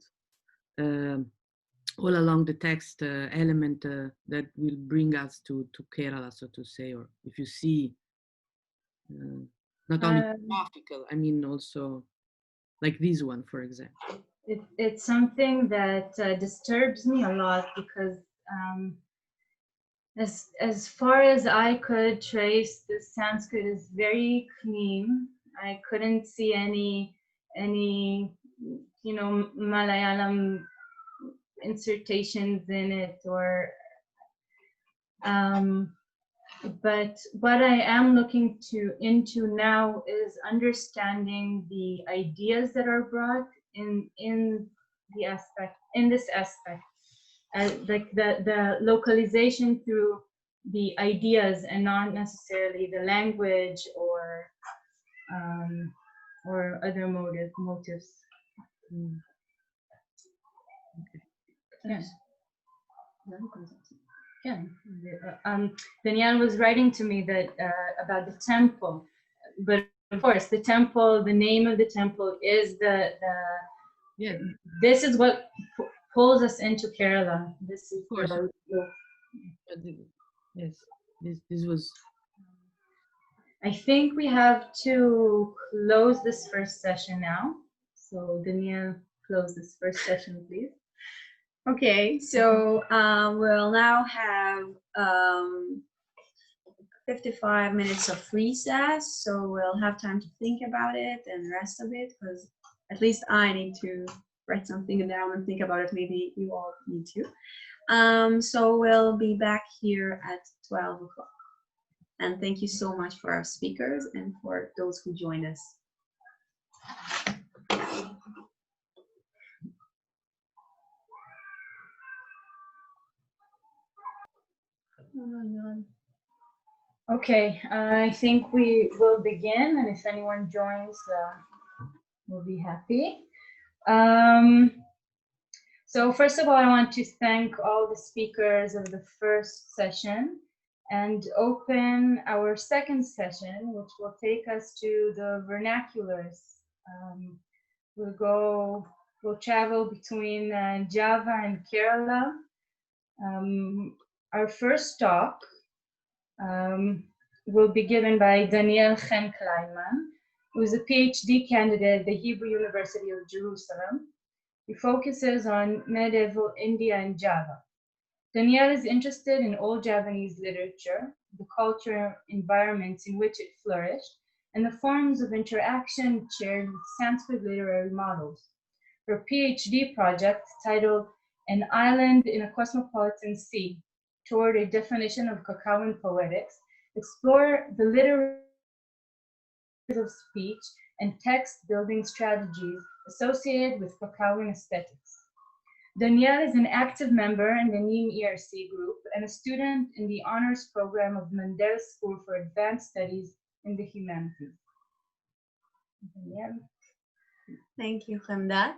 Speaker 7: all along the text element that will bring us to Kerala, so to say, or if you see not only graphical, I mean also like this one, for example.
Speaker 2: It's something that disturbs me a lot because as far as I could trace, the Sanskrit is very clean. I couldn't see any Malayalam insertions in it, or but what I am looking into now is understanding the ideas that are brought in this aspect, like the localization through the ideas and not necessarily the language or other motives. Yes. Yeah. Danielle was writing to me that about the temple, but of course the temple, the name of the temple is yeah. This is what pulls us into Kerala. This is
Speaker 7: yes. This was.
Speaker 2: I think we have to close this first session now. So Danielle, close this first session, please.
Speaker 1: Okay, so we'll now have 55 minutes of recess, so we'll have time to think about it and rest a bit, because at least I need to write something down and think about it. Maybe you all need to. So we'll be back here at 12 o'clock. And thank you so much for our speakers and for those who joined us. Oh my God.
Speaker 2: Okay, I think we will begin, and if anyone joins, we'll be happy. So first of all, I want to thank all the speakers of the first session and open our second session, which will take us to the vernaculars. We'll travel between Java and Kerala. Our first talk will be given by Daniel Chen Kleinman, who is a PhD candidate at the Hebrew University of Jerusalem. He focuses on medieval India and Java. Daniel is interested in old Javanese literature, the cultural environments in which it flourished, and the forms of interaction shared with Sanskrit literary models. Her PhD project, titled An Island in a Cosmopolitan Sea, toward a definition of Kakauan poetics, explore the literary of speech and text building strategies associated with Kakauan aesthetics. Danielle is an active member in the Neem ERC group and a student in the honors program of Mendel School for Advanced Studies in the Humanities. Danielle.
Speaker 1: Thank you, Hamdat.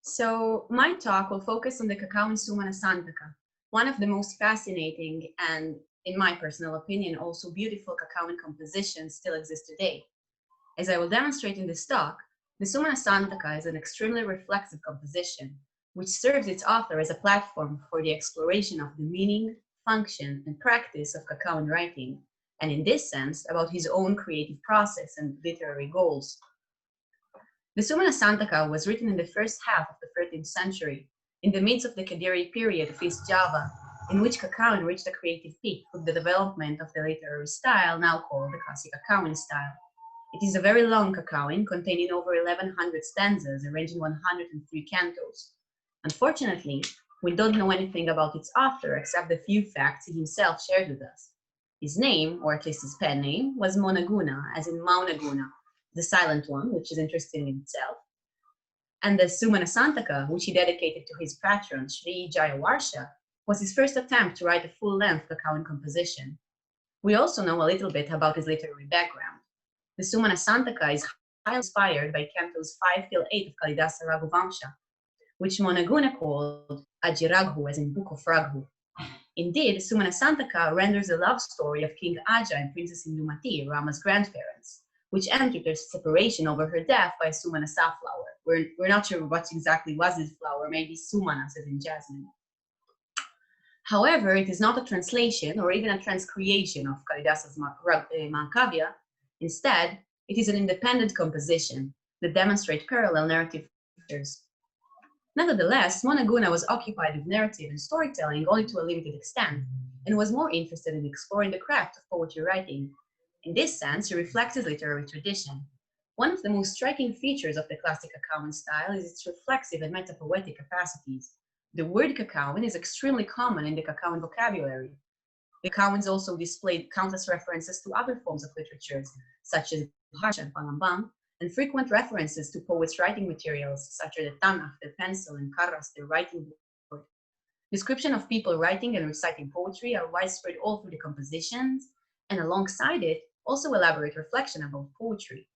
Speaker 1: So my talk will focus on the Kakauan Sumana Santaka, one of the most fascinating and, in my personal opinion, also beautiful Kakauan compositions still exist today. As I will demonstrate in this talk, the Sumana Santaka is an extremely reflexive composition, which serves its author as a platform for the exploration of the meaning, function, and practice of Kakauan writing, and in this sense, about his own creative process and literary goals. The Sumana Santaka was written in the first half of the 13th century, in the midst of the Kadiri period of East Java, in which Kakauan reached a creative peak with the development of the literary style now called the classic Kakauan style. It is a very long Kakauan, containing over 1,100 stanzas, arranged in 103 cantos. Unfortunately, we don't know anything about its author except the few facts he himself shared with us. His name, or at least his pen name, was Monaguna, as in Maunaguna, the silent one, which is interesting in itself. And the Sumana Santaka, which he dedicated to his patron, Sri Jayawarsha, was his first attempt to write a full-length Kakauan composition. We also know a little bit about his literary background. The Sumana Santaka is highly inspired by cantos 5 till 8 of Kalidasa Raghuvamsha, which Monaguna called Ajiraghu, as in Book of Raghu. Indeed, Sumana Santaka renders the love story of King Aja and Princess Indumati, Rama's grandparents, which ended their separation over her death by a Sumana safflower. We're not sure what exactly was this flower, maybe Sumana, as in jasmine. However, it is not a translation or even a transcreation of Kalidasa's Mankavya. Instead, it is an independent composition that demonstrates parallel narrative features. Nevertheless, Monaguna was occupied with narrative and storytelling only to a limited extent, and was more interested in exploring the craft of poetry writing. In this sense, he reflects his literary tradition. One of the most striking features of the classic Kakauan style is its reflexive and metapoetic capacities. The word Kakauan is extremely common in the Kakauan vocabulary. The Kakauans also displayed countless references to other forms of literatures, such as Harsha and Palambang, and frequent references to poets' writing materials, such as the Tanakh, the pencil, and Karras, the writing board. Description of people writing and reciting poetry are widespread all through the compositions, and alongside it, also elaborate reflection about poetry.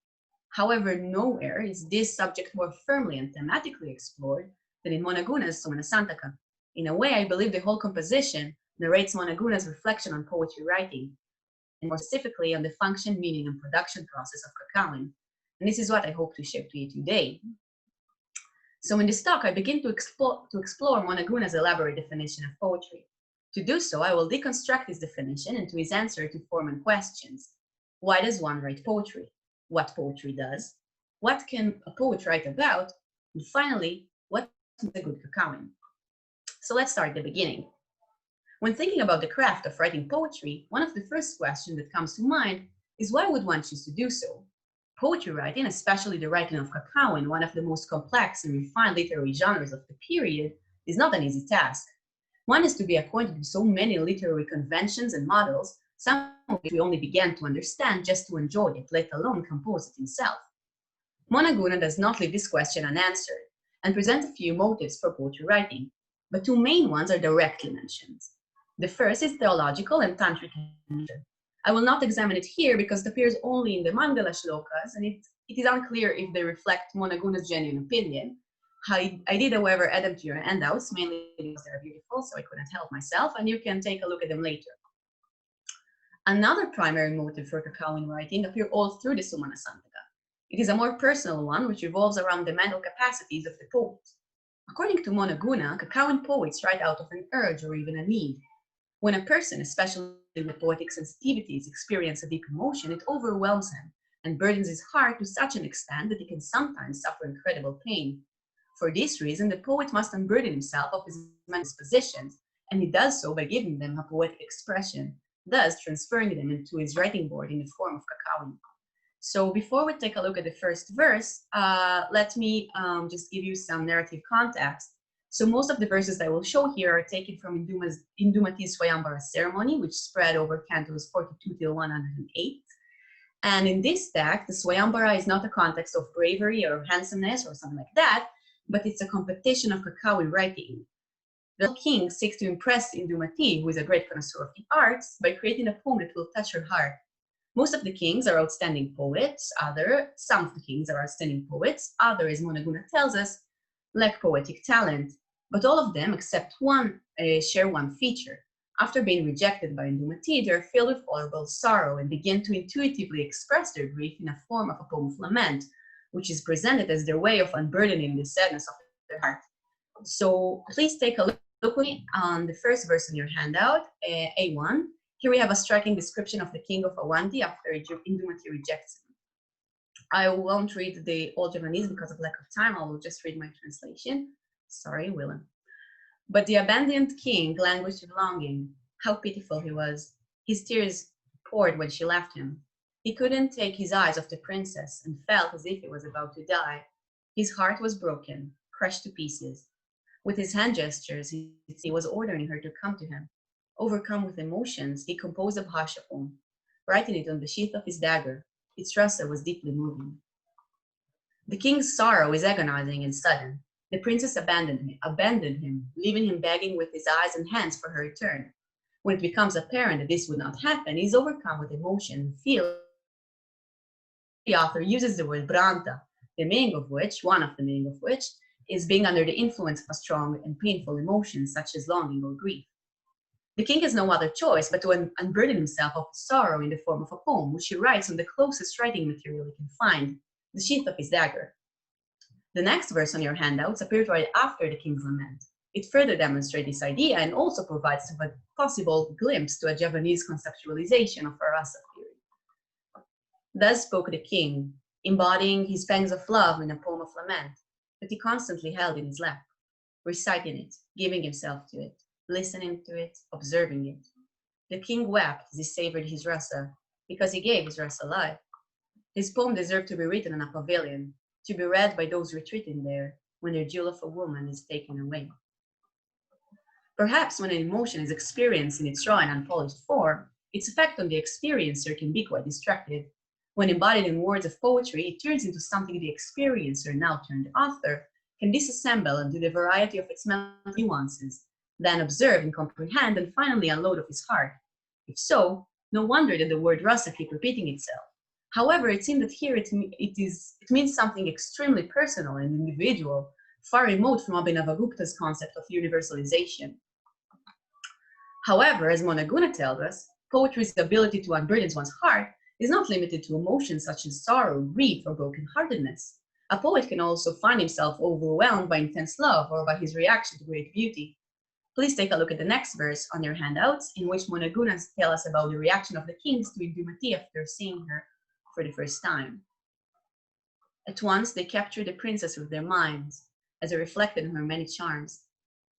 Speaker 1: However, nowhere is this subject more firmly and thematically explored than in Monaguna's Sumana Santaka. In a way, I believe the whole composition narrates Monaguna's reflection on poetry writing, and more specifically on the function, meaning, and production process of Kakauan. And this is what I hope to share to you today. So in this talk, I begin to explore Monaguna's elaborate definition of poetry. To do so, I will deconstruct his definition into his answer to four main questions. Why does one write poetry? What poetry does? What can a poet write about? And finally, what is a good Kakauan? So let's start at the beginning. When thinking about the craft of writing poetry, one of the first questions that comes to mind is why would one choose to do so? Poetry writing, especially the writing of Kakauan, one of the most complex and refined literary genres of the period, is not an easy task. One is to be acquainted with so many literary conventions and models, some of which we only began to understand just to enjoy it, let alone compose it himself. Monaguna does not leave this question unanswered, and presents a few motives for poetry writing, but two main ones are directly mentioned. The first is theological and tantric in nature. I will not examine it here because it appears only in the Mangala shlokas, and it is unclear if they reflect Mona Guna's genuine opinion. I did, however, add them to your handouts, mainly because they're beautiful, so I couldn't help myself, and you can take a look at them later. Another primary motive for Kakawin writing appears all through the Sumana Santaka. It is a more personal one, which revolves around the mental capacities of the poet. According to Mona Guna, Kakawin poets write out of an urge or even a need. When a person, especially with poetic sensitivities, experiences a deep emotion, it overwhelms him and burdens his heart to such an extent that he can sometimes suffer incredible pain. For this reason, the poet must unburden himself of his mental dispositions, and he does so by giving them a poetic expression, thus transferring them into his writing board in the form of Kakawin. So before we take a look at the first verse, let me just give you some narrative context. So most of the verses that I will show here are taken from Indumati's Swayambara ceremony, which spread over cantos 42 till 108. And in this text, the Swayambara is not a context of bravery or handsomeness or something like that, but it's a competition of Kakawin writing. The king seeks to impress Indumati, who is a great connoisseur of the arts, by creating a poem that will touch her heart. Most of the kings are outstanding poets, some of the kings are outstanding poets, others, Mona Guna tells us, lack poetic talent, but all of them, except one, share one feature. After being rejected by Indumati, they are filled with horrible sorrow and begin to intuitively express their grief in a form of a poem of lament, which is presented as their way of unburdening the sadness of their heart. So please take a look with me on the first verse in your handout, A1. Here we have a striking description of the king of Awanti after Indumati rejects him. I won't read the old Javanese because of lack of time. I will just read my translation. Sorry, Willem. But the abandoned king languished with longing. How pitiful he was. His tears poured when she left him. He couldn't take his eyes off the princess and felt as if he was about to die. His heart was broken, crushed to pieces. With his hand gestures, he was ordering her to come to him. Overcome with emotions, he composed a bhasha poem, writing it on the sheath of his dagger. Its rasa was deeply moving. The king's sorrow is agonizing and sudden. The princess abandoned him, leaving him begging with his eyes and hands for her return. When it becomes apparent that this would not happen, he is overcome with emotion and feels. The author uses the word branta, one of the meaning of which, is being under the influence of a strong and painful emotion such as longing or grief. The king has no other choice but to unburden himself of sorrow in the form of a poem, which he writes on the closest writing material he can find, the sheath of his dagger. The next verse on your handouts appears right after the king's lament. It further demonstrates this idea and also provides a possible glimpse to a Javanese conceptualization of a rasa theory. Thus spoke the king, embodying his pangs of love in a poem of lament that he constantly held in his lap, reciting it, giving himself to it, listening to it, observing it. The king wept as he savored his rasa, because he gave his rasa life. His poem deserved to be written in a pavilion, to be read by those retreating there when their jewel of a woman is taken away. Perhaps when an emotion is experienced in its raw and unpolished form, its effect on the experiencer can be quite destructive. When embodied in words of poetry, it turns into something the experiencer, now turned author, can disassemble into the variety of its nuances, then observe and comprehend, and finally unload of his heart. If so, no wonder that the word rasa keeps repeating itself. However, it seems that here it means something extremely personal and individual, far remote from Abhinavagupta's concept of universalization. However, as Mona Guna tells us, poetry's ability to unburden one's heart is not limited to emotions such as sorrow, grief, or brokenheartedness. A poet can also find himself overwhelmed by intense love or by his reaction to great beauty. Please take a look at the next verse on your handouts, in which Mona Guna tells us about the reaction of the kings to Indumati after seeing her for the first time. At once, they captured the princess with their minds, as it reflected in her many charms.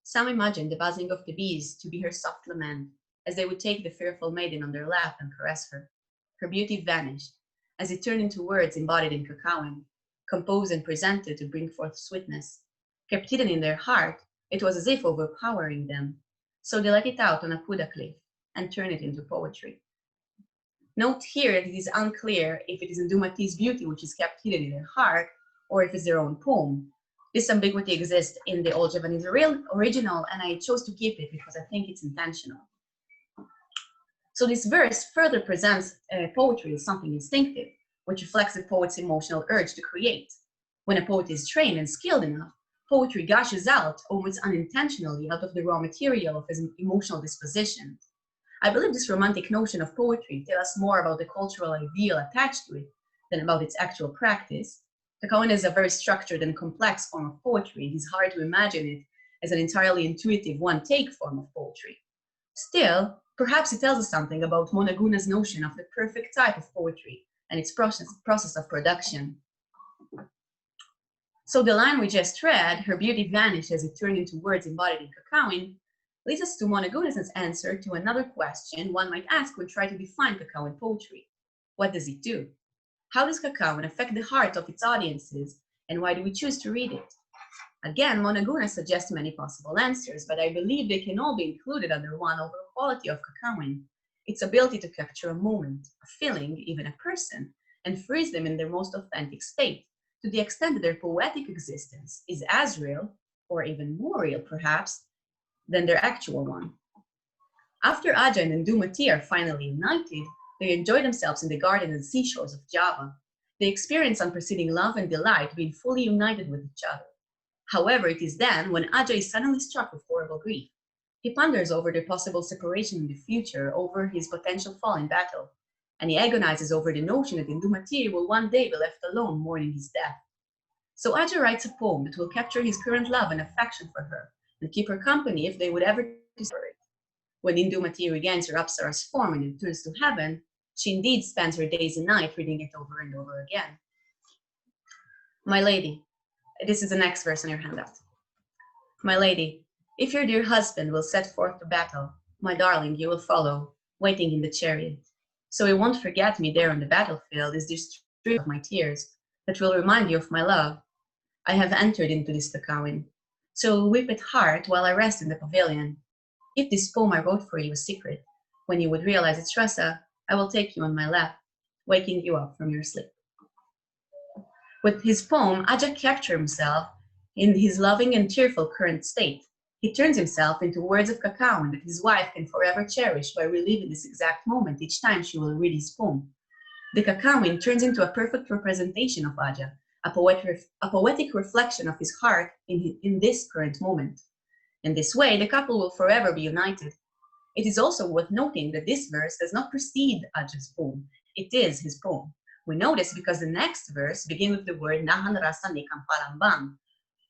Speaker 1: Some imagined the buzzing of the bees to be her soft lament, as they would take the fearful maiden on their lap and caress her. Her beauty vanished, as it turned into words embodied in Kakawin, composed and presented to bring forth sweetness. Kept hidden in their heart, it was as if overpowering them. So they let it out on a Puda cliff and turned it into poetry. Note here that it is unclear if it is Indumati's beauty which is kept hidden in their heart, or if it's their own poem. This ambiguity exists in the Old Javanese original, and I chose to keep it because I think it's intentional. So this verse further presents poetry as something instinctive, which reflects the poet's emotional urge to create. When a poet is trained and skilled enough, poetry gushes out almost unintentionally out of the raw material of his emotional disposition. I believe this romantic notion of poetry tells us more about the cultural ideal attached to it than about its actual practice. Kakaoin is a very structured and complex form of poetry. It is hard to imagine it as an entirely intuitive one-take form of poetry. Still, perhaps it tells us something about Monaguna's notion of the perfect type of poetry and its process of production. So the line we just read, her beauty vanished as it turned into words embodied in Kakaoin, leads us to Monaguna's answer to another question one might ask when trying to define Kakaoin poetry. What does it do? How does Kakaoin affect the heart of its audiences, and why do we choose to read it? Again, Monaguna suggests many possible answers, but I believe they can all be included under one overall quality of Kakaoin: its ability to capture a moment, a feeling, even a person, and freeze them in their most authentic state, to the extent that their poetic existence is as real, or even more real perhaps, than their actual one. After Aja and Ndumati are finally united, they enjoy themselves in the gardens and seashores of Java. They experience unprecedented love and delight, being fully united with each other. However, it is then when Aja is suddenly struck with horrible grief. He ponders over their possible separation in the future, over his potential fall in battle, and he agonizes over the notion that Ndumati will one day be left alone mourning his death. So Aja writes a poem that will capture his current love and affection for her, and keep her company if they would ever separate. When Ndumati regains her Apsara's form and returns to heaven, she indeed spends her days and nights reading it over and over again. My lady, this is the next verse on your handout. My lady, if your dear husband will set forth to battle, my darling, you will follow, waiting in the chariot. So he won't forget me there on the battlefield is this stream of my tears that will remind you of my love. I have entered into this Kakaoin. So weep at heart while I rest in the pavilion. If this poem I wrote for you is secret, when you would realize its rasa, I will take you on my lap, waking you up from your sleep. With his poem, Aja captures himself in his loving and cheerful current state. He turns himself into words of Kakaoin that his wife can forever cherish by reliving this exact moment each time she will read his poem. The Kakaoin turns into a perfect representation of Aja, a poetic reflection of his heart in this current moment. In this way, the couple will forever be united. It is also worth noting that this verse does not precede Aja's poem. It is his poem. We know this because the next verse begins with the word Nahan Rasa Nikam Palambam.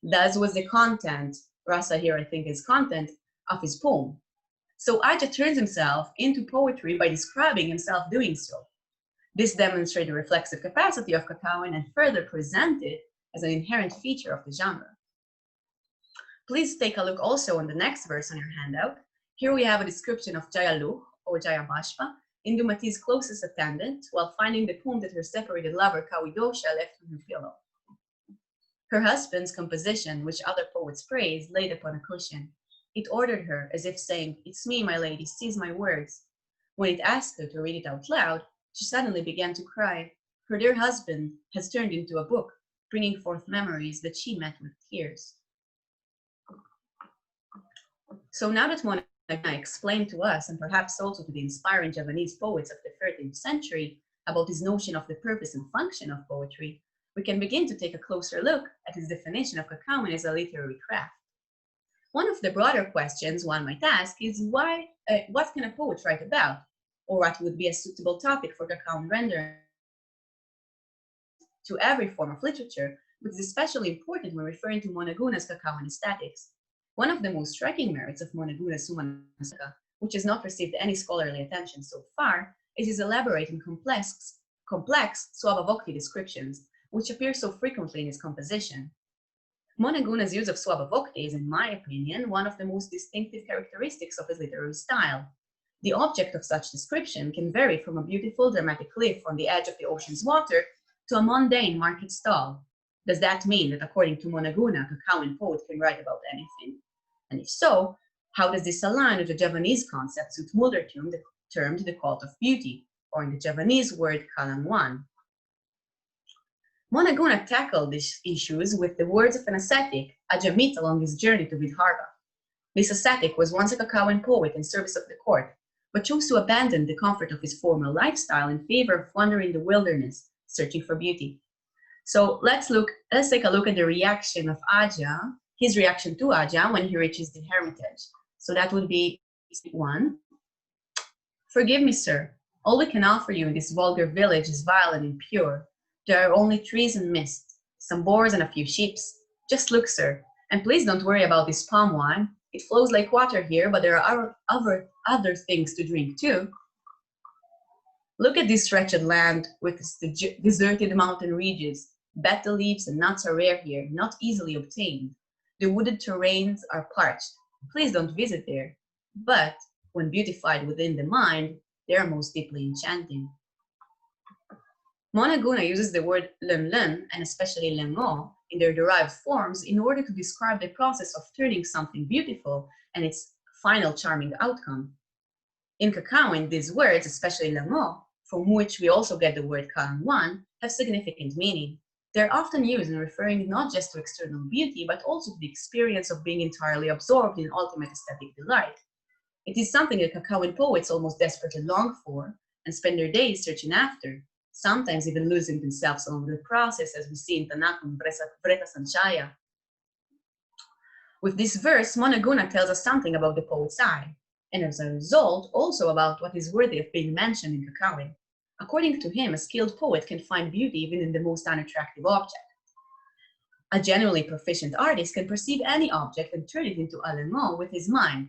Speaker 1: That was the content, Rasa here I think is content, of his poem. So Aja turns himself into poetry by describing himself doing so. This demonstrates the reflexive capacity of Kakaoin and further presents it as an inherent feature of the genre. Please take a look also on the next verse on your handout. Here we have a description of Jayaluh, or Jayabashpa, Ndumati's closest attendant, while finding the poem that her separated lover Kawidosha left on her pillow. Her husband's composition, which other poets praise, laid upon a cushion. It ordered her, as if saying, "It's me, my lady, seize my words." When it asked her to read it out loud, she suddenly began to cry. Her dear husband has turned into a book, bringing forth memories that she met with tears. So now that Monaguna explained to us, and perhaps also to the inspiring Javanese poets of the 13th century, about his notion of the purpose and function of poetry, we can begin to take a closer look at his definition of Kakaoin as a literary craft. One of the broader questions one might ask is what can a poet write about? Or what would be a suitable topic for Kakaoin rendering to every form of literature, but is especially important when referring to Monaguna's Kakaoin aesthetics. One of the most striking merits of Monaguna's Sumanasaka, which has not received any scholarly attention so far, is his elaborate and complex Swabhavokti descriptions, which appear so frequently in his composition. Monaguna's use of Swabhavokti is, in my opinion, one of the most distinctive characteristics of his literary style. The object of such description can vary from a beautiful dramatic cliff on the edge of the ocean's water to a mundane market stall. Does that mean that, according to Monaguna, a Kakaoin poet can write about anything? And if so, how does this align with the Javanese concept Zutmulder termed the cult of beauty, or in the Javanese word Kalangwan? Monaguna tackled these issues with the words of an ascetic, Ajamit, along his journey to Vidarbha. This ascetic was once a Kakaoin poet in service of the court, but chose to abandon the comfort of his former lifestyle in favor of wandering the wilderness, searching for beauty. So let's take a look at the reaction of Aja, his reaction to Aja when he reaches the hermitage. So that would be 1. Forgive me, sir. All we can offer you in this vulgar village is vile and impure. There are only trees and mist, some boars and a few sheep. Just look, sir, and please don't worry about this palm wine. It flows like water here, but there are other things to drink too. Look at this wretched land with its deserted mountain ridges. Betel leaves and nuts are rare here, not easily obtained. The wooded terrains are parched. Please don't visit there. But when beautified within the mind, they are most deeply enchanting. Monaguna uses the word len and especially lengo in their derived forms in order to describe the process of turning something beautiful and its final charming outcome. In Kakawin, these words, especially lengo, from which we also get the word kalangwan, have significant meaning. They're often used in referring not just to external beauty, but also to the experience of being entirely absorbed in ultimate aesthetic delight. It is something that Kakawin poets almost desperately long for and spend their days searching after, sometimes even losing themselves along the process, as we see in Tanakh Vreta Sanchaya. With this verse, Monaguna tells us something about the poet's eye, and as a result, also about what is worthy of being mentioned in Kakawin. According to him, a skilled poet can find beauty even in the most unattractive object. A genuinely proficient artist can perceive any object and turn it into a lengo with his mind.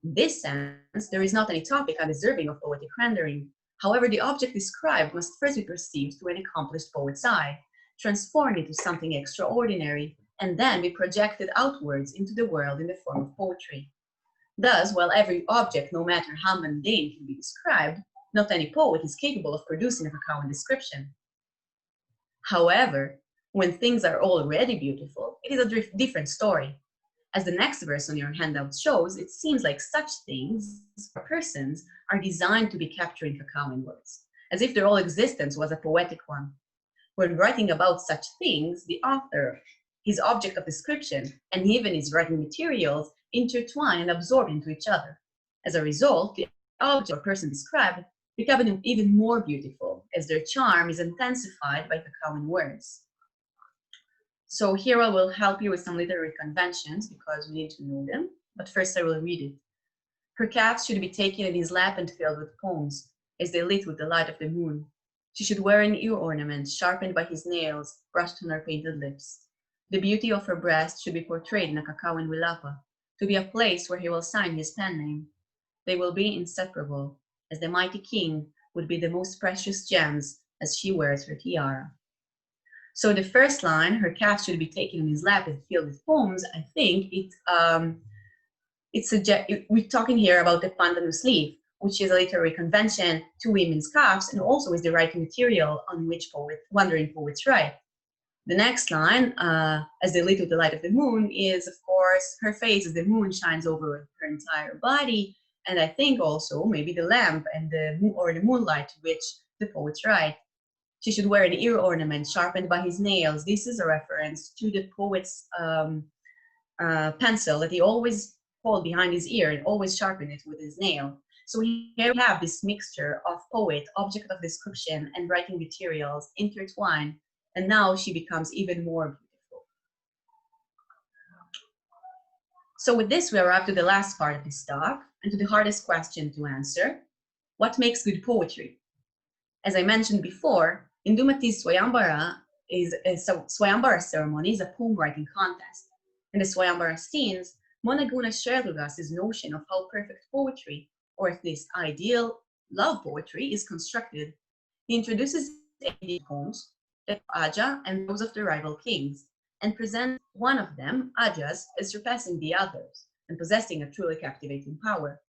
Speaker 1: In this sense, there is not any topic undeserving of poetic rendering. However, the object described must first be perceived through an accomplished poet's eye, transformed into something extraordinary, and then be projected outwards into the world in the form of poetry. Thus, while every object, no matter how mundane, can be described, not any poet is capable of producing a Kakawin description. However, when things are already beautiful, it is a different story. As the next verse on your handout shows, it seems like such things, or persons, are designed to be captured in Kakawin words, as if their whole existence was a poetic one. When writing about such things, the author, his object of description, and even his writing materials intertwine and absorb into each other. As a result, the object or person described become even more beautiful, as their charm is intensified by Kakawin words. So here I will help you with some literary conventions because we need to know them, but first I will read it. Her calves should be taken in his lap and filled with poems, as they lit with the light of the moon. She should wear an ear ornament sharpened by his nails, brushed on her painted lips. The beauty of her breast should be portrayed in a Kakawin wilapa, to be a place where he will sign his pen name. They will be inseparable, as the mighty king would be the most precious gems as she wears her tiara. So the first line, her calf should be taken in his lap and filled with poems, I think we're talking here about the pandanus leaf, which is a literary convention to women's calves and also is the writing material on which wandering poets write. The next line, as they lit with the light of the moon, is of course her face as the moon shines over her entire body, and I think also maybe the lamp and the moonlight to which the poets write. She should wear an ear ornament sharpened by his nails. This is a reference to the poet's pencil that he always hold behind his ear and always sharpen it with his nail. So here we have this mixture of poet, object of description, and writing materials intertwined, and now she becomes even more beautiful. So with this, we arrive to the last part of this talk and to the hardest question to answer. What makes good poetry? As I mentioned before, Indumati's Swayambara Swayambara ceremony is a poem writing contest. In the Swayambara scenes, Monaguna shared with us his notion of how perfect poetry, or at least ideal love poetry, is constructed. He introduces 80 poems, that Aja and those of the rival kings, and presents one of them, Aja's, as surpassing the others and possessing a truly captivating power.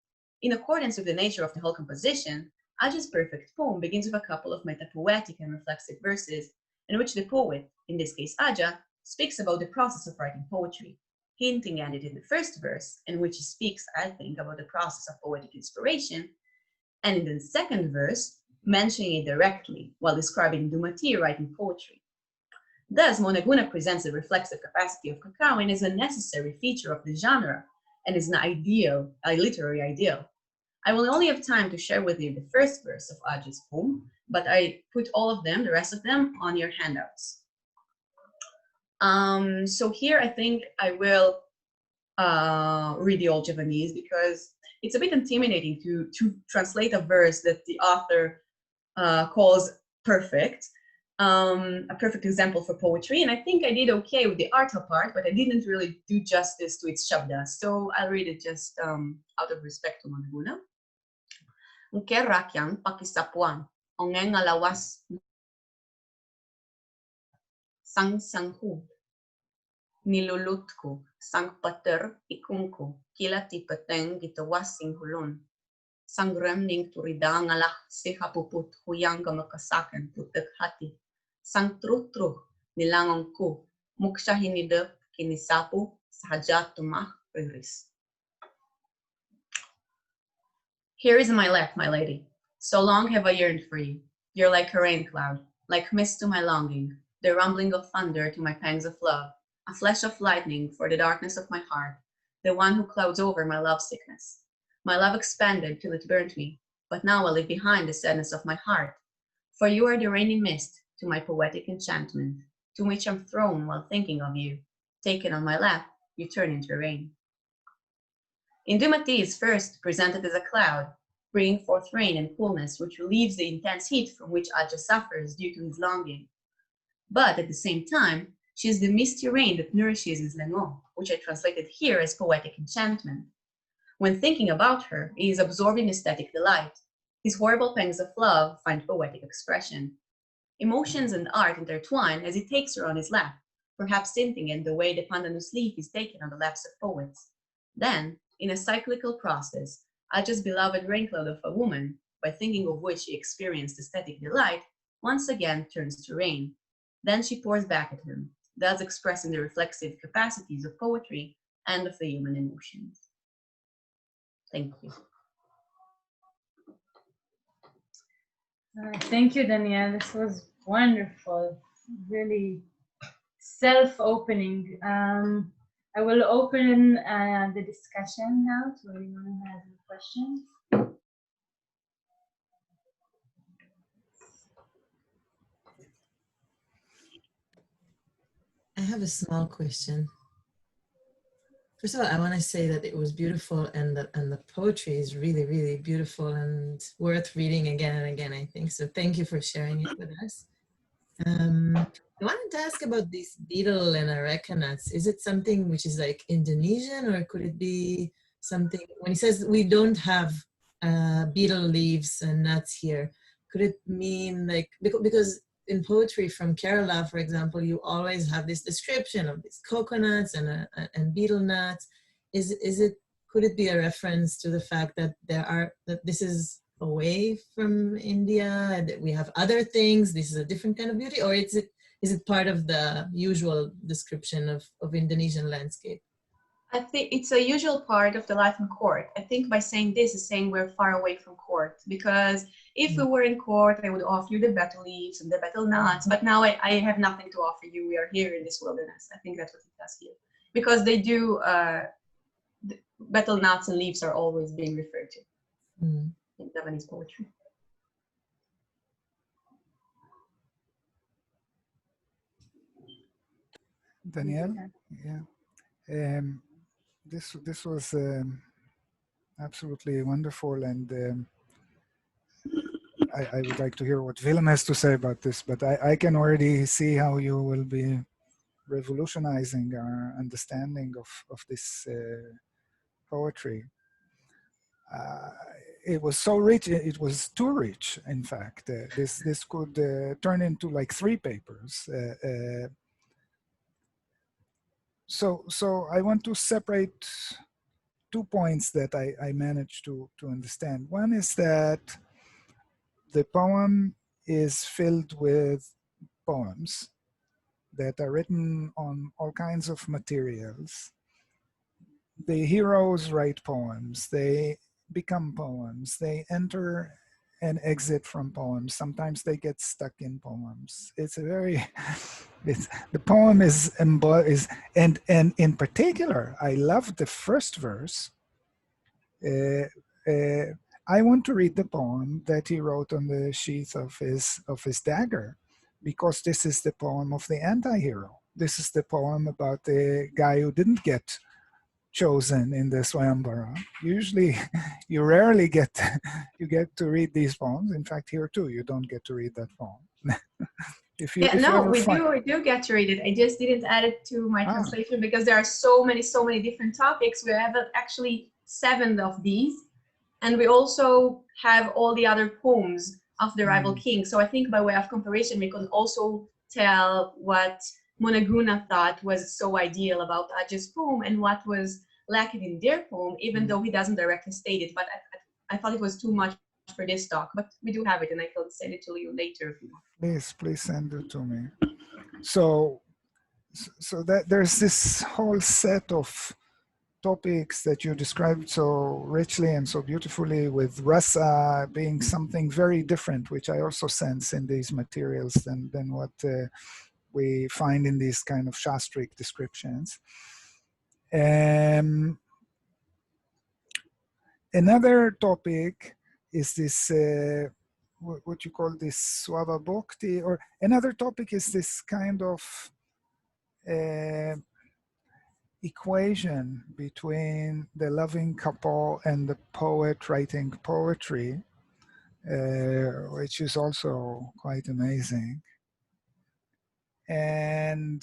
Speaker 1: In accordance with the nature of the whole composition, Aja's perfect poem begins with a couple of metapoetic and reflexive verses in which the poet, in this case Aja, speaks about the process of writing poetry, hinting at it in the first verse, in which he speaks, I think, about the process of poetic inspiration, and in the second verse, mentioning it directly while describing Dumati writing poetry. Thus, Monaguna presents the reflexive capacity of Kakawin as a necessary feature of the genre and is an ideal, a literary ideal. I will only have time to share with you the first verse of Audrey's poem, but I put all of them, the rest of them, on your handouts. So here I think I will read the Old Javanese because it's a bit intimidating to translate a verse that the author calls perfect, a perfect example for poetry. And I think I did okay with the artal part, but I didn't really do justice to its shabda. So I'll read it just out of respect to Managuna. Unke rakyang pakisapuan, ongeng alawas sang sanghu, nilulutko, sang pater ikunko, kilati pateng gitawasing hulon. Sang remning turidang alah sihapuput huyang gamakasakan putek hati. Sang trutruh nilangong ku, muksha hinidep kinisapu sahajat tumah riris. Here is my lap, my lady. So long have I yearned for you. You're like a rain cloud, like mist to my longing, the rumbling of thunder to my pangs of love, a flash of lightning for the darkness of my heart, the one who clouds over my love sickness. My love expanded till it burnt me, but now I leave behind the sadness of my heart. For you are the rainy mist to my poetic enchantment, to which I'm thrown while thinking of you. Taken on my lap, you turn into rain. Indumati is first presented as a cloud, bringing forth rain and coolness, which relieves the intense heat from which Aja suffers due to his longing. But at the same time, she is the misty rain that nourishes his lengo, which I translated here as poetic enchantment. When thinking about her, he is absorbed in aesthetic delight. His horrible pangs of love find poetic expression. Emotions and art intertwine as he takes her on his lap, perhaps hinting at the way the pandanus leaf is taken on the laps of poets. Then, in a cyclical process, Aja's beloved raincloud of a woman, by thinking of which he experienced aesthetic delight, once again turns to rain. Then she pours back at him, thus expressing the reflexive capacities of poetry and of the human emotions. Thank you.
Speaker 2: Thank you, Danielle. This was wonderful, really self-opening. I will open the discussion now to anyone who has any questions.
Speaker 12: I have a small question. First of all, I want to say that it was beautiful, and the poetry is really, really beautiful and worth reading again and again, I think. So thank you for sharing it with us. I wanted to ask about these betel and areca nuts. Is it something which is like Indonesian, or could it be something, when he says we don't have betel leaves and nuts here, could it mean like, because in poetry from Kerala, for example, you always have this description of these coconuts and betel nuts. Could it be a reference to the fact that that this is away from India and that we have other things, this is a different kind of beauty, or is it part of the usual description of Indonesian landscape?
Speaker 1: I think it's a usual part of the life in court. I think by saying this is saying we're far away from court, because if we were in court, I would offer you the betel leaves and the betel nuts, but now I have nothing to offer you. We are here in this wilderness. I think that's what it does here. Because they do, betel nuts and leaves are always being referred to in Javanese poetry.
Speaker 8: Danielle? Yeah. This was absolutely wonderful, and I would like to hear what Willem has to say about this, but I can already see how you will be revolutionizing our understanding of this poetry. It was so rich, it was too rich, in fact. This could turn into like 3 papers. So I want to separate 2 points that I managed to understand. One is that the poem is filled with poems that are written on all kinds of materials. The heroes write poems, they become poems, they enter and exit from poems. Sometimes they get stuck in poems. It's a very, the poem is and in particular, I love the first verse. I want to read the poem that he wrote on the sheath of his dagger, because this is the poem of the anti-hero. This is the poem about the guy who didn't get chosen in the Swayambara. Usually, you rarely get to read these poems. In fact, here too, you don't get to read that poem. If you
Speaker 1: do get to read it. I just didn't add it to my translation because there are so many different topics. We have actually 7 of these, and we also have all the other poems of the rival king. So I think by way of comparison, we can also tell what Monaguna thought was so ideal about Ajah's poem and what was lacking in their poem, even though he doesn't directly state it. But I thought it was too much for this talk, but we do have it, and I can send it to you later if you want.
Speaker 8: Please send it to me. So that there's this whole set of topics that you described so richly and so beautifully, with rasa being something very different, which I also sense in these materials than what we find in these kind of shastric descriptions. Another topic is this, what you call this Swava Bhakti, or another topic is this kind of equation between the loving couple and the poet writing poetry, which is also quite amazing. And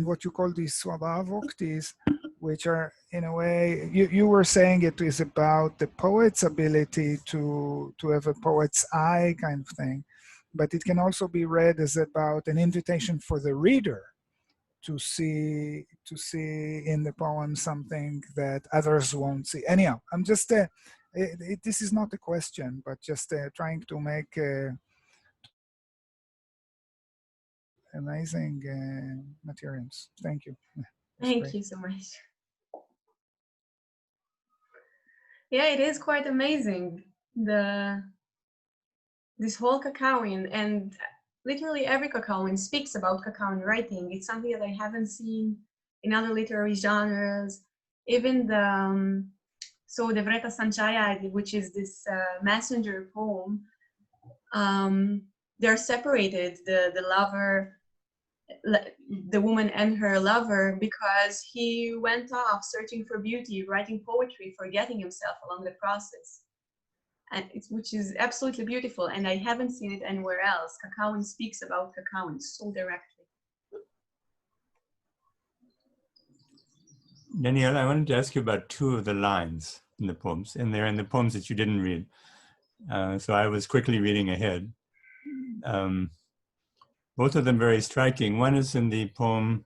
Speaker 8: what you call these Swabhavoktis, which are in a way, you were saying it is about the poet's ability to have a poet's eye kind of thing, but it can also be read as about an invitation for the reader to see in the poem something that others won't see. Anyhow, I'm just, this is not a question, but just trying to make amazing materials. Thank you.
Speaker 1: Thank you so much. Yeah, it is quite amazing, this whole Kakawin, and literally every Kakawin speaks about Kakawin writing. It's something that I haven't seen in other literary genres. Even the Vreta Sanchaya, which is this messenger poem, they're separated, the lover, the woman and her lover, because he went off searching for beauty, writing poetry, forgetting himself along the process, and which is absolutely beautiful. And I haven't seen it anywhere else. Kakawin speaks about Kakawin so directly.
Speaker 5: Danielle, I wanted to ask you about 2 of the lines in the poems, and they're in the poems that you didn't read. So I was quickly reading ahead. Both of them very striking. One is in the poem,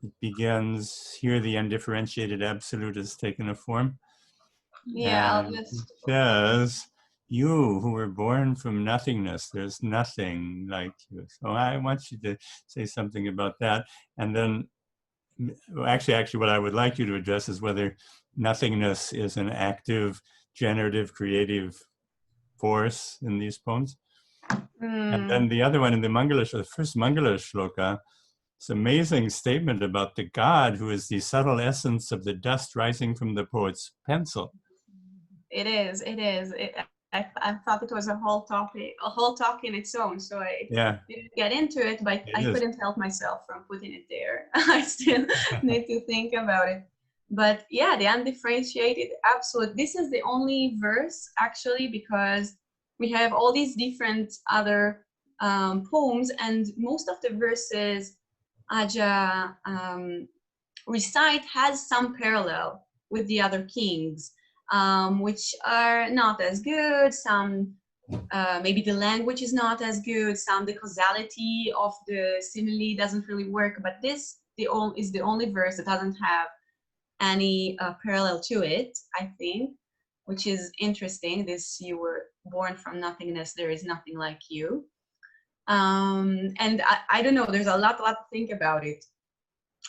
Speaker 5: it begins, "Here the undifferentiated absolute has taken a form."
Speaker 1: Yeah,
Speaker 5: and it says, "You who were born from nothingness, there's nothing like you." So I want you to say something about that. And then, actually what I would like you to address is whether nothingness is an active, generative, creative force in these poems. And then the other one in the Mangala, the first Mangala shloka, it's an amazing statement about the God who is the subtle essence of the dust rising from the poet's pencil.
Speaker 1: It is. I thought it was a whole talk in its own, so I didn't get into it, but I couldn't help myself from putting it there. I still need to think about it. But yeah, the undifferentiated absolute. This is the only verse, actually, because we have all these different other poems, and most of the verses Ajah recite has some parallel with the other kings, which are not as good. Some maybe the language is not as good. Some the causality of the simile doesn't really work. But this is the only verse that doesn't have any parallel to it, I think, which is interesting. This, "You were born from nothingness, there is nothing like you." And I don't know, there's a lot to think about it.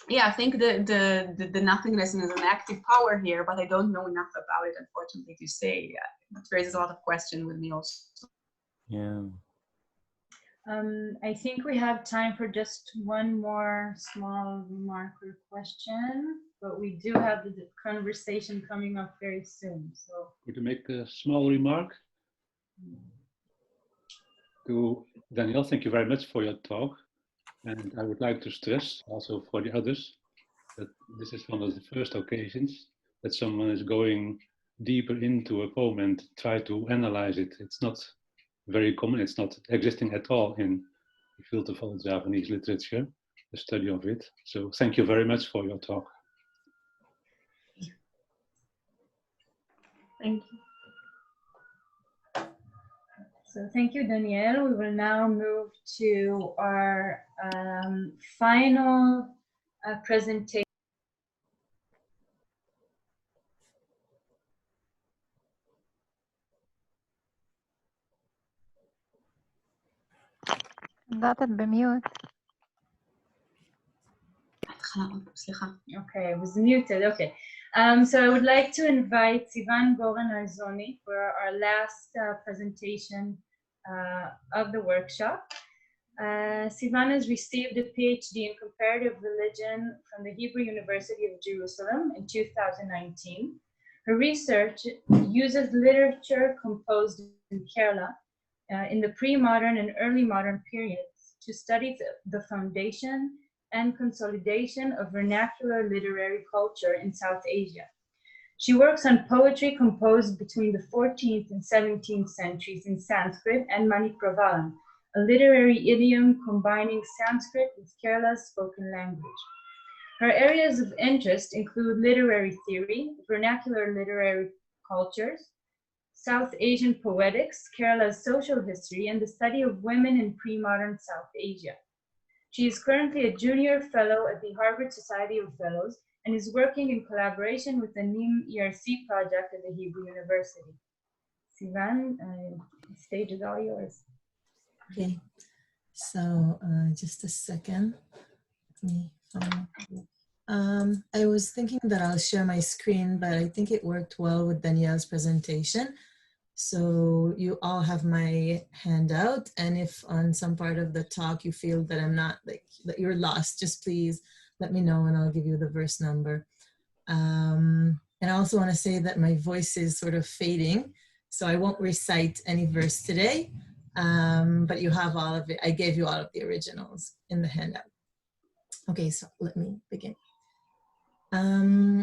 Speaker 1: Yeah, I think the nothingness is an active power here, but I don't know enough about it, unfortunately, to say. It raises a lot of questions with me also.
Speaker 5: Yeah.
Speaker 2: I think we have time for just one more small remark or question. but we do have the conversation coming up very soon. So
Speaker 3: could you make a small remark? To Danielle, thank you very much for your talk. And I would like to stress also for the others that this is one of the first occasions that someone is going deeper into a poem and try to analyze it. It's not very common, it's not existing at all in the field of old Javanese literature, the study of it. So thank you very much for your talk.
Speaker 2: thank you. So thank you, Danielle. We will now move to our final presentation.
Speaker 13: ضغطت بميوت.
Speaker 2: Okay, I was muted. Okay. So I would like to invite Sivan Goran-Arzoni for our last presentation of the workshop. Sivan has received a PhD in comparative religion from the Hebrew University of Jerusalem in 2019. Her research uses literature composed in Kerala in the pre-modern and early modern periods to study the foundation and consolidation of vernacular literary culture in South Asia. She works on poetry composed between the 14th and 17th centuries in Sanskrit and Manipravalam, a literary idiom combining Sanskrit with Kerala's spoken language. Her areas of interest include literary theory, vernacular literary cultures, South Asian poetics, Kerala's social history, and the study of women in pre-modern South Asia. She is currently a junior fellow at the Harvard Society of Fellows and is working in collaboration with the Neem ERC project at the Hebrew University. Sivan, the stage is all yours.
Speaker 12: Okay, so just a second. I was thinking that I'll share my screen, but I think it worked well with Danielle's presentation. So you all have my handout, and if on some part of the talk you feel that I'm not, like, that you're lost, just please let me know and I'll give you the verse number. And I also want to say that my voice is sort of fading, so I won't recite any verse today, but you have all of it. I gave you all of the originals in the handout. Okay, so let me begin.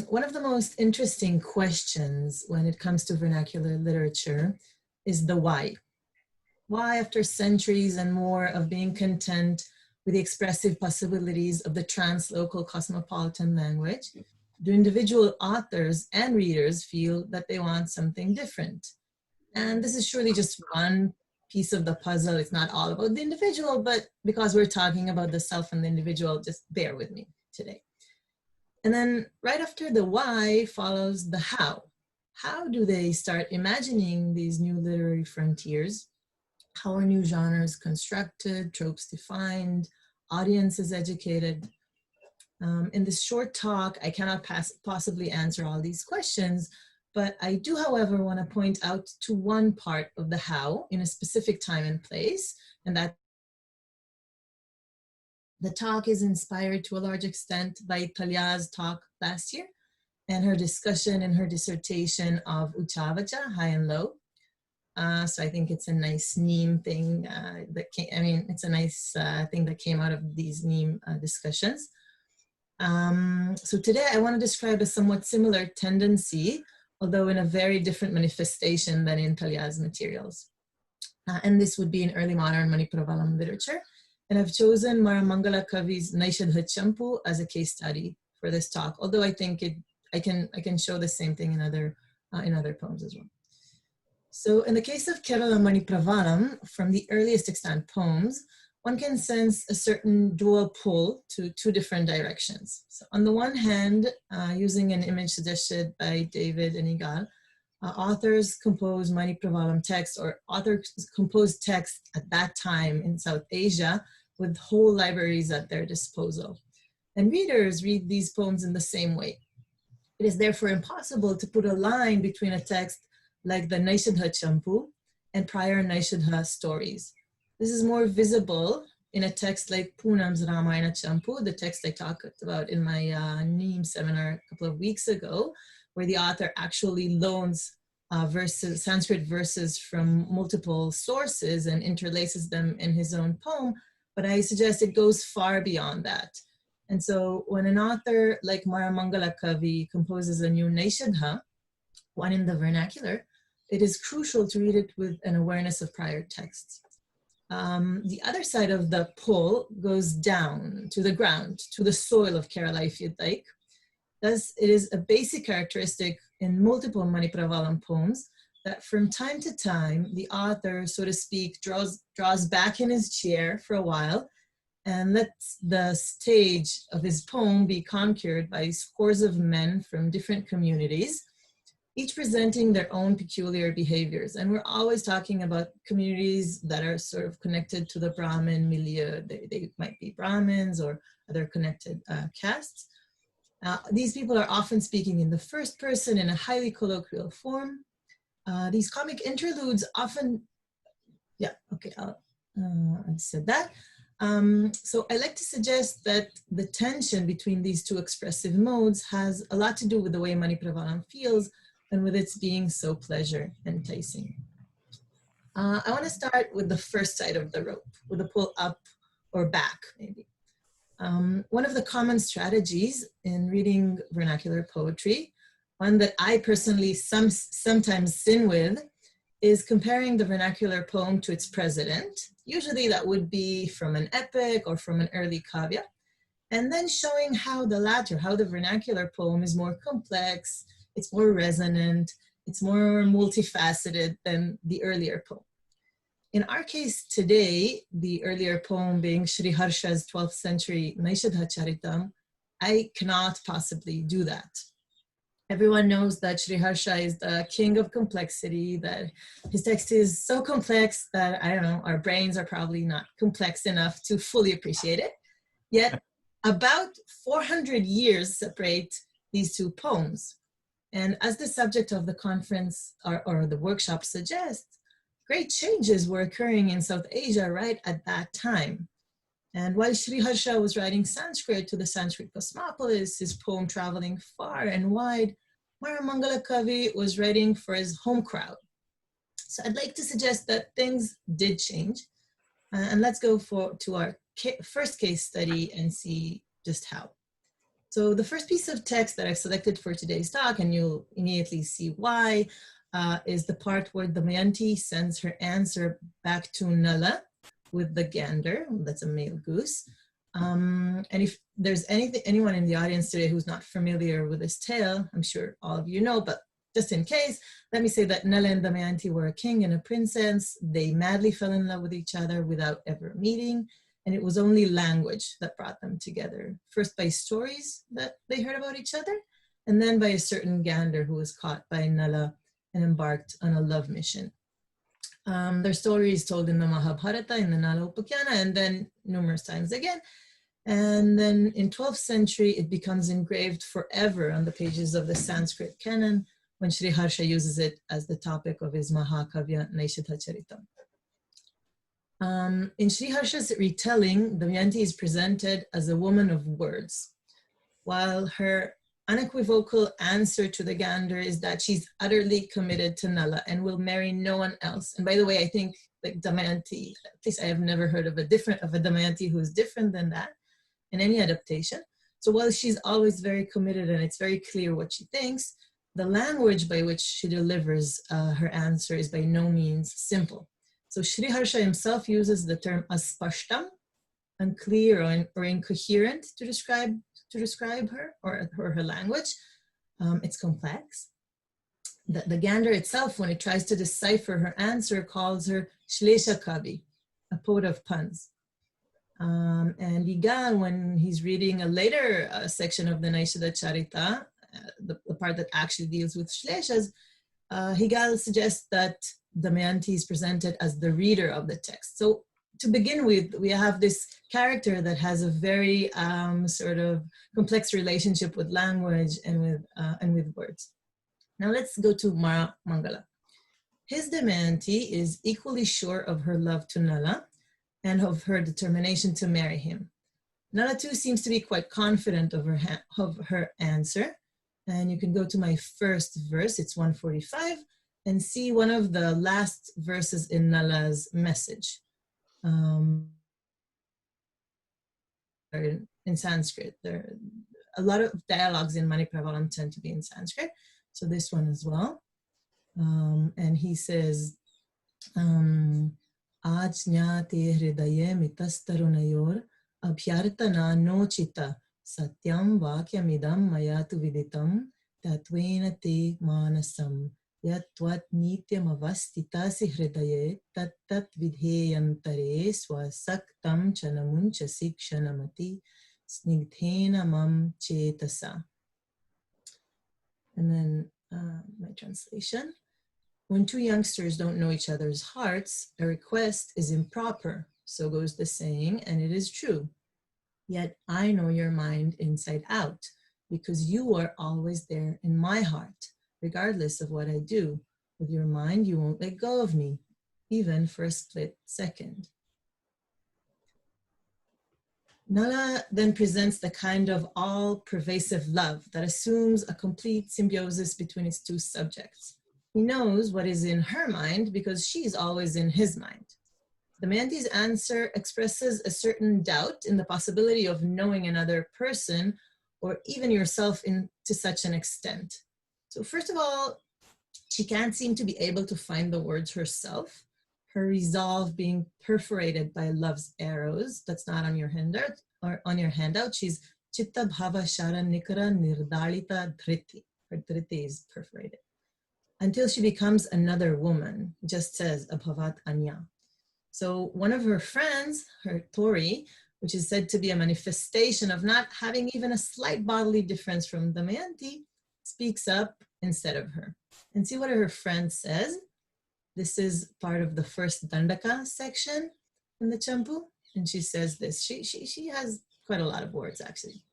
Speaker 12: One of the most interesting questions when it comes to vernacular literature is the why. Why, after centuries and more of being content with the expressive possibilities of the translocal cosmopolitan language, do individual authors and readers feel that they want something different? And this is surely just one piece of the puzzle. It's not all about the individual, but because we're talking about the self and the individual, just bear with me today. And then right after the why follows the how. How do they start imagining these new literary frontiers? How are new genres constructed, tropes defined, audiences educated? In this short talk, I cannot possibly answer all these questions, but I do, however, want to point out to one part of the how in a specific time and place, and that the talk is inspired to a large extent by Talia's talk last year and her discussion in her dissertation of Uchavacha, high and low. So I think it's a nice Neem thing it's a nice thing that came out of these Neem discussions. So today I want to describe a somewhat similar tendency, although in a very different manifestation than in Talia's materials. And this would be in early modern Manipravalam literature. And I've chosen Maramangala Kavi's Naishadha Champu as a case study for this talk, although I think I can show the same thing in other poems as well. So in the case of Kerala Manipravalam, from the earliest extant poems, one can sense a certain dual pull to two different directions. So on the one hand, using an image suggested by David and Igal, authors compose Manipravalam text, or authors composed text at that time in South Asia with whole libraries at their disposal. And readers read these poems in the same way. It is therefore impossible to put a line between a text like the Naishadha Champu and prior Naishadha stories. This is more visible in a text like Poonam's Ramayana Champu, the text I talked about in my Neem seminar a couple of weeks ago, where the author actually loans verses, Sanskrit verses from multiple sources and interlaces them in his own poem, but I suggest it goes far beyond that. And so when an author like Maramangala Kavi composes a new Naishadha, one in the vernacular, it is crucial to read it with an awareness of prior texts. The other side of the pull goes down to the ground, to the soil of Kerala, if you'd like. Thus, it is a basic characteristic in multiple Manipravalam poems that from time to time, the author, so to speak, draws back in his chair for a while and lets the stage of his poem be conquered by scores of men from different communities, each presenting their own peculiar behaviors. And we're always talking about communities that are sort of connected to the Brahmin milieu. They might be Brahmins or other connected castes. These people are often speaking in the first person in a highly colloquial form. These comic interludes often, yeah, okay, I said that. So I like to suggest that the tension between these two expressive modes has a lot to do with the way Manipravalam feels and with its being so pleasure enticing. I want to start with the first side of the rope, with a pull up or back, maybe. One of the common strategies in reading vernacular poetry, one that I personally sometimes sin with, is comparing the vernacular poem to its precedent. Usually that would be from an epic or from an early kavya, and then showing how the latter, how the vernacular poem is more complex, it's more resonant, it's more multifaceted than the earlier poem. In our case today, the earlier poem being Sri Harsha's 12th century Naishadha Charitam, I cannot possibly do that. Everyone knows that Sri Harsha is the king of complexity, that his text is so complex that, I don't know, our brains are probably not complex enough to fully appreciate it. Yet about 400 years separate these two poems. And as the subject of the conference or the workshop suggests, great changes were occurring in South Asia right at that time. And while Sri Harsha was writing Sanskrit to the Sanskrit cosmopolis, his poem traveling far and wide, Maramangala Kavi was writing for his home crowd. So I'd like to suggest that things did change. And let's go to our first case study and see just how. So the first piece of text that I've selected for today's talk, and you'll immediately see why, is the part where Damayanti sends her answer back to Nala with the gander, that's a male goose. And if there's anyone in the audience today who's not familiar with this tale, I'm sure all of you know, but just in case, let me say that Nala and Damayanti were a king and a princess. They madly fell in love with each other without ever meeting. And it was only language that brought them together. First by stories that they heard about each other, and then by a certain gander who was caught by Nala and embarked on a love mission. Their story is told in the Mahabharata, in the Nala Upakyana, and then numerous times again. And then in 12th century, it becomes engraved forever on the pages of the Sanskrit canon when Sri Harsha uses it as the topic of his Mahakavya Naishadha Charitam. In Sri Harsha's retelling, Damayanti is presented as a woman of words, while her unequivocal answer to the gander is that she's utterly committed to Nala and will marry no one else. And by the way, I think like Damayanti, at least I have never heard of a Damayanti who is different than that in any adaptation. So while she's always very committed and it's very clear what she thinks, the language by which she delivers her answer is by no means simple. So Sri Harsha himself uses the term aspashtam, unclear or incoherent to describe her or her language. It's complex. The gander itself, when it tries to decipher her answer, calls her Shlesha Kavi, a poet of puns. And Igal, when he's reading a later section of the Naishadha Charita, the part that actually deals with Shleshas, Higal suggests that Damayanti is presented as the reader of the text. So to begin with, we have this character that has a very sort of complex relationship with language and with words. Now let's go to Mara Mangala. His Damayanti is equally sure of her love to Nala and of her determination to marry him. Nala too seems to be quite confident of her answer. And you can go to my first verse, it's 145, and see one of the last verses in Nala's message. In Sanskrit. There are a lot of dialogues in Manipravalam tend to be in Sanskrit. So this one as well. And he says, Ajñate hridaye mitastarunayor abhyartana nochita satyam vakyamidam mayatu viditam tatvena te manasam yatvat nityam avastitasi hridaye tat vidheyantare swasaktam chanamuncha sikshanamati snigdhena mam chetasa. And then my translation. When two youngsters don't know each other's hearts, a request is improper. So goes the saying, and it is true. Yet I know your mind inside out, because you are always there in my heart, regardless of what I do. With your mind, you won't let go of me, even for a split second. Nala then presents the kind of all-pervasive love that assumes a complete symbiosis between its two subjects. He knows what is in her mind because she's always in his mind. Damayanti's answer expresses a certain doubt in the possibility of knowing another person or even yourself to such an extent. So first of all, she can't seem to be able to find the words herself, her resolve being perforated by love's arrows. That's not on your handout. Or on your handout, she's Chitta Bhava Shara Nikara Nirdalita Dhriti. Her Dhriti is perforated. Until she becomes another woman, just says Abhavat Anya. So one of her friends, her Tori, which is said to be a manifestation of not having even a slight bodily difference from Damayanti, speaks up instead of her. And see what her friend says. This is part of the first Dandaka section in the Champu. And she says this. She has quite a lot of words, actually.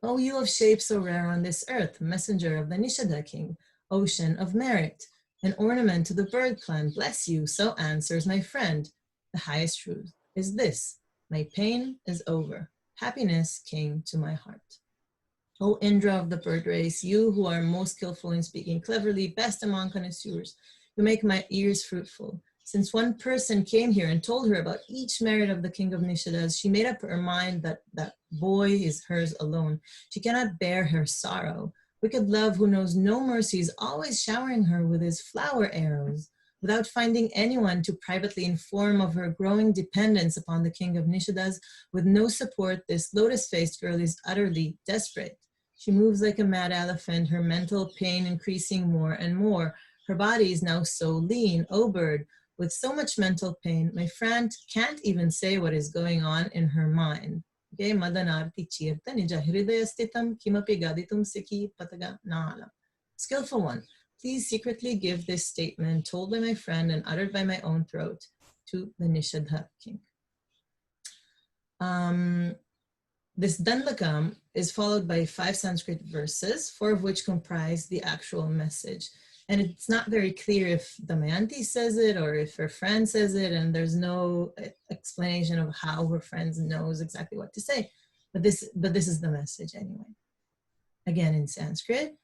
Speaker 12: Oh, you of shape so rare on this earth, messenger of the Nishada king, ocean of merit, an ornament to the bird clan, bless you, so answers my friend. The highest truth is this, my pain is over, happiness came to my heart. O Indra of the bird race, you who are most skillful in speaking cleverly, best among connoisseurs, you make my ears fruitful. Since one person came here and told her about each merit of the king of Nishadas, she made up her mind that that boy is hers alone. She cannot bear her sorrow. Wicked love who knows no mercy is always showering her with his flower arrows, without finding anyone to privately inform of her growing dependence upon the king of Nishadas. With no support, this lotus-faced girl is utterly desperate. She moves like a mad elephant, her mental pain increasing more and more. Her body is now so lean, oh bird, with so much mental pain, my friend can't even say what is going on in her mind. Okay, Madanarti Chirta Nija Hridaya Stitam Kimapi Gaditum Siki Pataga Nala. Skillful one, please secretly give this statement told by my friend and uttered by my own throat to the Nishadha king. This Dandakam is followed by 5 Sanskrit verses, 4 of which comprise the actual message. And it's not very clear if Damayanti says it or if her friend says it, and there's no explanation of how her friend knows exactly what to say. But this is the message anyway. Again in Sanskrit.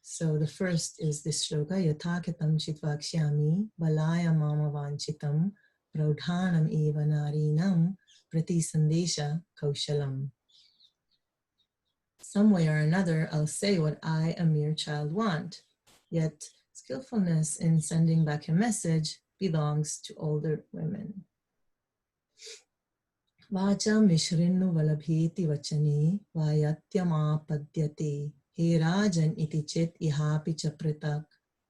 Speaker 12: So the first is this shloka, Yathakitam chitvakshyami balaya mama vanchitam praudhanam eva narinam prati sandesha kaushalam. Some way or another, I'll say what I, a mere child, want. Yet skillfulness in sending back a message belongs to older women. Vacha mishrinnu valabheti vachani vayatyama padyate he rajan iti chit ihapi chapritak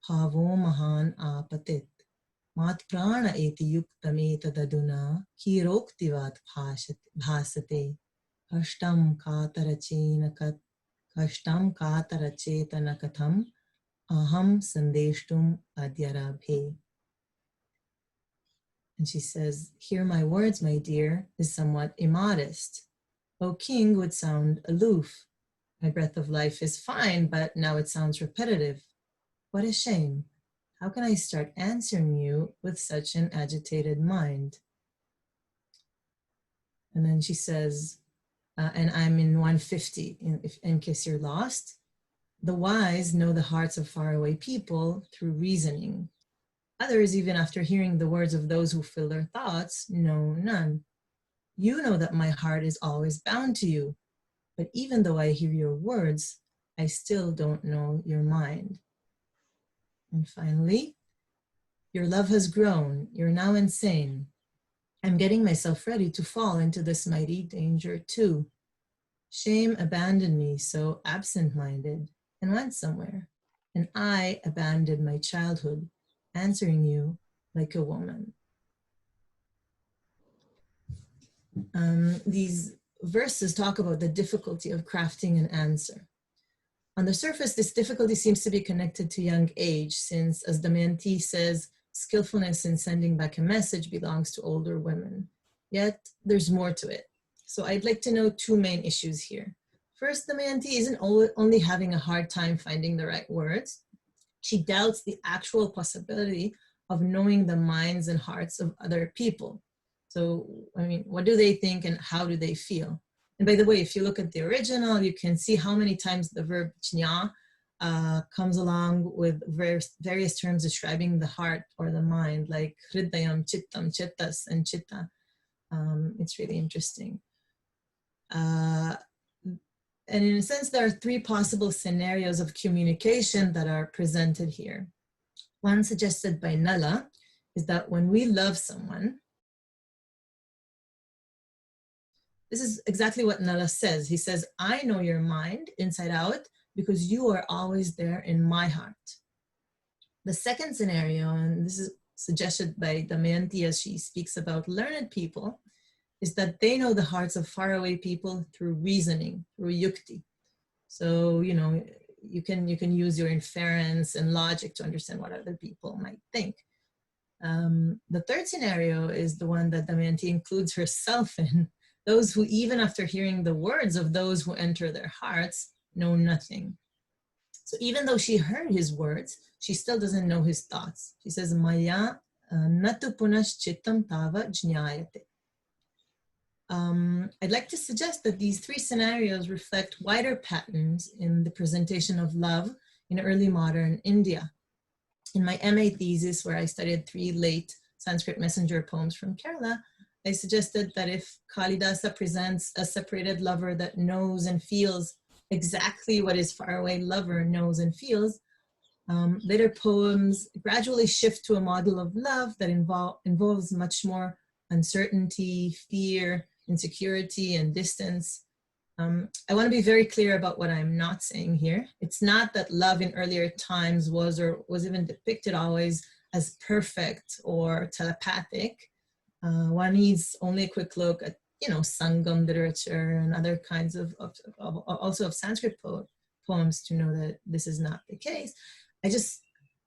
Speaker 12: bhavo mahan apatit mat prana eti yuktame tadaduna kiroktivat bhasate Kashtam katarachetana katham aham sandeshtum adyarabhe. And she says, hear my words, my dear, is somewhat immodest. O king would sound aloof. My breath of life is fine, but now it sounds repetitive. What a shame. How can I start answering you with such an agitated mind? And then she says, and I'm in 150, in case you're lost. The wise know the hearts of faraway people through reasoning. Others, even after hearing the words of those who fill their thoughts, know none. You know that my heart is always bound to you, but even though I hear your words, I still don't know your mind. And finally, your love has grown. You're now insane. I'm getting myself ready to fall into this mighty danger too. Shame abandoned me so absent-minded and went somewhere, and I abandoned my childhood, answering you like a woman. These verses talk about the difficulty of crafting an answer. On the surface, this difficulty seems to be connected to young age, since, as Damayanti says, skillfulness in sending back a message belongs to older women. Yet, there's more to it. So I'd like to know two main issues here. First, Damayanti isn't only having a hard time finding the right words. She doubts the actual possibility of knowing the minds and hearts of other people. So, I mean, what do they think and how do they feel? And by the way, if you look at the original, you can see how many times the verb chnya comes along with various terms describing the heart or the mind, like hridayam, chittam, chittas, and chitta. It's really interesting. And in a sense, there are three possible scenarios of communication that are presented here. One suggested by Nala is that when we love someone, this is exactly what Nala says. He says, I know your mind inside out because you are always there in my heart. The second scenario, and this is suggested by Damayanti as she speaks about learned people, is that they know the hearts of faraway people through reasoning, through yukti. So, you know, you can use your inference and logic to understand what other people might think. The third scenario is the one that Damayanti includes herself in. Those who, even after hearing the words of those who enter their hearts, know nothing. So even though she heard his words, she still doesn't know his thoughts. She says, Maya natu punash chittam tava jñayate. I'd like to suggest that these three scenarios reflect wider patterns in the presentation of love in early modern India. In my MA thesis, where I studied 3 late Sanskrit messenger poems from Kerala, I suggested that if Kalidasa presents a separated lover that knows and feels exactly what his faraway lover knows and feels, later poems gradually shift to a model of love that involves much more uncertainty, fear, insecurity, and distance. I want to be very clear about what I'm not saying here. It's not that love in earlier times was even depicted always as perfect or telepathic. One needs only a quick look at, you know, Sangam literature and other kinds of Sanskrit poems to know that this is not the case.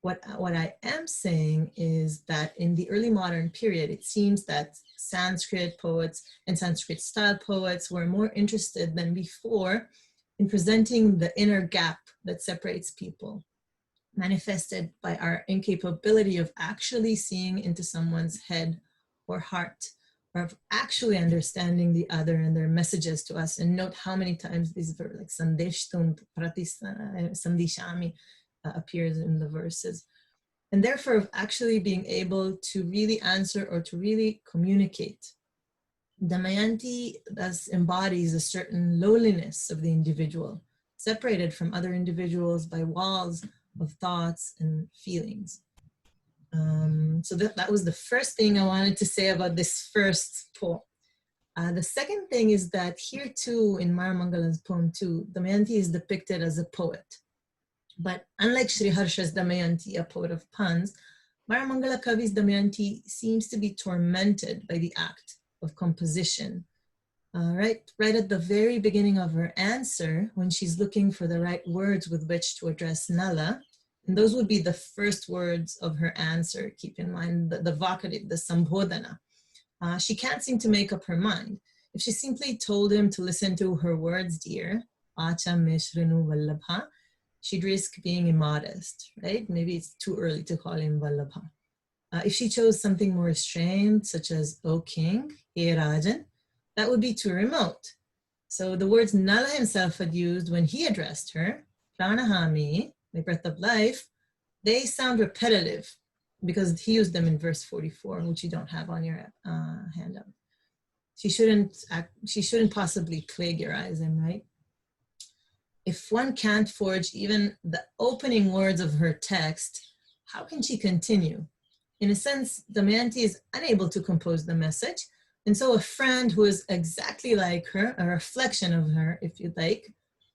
Speaker 12: What I am saying is that in the early modern period, it seems that Sanskrit poets and Sanskrit style poets were more interested than before in presenting the inner gap that separates people, manifested by our incapability of actually seeing into someone's head or heart, or of actually understanding the other and their messages to us. And note how many times these verbs like sandeshtum, sandishami appears in the verses. And therefore of actually being able to really answer or to really communicate. Damayanti thus embodies a certain lowliness of the individual, separated from other individuals by walls of thoughts and feelings. So that was the first thing I wanted to say about this first poem. The second thing is that here too, in Maramangala's poem too, Damayanti is depicted as a poet. But unlike Sri Harsha's Damayanti, a poet of puns, Maramangala Kavi's Damayanti seems to be tormented by the act of composition. Right at the very beginning of her answer, when she's looking for the right words with which to address Nala, and those would be the first words of her answer, keep in mind the vocative, the sambodhana. She can't seem to make up her mind. If she simply told him to listen to her words, dear, Acha me shrinu vallabha, she'd risk being immodest, right? Maybe it's too early to call him Vallabha. If she chose something more restrained, such as O King, E Rajan, that would be too remote. So the words Nala himself had used when he addressed her, Pranahami, my breath of life, they sound repetitive because he used them in verse 44, which you don't have on your handout. She shouldn't possibly plagiarize him, right? If one can't forge even the opening words of her text, how can she continue? In a sense, Damayanti is unable to compose the message, and so a friend who is exactly like her, a reflection of her, if you like,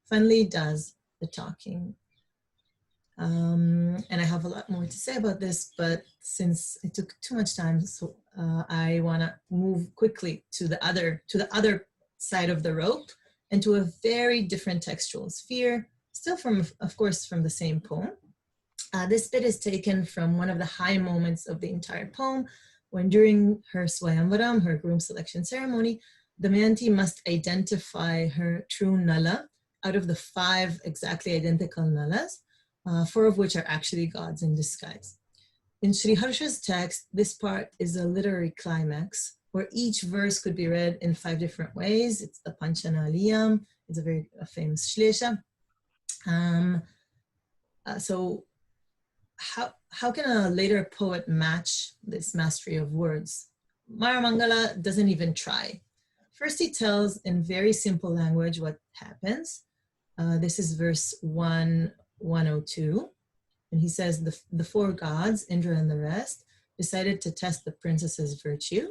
Speaker 12: finally does the talking. And I have a lot more to say about this, but since it took too much time, so I want to move quickly to the other side of the rope and to a very different textual sphere, still from, of course, from the same poem. This bit is taken from one of the high moments of the entire poem, when during her Swayamvaram, her groom selection ceremony, Damayanti must identify her true Nala out of the 5 exactly identical Nalas, 4 of which are actually gods in disguise. In Sri Harsha's text, this part is a literary climax where each verse could be read in 5 different ways. It's the Panchanaliyam, it's a very famous shlesha. So how can a later poet match this mastery of words? Maramangala doesn't even try. First, he tells in very simple language what happens. This is verse 102. And he says, the 4 gods, Indra and the rest, decided to test the princess's virtue.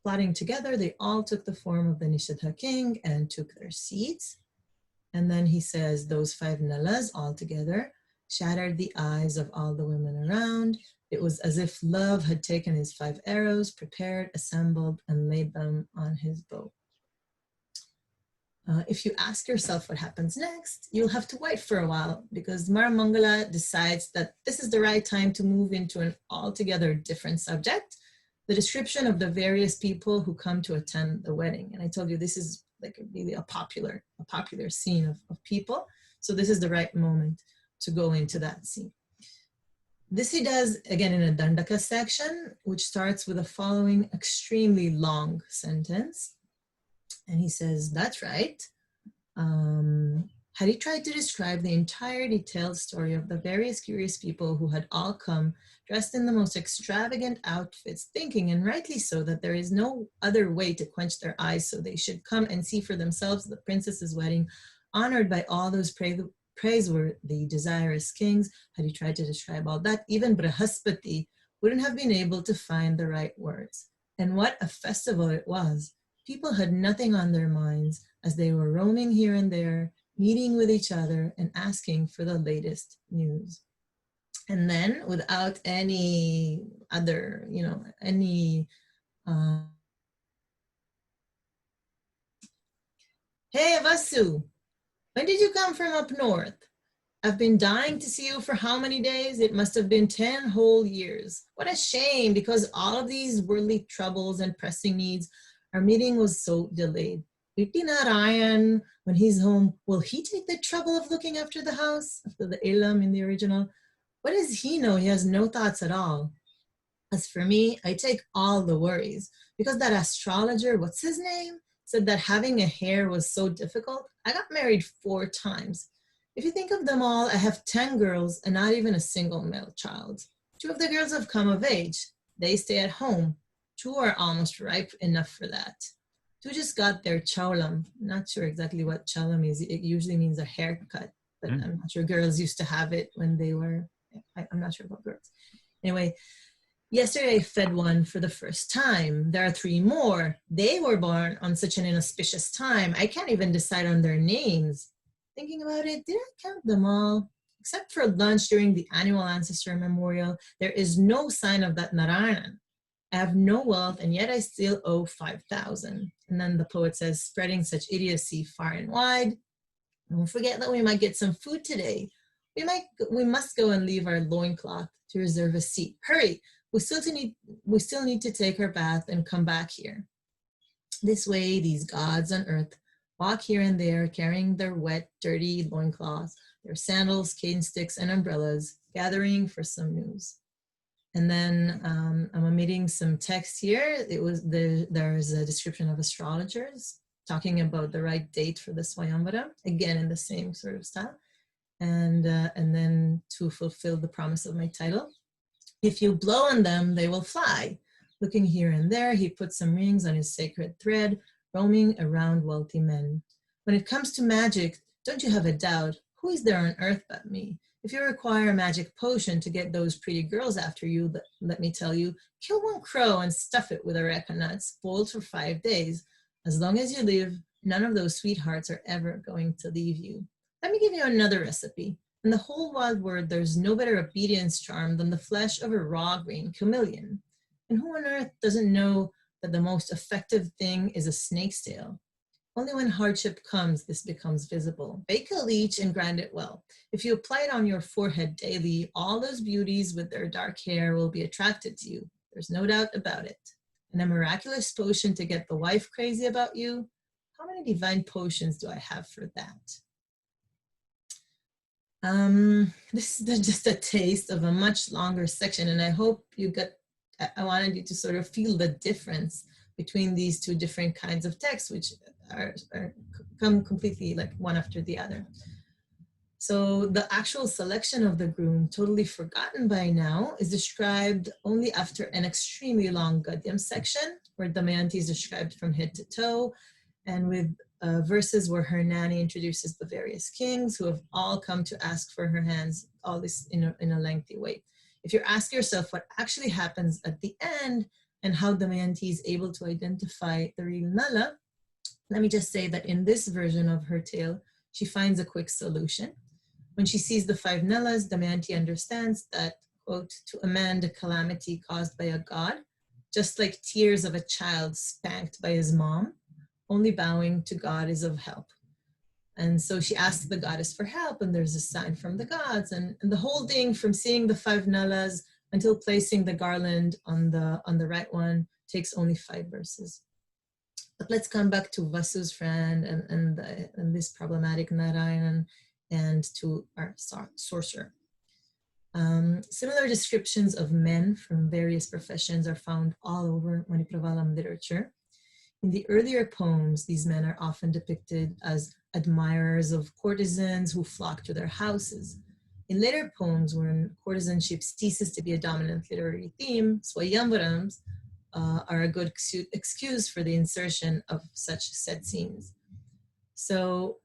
Speaker 12: Plotting together, they all took the form of the Nishadha king and took their seats. And then he says, those 5 Nalas all together shattered the eyes of all the women around. It was as if love had taken his 5 arrows, prepared, assembled, and laid them on his bow. If you ask yourself what happens next, you'll have to wait for a while because Maramangala decides that this is the right time to move into an altogether different subject, the description of the various people who come to attend the wedding. And I told you this is like really a popular scene of people. So this is the right moment to go into that scene. This he does again in a Dandaka section, which starts with the following extremely long sentence. And he says, that's right. Had he tried to describe the entire detailed story of the various curious people who had all come dressed in the most extravagant outfits, thinking, and rightly so, that there is no other way to quench their eyes, so they should come and see for themselves the princess's wedding, honored by all those praiseworthy, desirous kings. Had he tried to describe all that, even Brahaspati wouldn't have been able to find the right words. And what a festival it was. People had nothing on their minds as they were roaming here and there, meeting with each other and asking for the latest news. And then without any other, hey Vasu, when did you come from up north? I've been dying to see you for how many days? It must have been 10 whole years. What a shame, because all of these worldly troubles and pressing needs, our meeting was so delayed. Narayan, when he's home, will he take the trouble of looking after the house, after the Ilam in the original? What does he know? He has no thoughts at all. As for me, I take all the worries, because that astrologer, what's his name, said that having a hair was so difficult. I got married 4 times. If you think of them all, I have 10 girls and not even a single male child. 2 of the girls have come of age. They stay at home. 2 are almost ripe enough for that. 2 just got their chaulam. Not sure exactly what chaulam is. It usually means a haircut, but I'm not sure girls used to have it when they were, I'm not sure about girls. Anyway, yesterday I fed 1 for the first time. There are 3 more. They were born on such an inauspicious time. I can't even decide on their names. Thinking about it, did I count them all? Except for lunch during the annual ancestor memorial, there is no sign of that Narayanan. I have no wealth, and yet I still owe 5,000. And then the poet says, spreading such idiocy far and wide. Don't forget that we might get some food today. We must go and leave our loincloth to reserve a seat. Hurry, we still need to take our bath and come back here. This way, these gods on earth walk here and there, carrying their wet, dirty loincloths. their sandals, cane sticks, and umbrellas, gathering for some news. And then I'm omitting some text here. There's a description of astrologers talking about the right date for the Swayamvara, again in the same sort of style. And then to fulfill the promise of my title, if you blow on them, they will fly. Looking here and there, he put some rings on his sacred thread, roaming around wealthy men. When it comes to magic, don't you have a doubt, who is there on earth but me? If you require a magic potion to get those pretty girls after you, let me tell you, kill one crow and stuff it with areca nuts, boiled for 5 days. As long as you live, none of those sweethearts are ever going to leave you. Let me give you another recipe. In the whole wide world, there's no better obedience charm than the flesh of a raw green chameleon. And who on earth doesn't know that the most effective thing is a snake's tail? Only when hardship comes, this becomes visible. Bake a leech and grind it well. If you apply it on your forehead daily, all those beauties with their dark hair will be attracted to you. There's no doubt about it. And a miraculous potion to get the wife crazy about you? How many divine potions do I have for that? This is just a taste of a much longer section, and I hope I wanted you to sort of feel the difference between these two different kinds of texts, which come completely like one after the other. So the actual selection of the groom, totally forgotten by now, is described only after an extremely long Gadyam section, where Damayanti is described from head to toe, and with verses where her nanny introduces the various kings who have all come to ask for her hands, all this in a lengthy way. If you ask yourself what actually happens at the end and how Damayanti is able to identify the real Nala, let me just say that in this version of her tale, she finds a quick solution. When she sees the 5 Nalas, Damayanti understands that, quote, to amend a calamity caused by a god, just like tears of a child spanked by his mom, only bowing to God is of help. And so she asks the goddess for help, and there's a sign from the gods. And the whole thing, from seeing the 5 Nalas until placing the garland on the right one, takes only 5 verses. But let's come back to Vasu's friend and this problematic Narayan and to our sorcerer. Similar descriptions of men from various professions are found all over Manipravalam literature. In the earlier poems, these men are often depicted as admirers of courtesans who flock to their houses. In later poems, when courtesanship ceases to be a dominant literary theme, swayamvarams are a good excuse for the insertion of such set scenes. So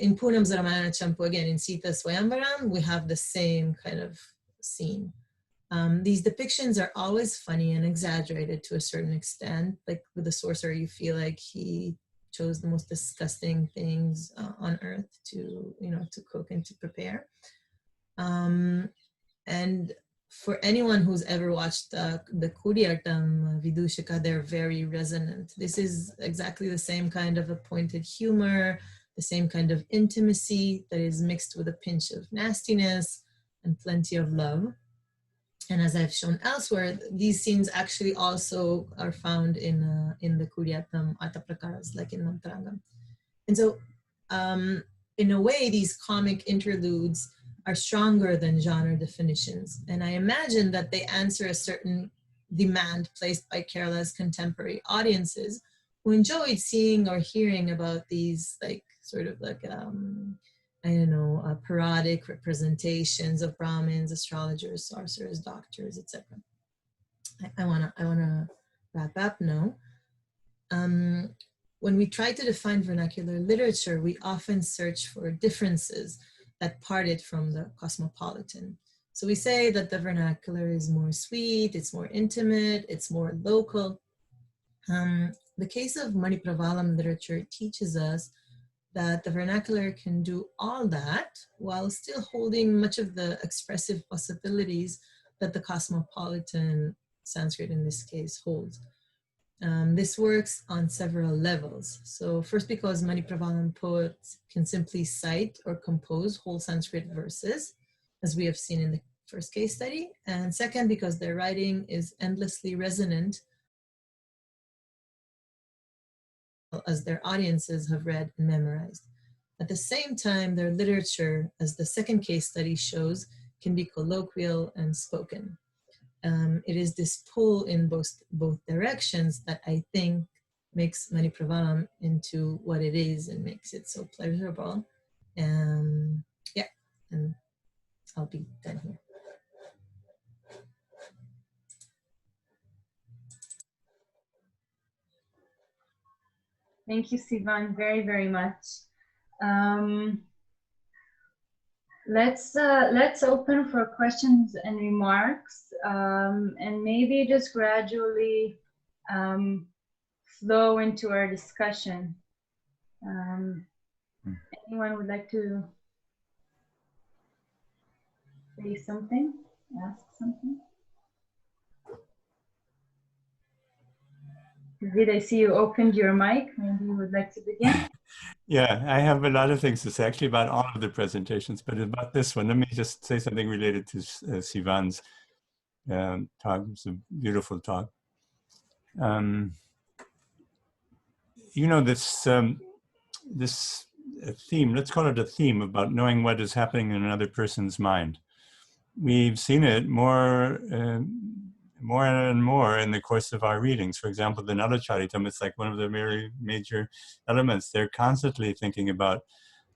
Speaker 12: in Poonam's Ramayana Champu, again, in Sita Swayamvaram, we have the same kind of scene. These depictions are always funny and exaggerated to a certain extent. Like with the sorcerer, you feel like he chose the most disgusting things on earth to cook and to prepare. And for anyone who's ever watched the Kuriyattam Vidushika, they're very resonant. This is exactly the same kind of a pointed humor, the same kind of intimacy that is mixed with a pinch of nastiness and plenty of love. And as I've shown elsewhere, these scenes actually also are found in the Kuriyattam Arthaprakaras, like in Mantrangam. And so, in a way, these comic interludes are stronger than genre definitions. And I imagine that they answer a certain demand placed by Kerala's contemporary audiences who enjoyed seeing or hearing about these parodic representations of Brahmins, astrologers, sorcerers, doctors, etc. I wanna wrap up now. When we try to define vernacular literature, we often search for differences that part it from the cosmopolitan. So we say that the vernacular is more sweet, it's more intimate, it's more local. The case of Manipravalam literature teaches us that the vernacular can do all that while still holding much of the expressive possibilities that the cosmopolitan Sanskrit in this case holds. This works on several levels. So first, because Manipravalam poets can simply cite or compose whole Sanskrit verses, as we have seen in the first case study. And second, because their writing is endlessly resonant as their audiences have read and memorized. At the same time, their literature, as the second case study shows, can be colloquial and spoken. It is this pull in both directions that I think makes Manipravalam into what it is and makes it so pleasurable. Yeah, and I'll be done here.
Speaker 2: Thank you, Sivan, very, very much. Let's open for questions and remarks, and maybe just gradually flow into our discussion. Anyone would like to say something, ask something? Did I see you opened your mic? Maybe you would like to begin?
Speaker 5: Yeah, I have a lot of things to say actually about all of the presentations, but about this one, let me just say something related to Sivan's talk. It's a beautiful talk. You know, this theme, let's call it a theme about knowing what is happening in another person's mind. We've seen it more and more in the course of our readings. For example, the Nala Charitam, it's like one of the very major elements. They're constantly thinking about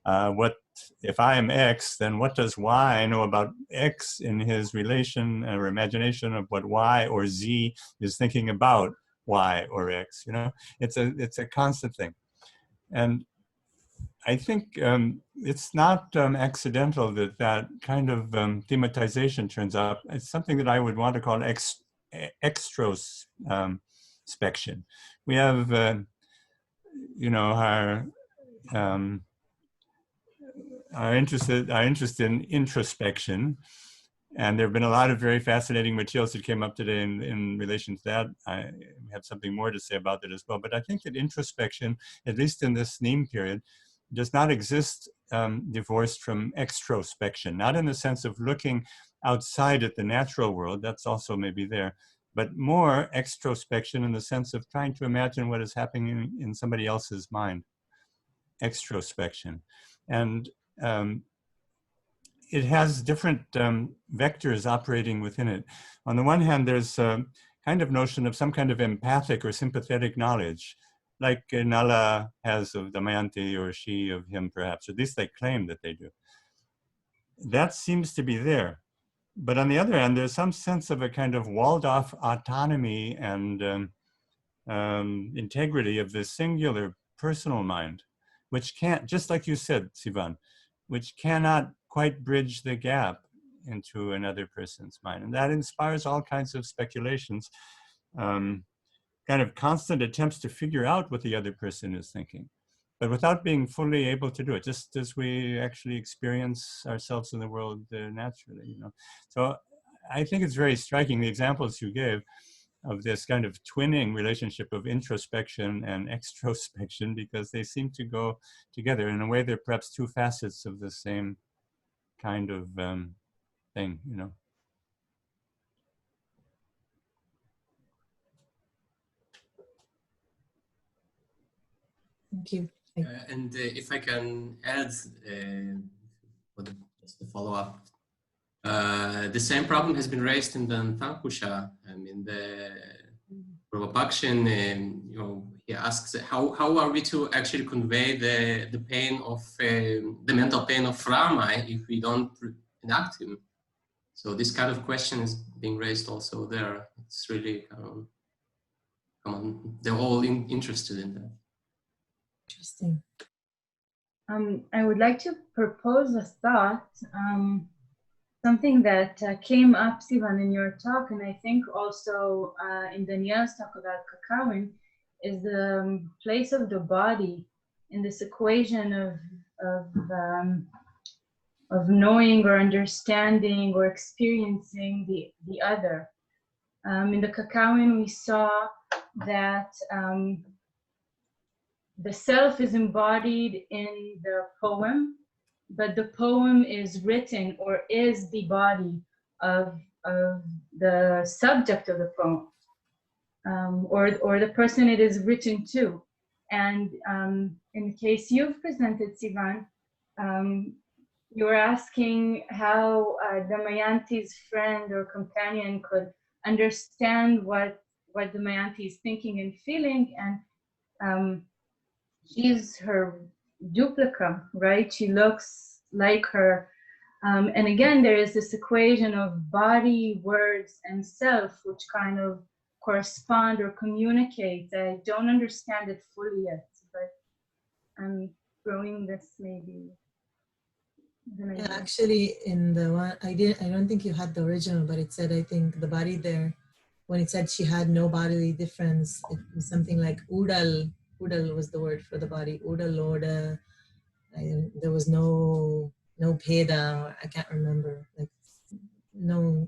Speaker 5: what, if I am X, then what does Y know about X in his relation or imagination of what Y or Z is thinking about Y or X, you know? It's a constant thing. And I think it's not accidental that that kind of thematization turns up. It's something that I would want to call extrospection. We have, you know, our interest in introspection, and there have been a lot of very fascinating materials that came up today in relation to that. I have something more to say about that as well. But I think that introspection, at least in this Neem period, does not exist divorced from extrospection, not in the sense of looking outside at the natural world, that's also maybe there, but more extrospection in the sense of trying to imagine what is happening in somebody else's mind, extrospection. And it has different vectors operating within it. On the one hand, there's a kind of notion of some kind of empathic or sympathetic knowledge, like Nala has of Damayanti, or she of him perhaps, or at least they claim that they do. That seems to be there. But on the other hand, there's some sense of a kind of walled off autonomy and integrity of the singular personal mind, which can't, just like you said, Sivan, which cannot quite bridge the gap into another person's mind. And that inspires all kinds of speculations, kind of constant attempts to figure out what the other person is thinking, but without being fully able to do it, just as we actually experience ourselves in the world naturally, you know. So I think it's very striking, the examples you gave of this kind of twinning relationship of introspection and extrospection, because they seem to go together. In a way, they're perhaps two facets of the same kind of thing, you know.
Speaker 12: Thank you.
Speaker 4: And if I can add, just to follow up, the same problem has been raised in the Tankusha. I mean, the Prabhupakshin, you know, he asks, how are we to actually convey the pain of, the mental pain of Rama if we don't enact him? So this kind of question is being raised also there. It's really, come on, they're all interested in that.
Speaker 12: Interesting.
Speaker 2: I would like to propose a thought, something that came up, Sivan, in your talk, and I think also in Danielle's talk about Kakawin, is the place of the body in this equation of knowing or understanding or experiencing the other. In the Kakawin, we saw that the self is embodied in the poem, but the poem is written or is the body of the subject of the poem, or the person it is written to. And in the case you've presented, Sivan, you were asking how Damayanti's friend or companion could understand what Damayanti is thinking and feeling, and she's her duplica, right? She looks like her. And again, there is this equation of body, words, and self, which kind of correspond or communicate. I don't understand it fully yet, but I'm throwing this maybe.
Speaker 12: Yeah, actually, in the one I don't think you had the original, but it said, I think the body there, when it said she had no bodily difference, it was something like udal. Udal was the word for the body. Udal, Oda. There was no Bheda. I can't remember. Like no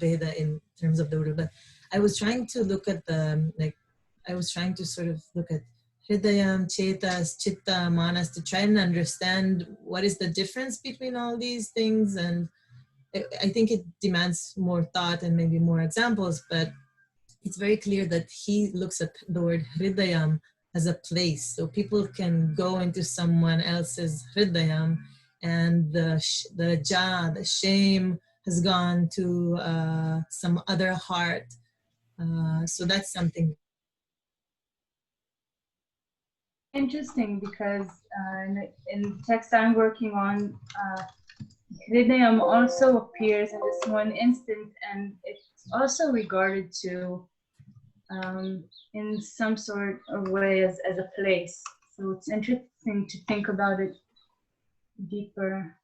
Speaker 12: Bheda in terms of the udal. But I was trying to look at I was trying to sort of look at Hridayam, Chetas, Chitta, Manas to try and understand what is the difference between all these things. And I think it demands more thought and maybe more examples, but it's very clear that he looks at the word Hridayam as a place. So people can go into someone else's Hridayam, and the ja, the shame has gone to some other heart. So that's something
Speaker 2: interesting, because in the text I'm working on, Hridayam also appears in this one instant, and it's also regarded to in some sort of way as a place. So it's interesting to think about it deeper.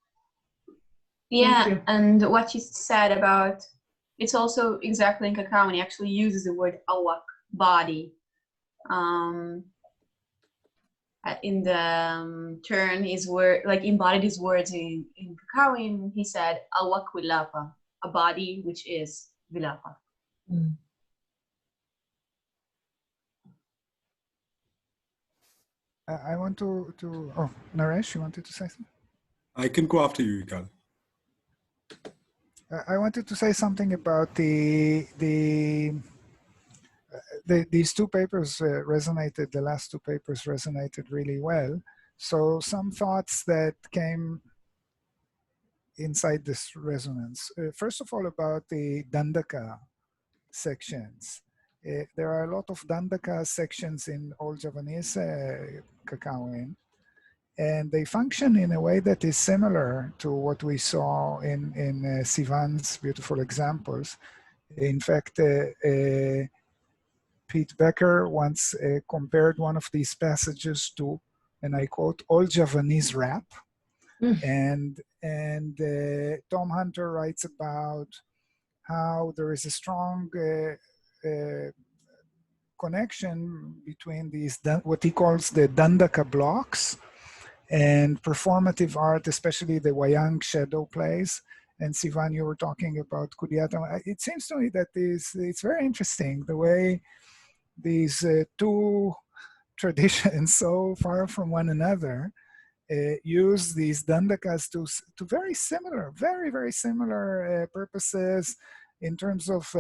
Speaker 1: Yeah, and what you said about, it's also exactly in Kakao, and he actually uses the word awak, body. In the turn, his word, like embodied his words in Kakawin, he said awak vilapa, a body which is vilapa.
Speaker 12: Mm.
Speaker 8: I want to oh, Naresh, you wanted to say something?
Speaker 9: I can go after you, Yukal.
Speaker 8: I wanted to say something about these two papers resonated, the last two papers resonated really well. So some thoughts that came inside this resonance. First of all, about the Dandaka sections. There are a lot of Dandaka sections in Old Javanese Kakawin, and they function in a way that is similar to what we saw in Sivan's beautiful examples. In fact, Pete Becker once compared one of these passages to, and I quote, Old Javanese rap. And Tom Hunter writes about how there is a strong connection between these, what he calls the Dandaka blocks, and performative art, especially the Wayang shadow plays. And Sivan, you were talking about Kudiata. It seems to me that it's very interesting the way these two traditions, so far from one another, use these dandakas to very similar, very similar purposes in terms of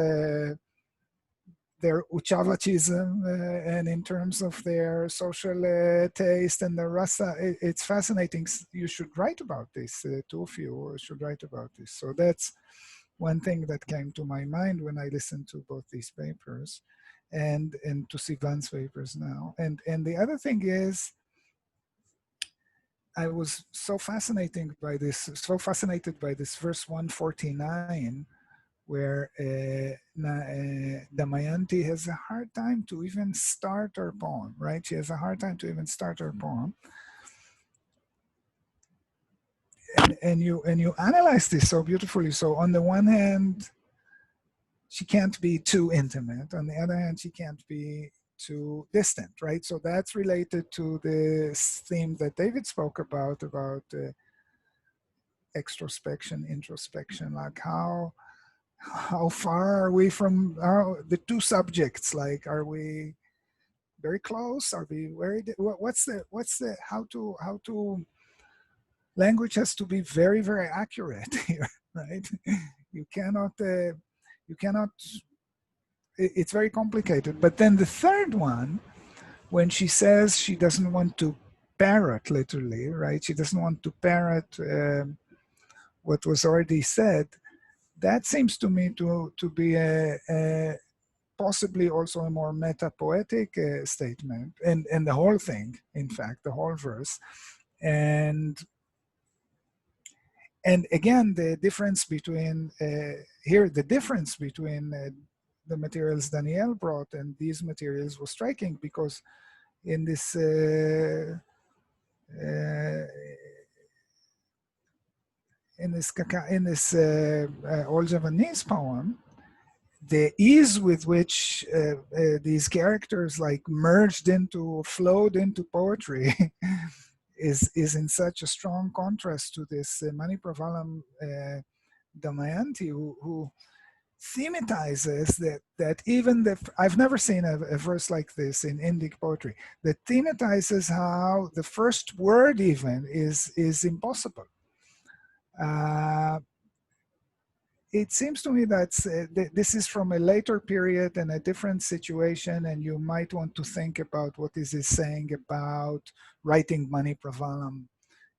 Speaker 8: their uchavachism and in terms of their social taste and the rasa. It's fascinating. You should write about this. Two of you should write about this. So that's one thing that came to my mind when I listened to both these papers and to Sivan's papers now. And the other thing is, I was so fascinated by this verse 149, where Damayanti has a hard time to even start her poem, right? She has a hard time to even start her poem. And you analyze this so beautifully. So on the one hand, she can't be too intimate. On the other hand, she can't be too distant, right? So that's related to this theme that David spoke about extrospection, introspection, like how far are we from the two subjects? Like, are we very close? Are we very, what's the, how to, language has to be very accurate here, right? You cannot, it's very complicated. But then the third one, when she says she doesn't want to parrot, literally, right? She doesn't want to parrot what was already said. That seems to me to be a possibly also a more meta-poetic statement, and the whole thing, in fact, the whole verse. And again, the difference between here, the difference between the materials Danielle brought and these materials was striking, because in this All Javanese poem, the ease with which these characters like merged into, flowed into poetry is in such a strong contrast to this Mani Pravalam Damayanti, who thematizes that even I've never seen a verse like this in Indic poetry, that thematizes how the first word even is impossible. It seems to me that this is from a later period and a different situation, and you might want to think about what is it saying about writing Mani Pravalam,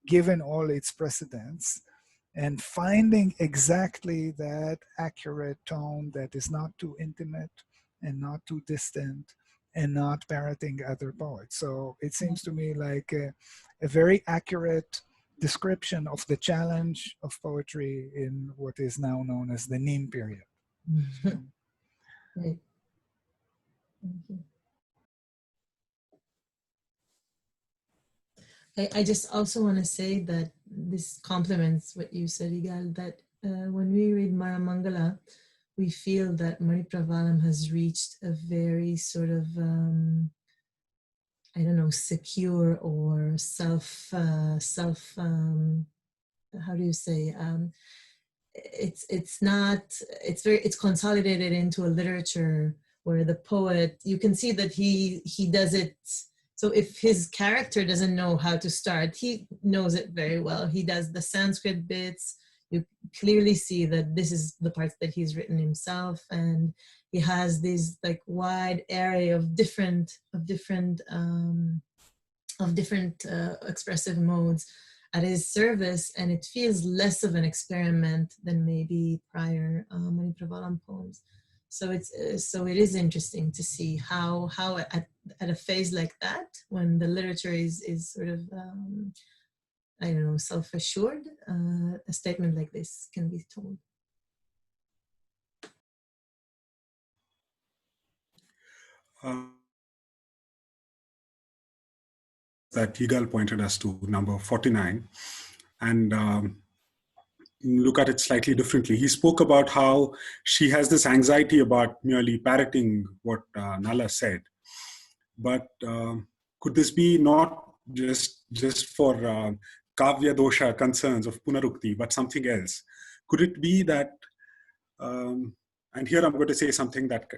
Speaker 8: given all its precedents, and finding exactly that accurate tone that is not too intimate and not too distant and not parroting other poets. So it seems to me like a very accurate description of the challenge of poetry in what is now known as the Neem period.
Speaker 12: Right. Thank you. I just also want to say that this complements what you said, Igal, that when we read Maramangala, we feel that Mani Pravalam has reached a very sort of, I don't know, secure or how do you say, it's consolidated into a literature where the poet, you can see that he does it. So if his character doesn't know how to start, he knows it very well. He does the Sanskrit bits. You clearly see that this is the parts that he's written himself, and he has this like wide array of different expressive modes at his service, and it feels less of an experiment than maybe prior Mani Pravalam poems. So it is interesting to see how at a phase like that, when the literature is sort of I don't know, self-assured, a statement like this can be told.
Speaker 9: That Yigal pointed us to, number 49, and look at it slightly differently. He spoke about how she has this anxiety about merely parroting what Nala said. But could this be not just for kavya dosha concerns of punarukti, but something else? Could it be that, and here I'm going to say something that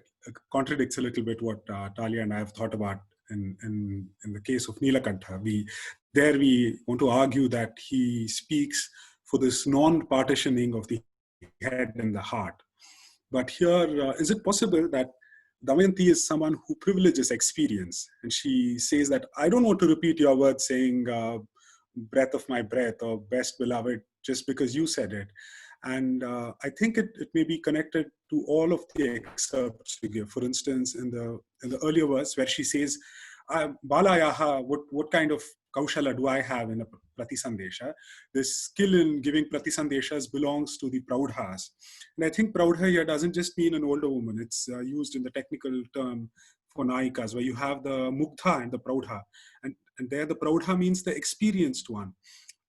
Speaker 9: contradicts a little bit what Talia and I have thought about in the case of Nilakantha. We want to argue that he speaks for this non-partitioning of the head and the heart. But here, is it possible that Damayanti is someone who privileges experience? And she says that, I don't want to repeat your words saying, breath of my breath or best beloved, just because you said it. And I think it may be connected to all of the excerpts we give. For instance, in the earlier verse where she says, Balayaha, what kind of kaushala do I have in a pratisandesha? This skill in giving pratisandeshas belongs to the praudhas. And I think praudha here doesn't just mean an older woman. It's used in the technical term for nayikas, where you have the mugdha and the praudha. And there the praudha means the experienced one.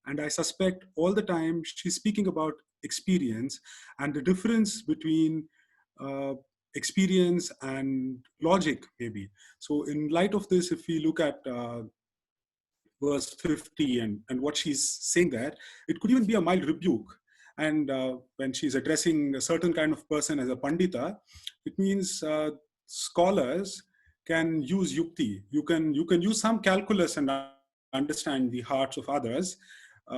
Speaker 9: And I suspect all the time she's speaking about experience and the difference between experience and logic, maybe. So in light of this, if we look at verse 50 and what she's saying there, it could even be a mild rebuke. And when she's addressing a certain kind of person as a pandita, it means scholars can use yukti. You can use some calculus and understand the hearts of others.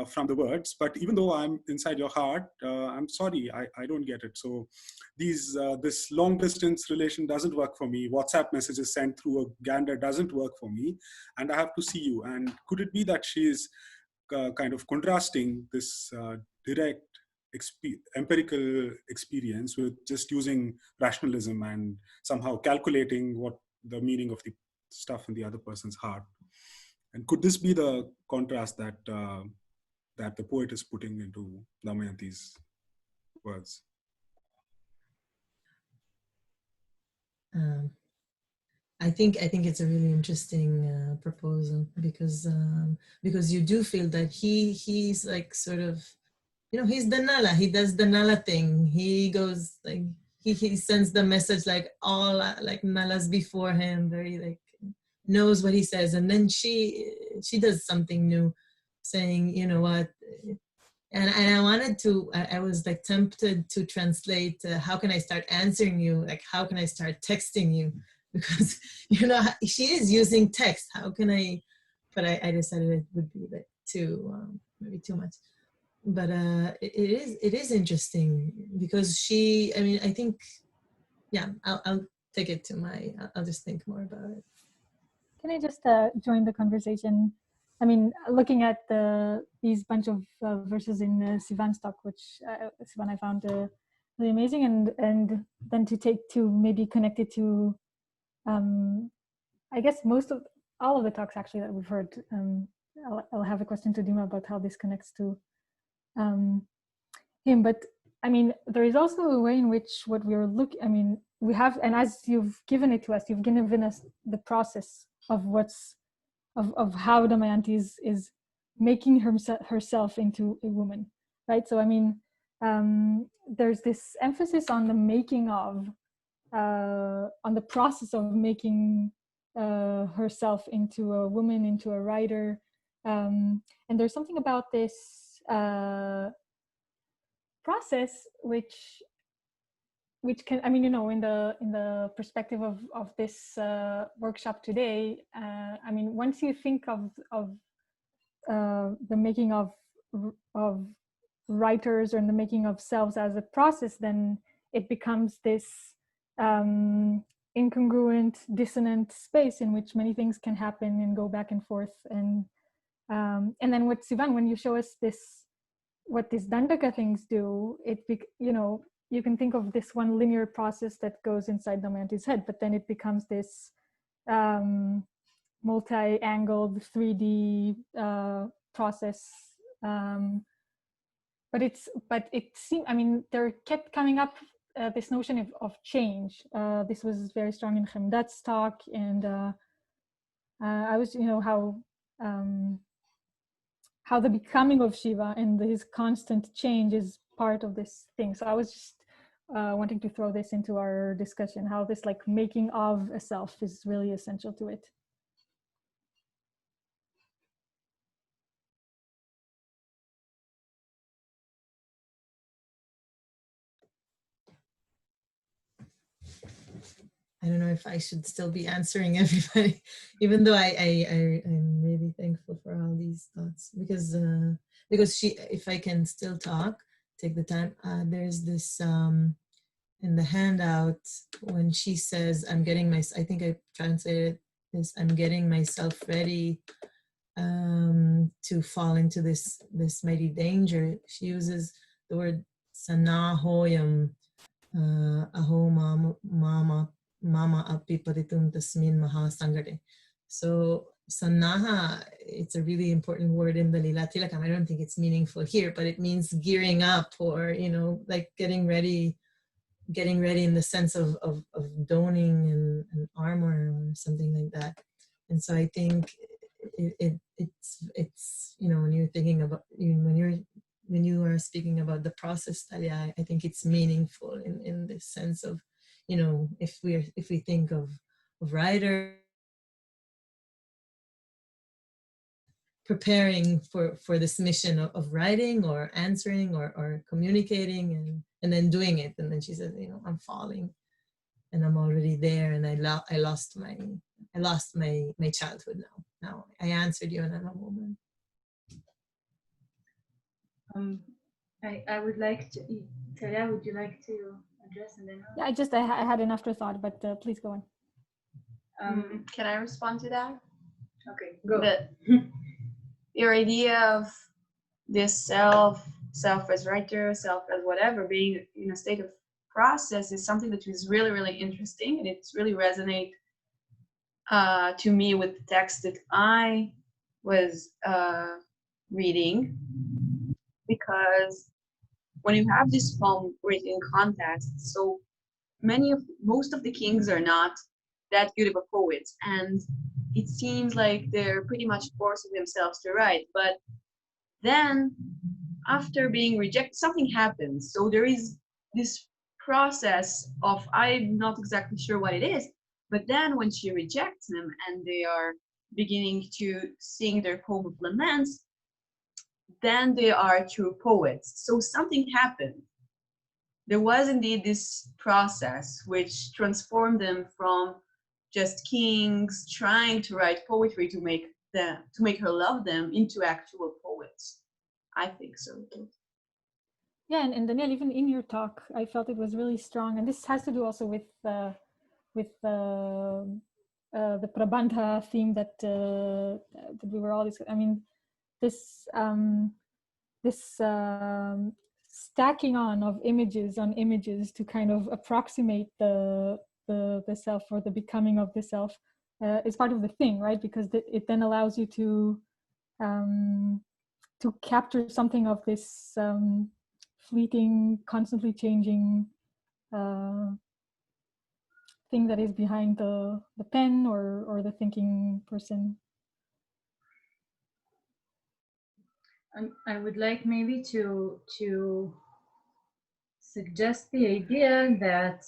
Speaker 9: from the words, but even though I'm inside your heart, I'm sorry, I don't get it. So this long distance relation doesn't work for me. WhatsApp messages sent through a gander doesn't work for me, and I have to see you. And could it be that she's kind of contrasting this direct empirical experience with just using rationalism and somehow calculating what the meaning of the stuff in the other person's heart? And could this be the contrast that that the poet is putting into Damayanti's words?
Speaker 12: I think it's a really interesting proposal, because you do feel that he's like sort of, he's the Nala. He does the Nala thing. He goes like he sends the message like all like Nalas before him, very like knows what he says, and then she does something new, saying, you know what. And I wanted to, I was like tempted to translate, how can I start answering you? Like, how can I start texting you? Because, she is using text. How can I, but I decided it would be like maybe too much. But it is interesting, because I think, yeah, I'll take it to I'll just think more about it.
Speaker 6: Can I just join the conversation? I mean, looking at these bunch of verses in Sivan's talk, which Sivan I found really amazing, and then to maybe connect it to, I guess all of the talks actually that we've heard. I'll have a question to Dima about how this connects to him. But I mean, there is also a way in which what we're looking. I mean, we have, and as you've given it to us, you've given us the process of of how Damayanti is making herself into a woman, right? So I mean, there's this emphasis on the making of, on the process of making herself into a woman, into a writer, and there's something about this process which can, I mean, in the perspective of this workshop today, I mean, once you think of the making of writers, or the making of selves as a process, then it becomes this incongruent, dissonant space in which many things can happen and go back and forth. And then what, Sivan, when you show us what these Dandaka things do, you can think of this one linear process that goes inside Damayanti's head, but then it becomes this multi-angled 3D process. But it seemed, I mean, there kept coming up this notion of change. This was very strong in Hemdat's talk, and I was, how the becoming of Shiva and his constant change is part of this thing. So I was just wanting to throw this into our discussion, how this like making of a self is really essential to it.
Speaker 12: I don't know if I should still be answering everybody, even though I'm really thankful for all these thoughts, because if I can still talk, take the time. There's this in the handout when she says, I think I translated this, I'm getting myself ready to fall into this mighty danger. She uses the word sanahoyam, aho mama api paritum tasmin mahasangate. So sanaha, it's a really important word in the Lila Tilakam. I don't think it's meaningful here, but it means gearing up, or like getting ready in the sense of donning and armor or something like that. And so I think it's when you're thinking about, when you are speaking about the process, Talia, I think it's meaningful in this sense of, if we think of writer preparing for this mission of writing or answering or communicating and then doing it, and then she says, I'm falling and I'm already there, and I lost my childhood now I answered you and I'm a woman.
Speaker 2: I would like to, Talia, would you like to address and then?
Speaker 6: Yeah, I had an afterthought, but please go on.
Speaker 1: Can I respond to that?
Speaker 2: Okay, go.
Speaker 1: Your idea of this self as writer, self as whatever, being in a state of process is something that is really, really interesting, and it's really resonate to me with the text that I was reading, because when you have this poem written in context, so most of the kings are not that good of a poet, and it seems like they're pretty much forcing themselves to write. But then, after being rejected, something happens. So there is this process of, I'm not exactly sure what it is, but then when she rejects them and they are beginning to sing their poem of laments, then they are true poets. So something happened. There was indeed this process which transformed them from just kings trying to write poetry to make her love them into actual poets. I think so.
Speaker 6: Yeah, and Daniel, even in your talk, I felt it was really strong, and this has to do also with the Prabandha theme that we were all discussing. I mean, this stacking on of images on images to kind of approximate the self, or the becoming of the self, is part of the thing, right? Because it then allows you to capture something of this fleeting, constantly changing thing that is behind the pen or the thinking person.
Speaker 2: I would like maybe to suggest the idea that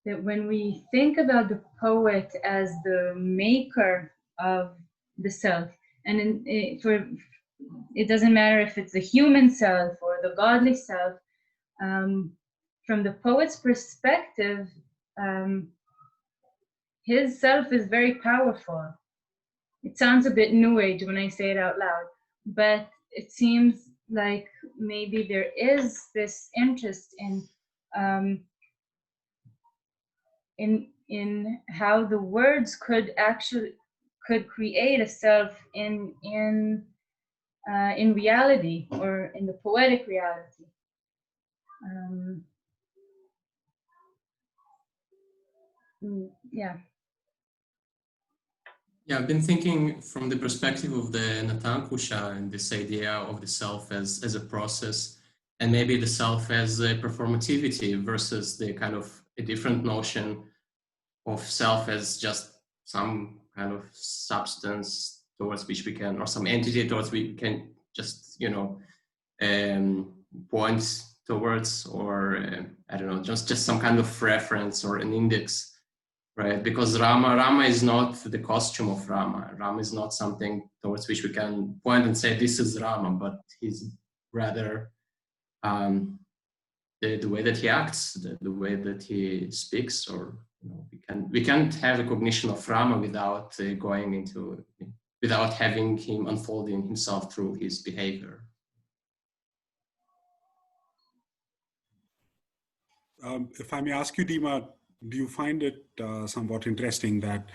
Speaker 2: that when we think about the poet as the maker of the self, and it doesn't matter if it's the human self or the godly self, from the poet's perspective, his self is very powerful. It sounds a bit new age when I say it out loud, but it seems like maybe there is this interest in how the words could create a self in reality, or in the poetic reality. Yeah.
Speaker 4: Yeah, I've been thinking from the perspective of the Natan Kusha and this idea of the self as a process, and maybe the self as a performativity versus the kind of a different notion of self as just some kind of substance towards which we can, or some entity towards we can just, point towards, or I don't know, just some kind of reference or an index, right? Because Rama is not the costume of Rama. Rama is not something towards which we can point and say, this is Rama, but he's rather the way that he acts, the way that he speaks, or we can't have a cognition of Rama without without having him unfolding himself through his behavior.
Speaker 9: If I may ask you, Dima, do you find it somewhat interesting that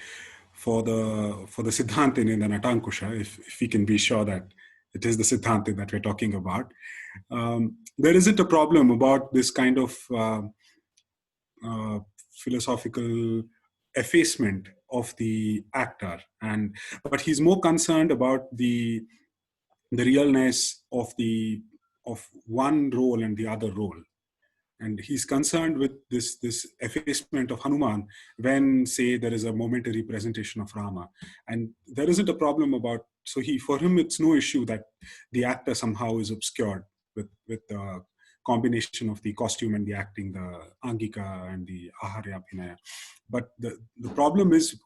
Speaker 9: for the Siddhantin in the Natankusha, if we can be sure that it is the Siddhantin that we're talking about, there isn't a problem about this kind of philosophical effacement of the actor, but he's more concerned about the realness of one role and the other role. And he's concerned with this effacement of Hanuman when, say, there is a momentary presentation of Rama. And there isn't a problem about, so for him, it's no issue that the actor somehow is obscured with the combination of the costume and the acting, the Angika and the Aharya Abhinaya. But the problem is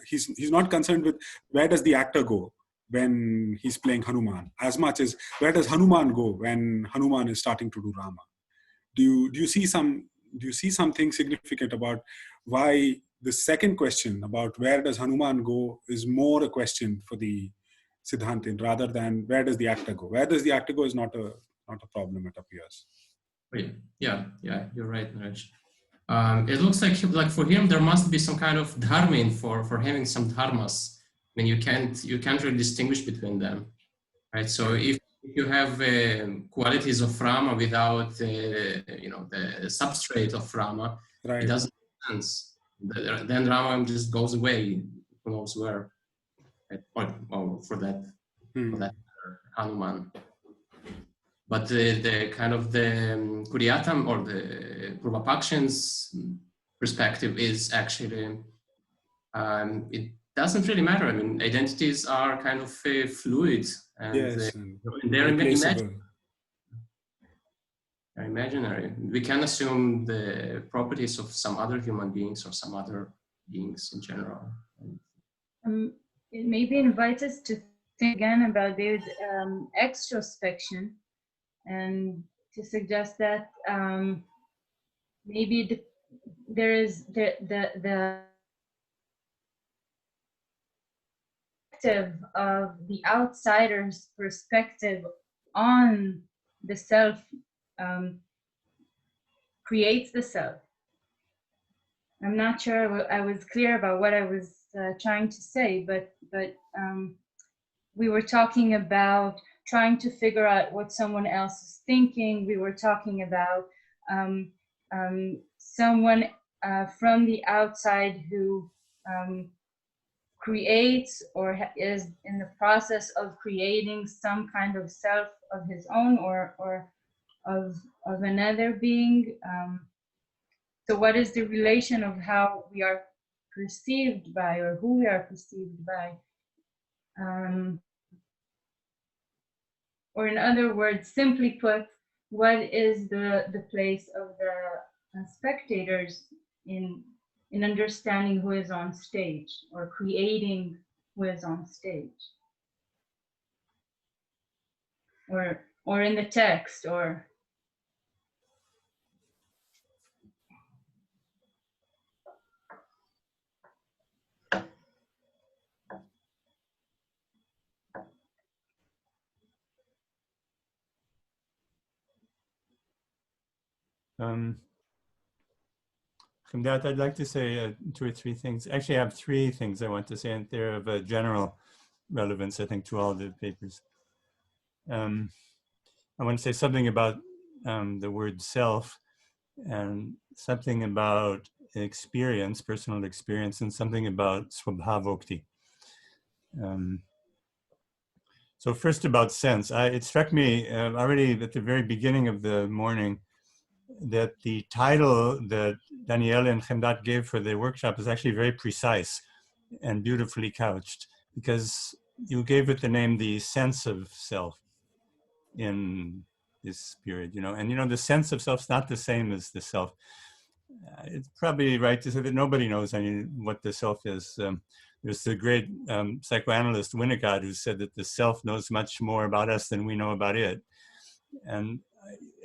Speaker 9: he's not concerned with where does the actor go when he's playing Hanuman, as much as where does Hanuman go when Hanuman is starting to do Rama. Do you see something significant about why the second question about where does Hanuman go is more a question for the Siddhantin, rather than where does the actor go. Where does the actor go is not a problem, it appears.
Speaker 4: Yeah, you're right, Raj. It looks like for him there must be some kind of dharma for having some dharmas. I mean, you can't really distinguish between them, right? So if you have qualities of Rama without the substrate of Rama, it doesn't make sense. Then Rama just goes away, who knows where, or for that matter, Hanuman. But the kind of the Kuriyatam or the Purvapakshan's perspective is actually, it doesn't really matter. I mean, identities are kind of fluid and, they're imaginary. We can assume the properties of some other human beings or some other beings in general.
Speaker 2: It maybe invites us to think again about the extrospection, and to suggest that maybe there is the of the outsider's perspective on the self creates the self. I'm not sure I was clear about what I was trying to say, but we were talking about trying to figure out what someone else is thinking. We were talking about someone from the outside who creates or is in the process of creating some kind of self of his own or of another being. So what is the relation of how we are perceived by, or who we are perceived by? Or in other words, simply put, what is the place of the spectators in understanding who is on stage, or creating who is on stage, or in the text, or
Speaker 5: from that, I'd like to say 2 or 3 things. Actually, I have 3 things I want to say, and they're of a general relevance, I think, to all the papers. I want to say something about the word self, and something about experience, personal experience, and something about swabhavokti. So first about sense. It struck me already at the very beginning of the morning that the title that Danielle and Chemdat gave for the workshop is actually very precise and beautifully couched, because you gave it the name, the sense of self in this period, and the sense of self is not the same as the self. It's probably right to say that nobody knows what the self is. There's the great psychoanalyst Winnicott who said that the self knows much more about us than we know about it. And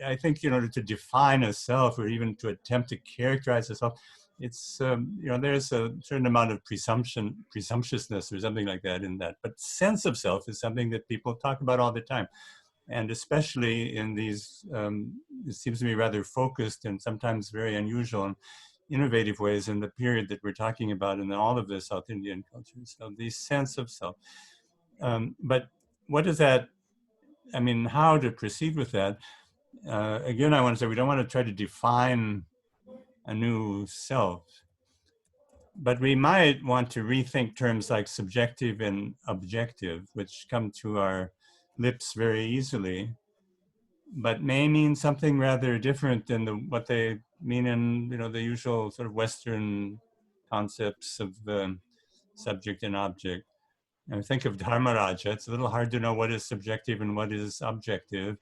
Speaker 5: I think, to define a self, or even to attempt to characterize a self, it's, there's a certain amount of presumptuousness or something like that in that. But sense of self is something that people talk about all the time. And especially in these, it seems to me, rather focused and sometimes very unusual and innovative ways in the period that we're talking about in all of the South Indian cultures. So the sense of self. But what does that, how to proceed with that? Again, I want to say we don't want to try to define a new self, but we might want to rethink terms like subjective and objective, which come to our lips very easily, but may mean something rather different than what they mean in the usual sort of Western concepts of subject and object. And think of Dharmaraja. It's a little hard to know what is subjective and what is objective.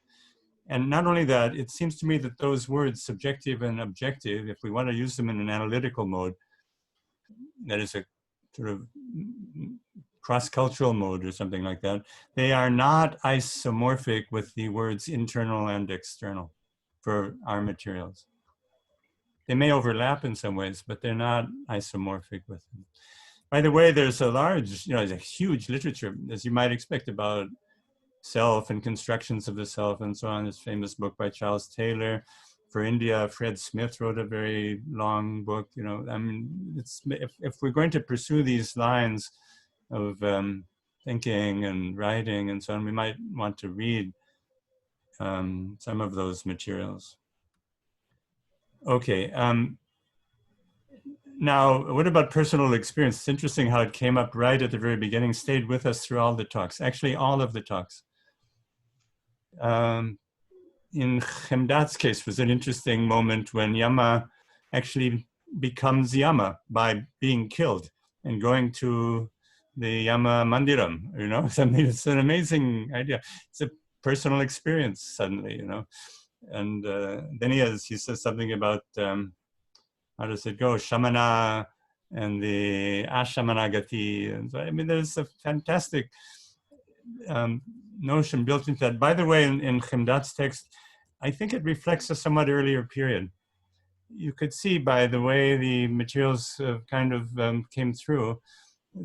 Speaker 5: And not only that, it seems to me that those words, subjective and objective, if we want to use them in an analytical mode, that is a sort of cross-cultural mode or something like that, they are not isomorphic with the words internal and external for our materials. They may overlap in some ways, but they're not isomorphic with them. By the way, there's a large, there's a huge literature, as you might expect, about self and constructions of the self and so on. This famous book by Charles Taylor. For India, Fred Smith wrote a very long book. I mean, if we're going to pursue these lines of thinking and writing and so on, we might want to read some of those materials. Okay. Now, what about personal experience? It's interesting how it came up right at the very beginning, stayed with us through all the talks, actually all of the talks. In Chemdat's case was an interesting moment when Yama actually becomes Yama by being killed and going to the Yama Mandiram, something it's an amazing idea. It's a personal experience suddenly, And then he says something about, how does it go? Shamana and the Ashamanagati. And so, I mean, there's a fantastic notion built into that. By the way, in Chemdat's text, I think it reflects a somewhat earlier period. You could see by the way the materials kind of came through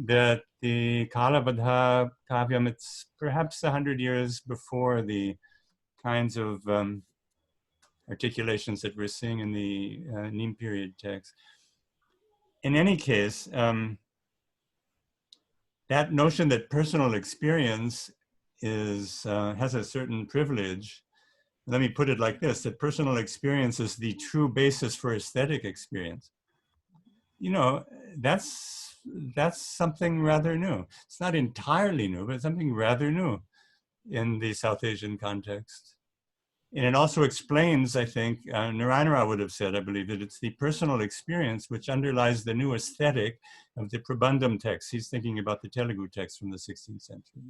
Speaker 5: that the Kalabadha Kavyam, it's perhaps 100 years before the kinds of articulations that we're seeing in the Neem period text. In any case, that notion that personal experience has a certain privilege. Let me put it like this, that personal experience is the true basis for aesthetic experience. That's something rather new. It's not entirely new, but something rather new in the South Asian context. And it also explains, I think, Narayana would have said, I believe, that it's the personal experience which underlies the new aesthetic of the Prabandham text. He's thinking about the Telugu text from the 16th century.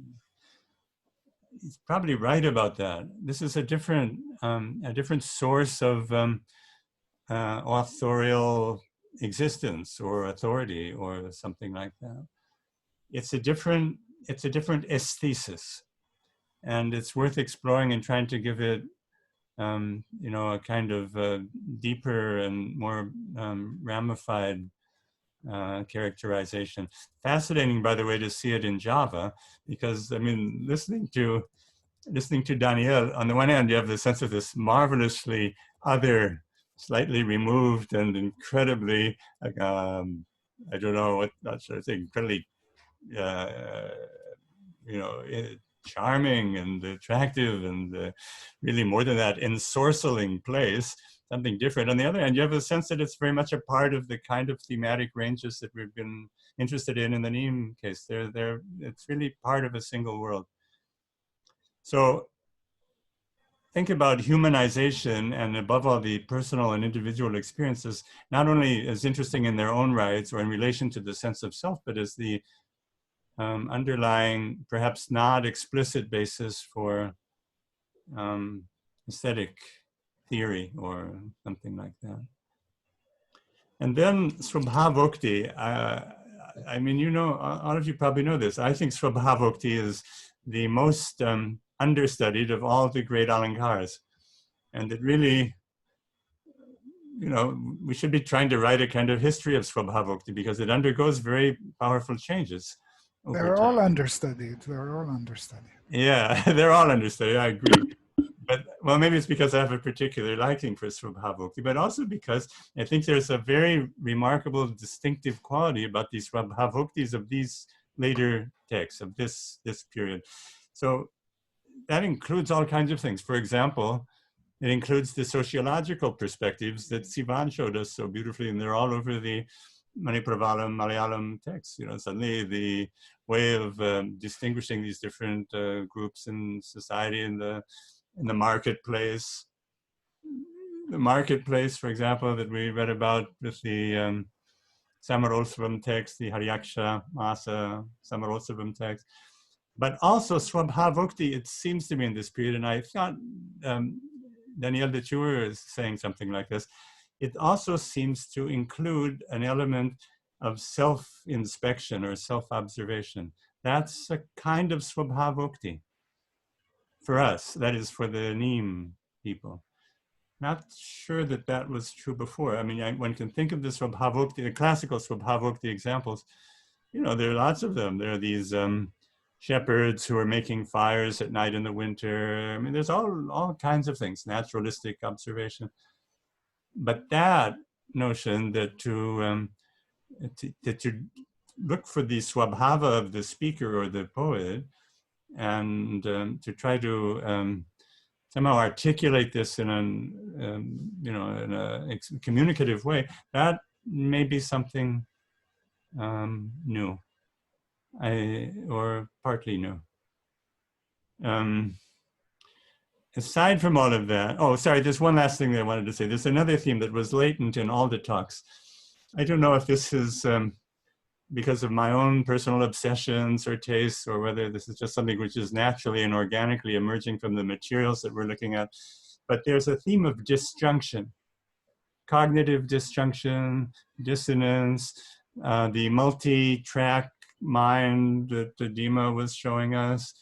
Speaker 5: He's probably right about that. This is a different source of authorial existence or authority or something like that. It's a different aesthesis, and it's worth exploring and trying to give it a kind of deeper and more ramified characterization. Fascinating, by the way, to see it in Java, because I mean, listening to Daniel, on the one hand, you have the sense of this marvelously other, slightly removed and incredibly, I don't know what that sort of thing, incredibly, charming and attractive and really more than that, ensorceling place, something different. On the other hand, you have a sense that it's very much a part of the kind of thematic ranges that we've been interested in the Neem case. It's really part of a single world. So think about humanization and above all the personal and individual experiences, not only as interesting in their own rights or in relation to the sense of self, but as the underlying, perhaps not explicit basis for aesthetic theory or something like that. And then Swabhavokti, I mean, all of you probably know this. I think Swabhavokti is the most understudied of all the great alankars. And it really, we should be trying to write a kind of history of Swabhavokti because it undergoes very powerful changes.
Speaker 8: They're all understudied.
Speaker 5: Yeah, they're all understudied, I agree. But, well, maybe it's because I have a particular liking for Swabhavokti, but also because I think there's a very remarkable distinctive quality about these Swabhavoktis of these later texts, of this period. So that includes all kinds of things. For example, it includes the sociological perspectives that Sivan showed us so beautifully, and they're all over the Manipravalam, Malayalam texts. Suddenly the way of distinguishing these different groups in society in the marketplace. The marketplace, for example, that we read about with the Samarotsavam text, the Haryaksha Masa Samarotsavam text. But also Swabhavokti, it seems to me in this period, and I thought, Daniel, that you were saying something like this, it also seems to include an element of self-inspection or self-observation. That's a kind of Swabhavokti for us, that is for the Neem people. Not sure that was true before. I mean, one can think of the Swabhavokti, the classical Swabhavokti examples you know, there are lots of them. There are these shepherds who are making fires at night in the winter. I mean, there's all kinds of things, naturalistic observation. But that notion that to look for the swabhava of the speaker or the poet, and to try to somehow articulate this in a communicative way, that may be something new, or partly new. Aside from all of that, oh, sorry, there's one last thing that I wanted to say. There's another theme that was latent in all the talks. I don't know if this is because of my own personal obsessions or tastes, or whether this is just something which is naturally and organically emerging from the materials that we're looking at. But there's a theme of disjunction, cognitive disjunction, dissonance, the multi-track mind that Dima was showing us,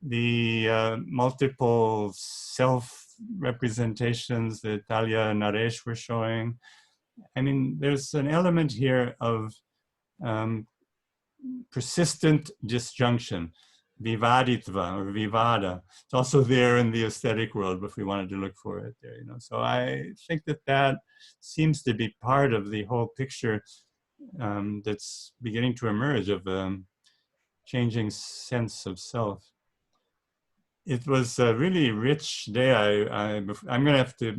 Speaker 5: the multiple self-representations that Talia and Naresh were showing. I mean, there's an element here of persistent disjunction, vivaditva or vivada. It's also there in the aesthetic world if we wanted to look for it there, you know. So I think that that seems to be part of the whole picture that's beginning to emerge of changing sense of self. It was a really rich day. I have to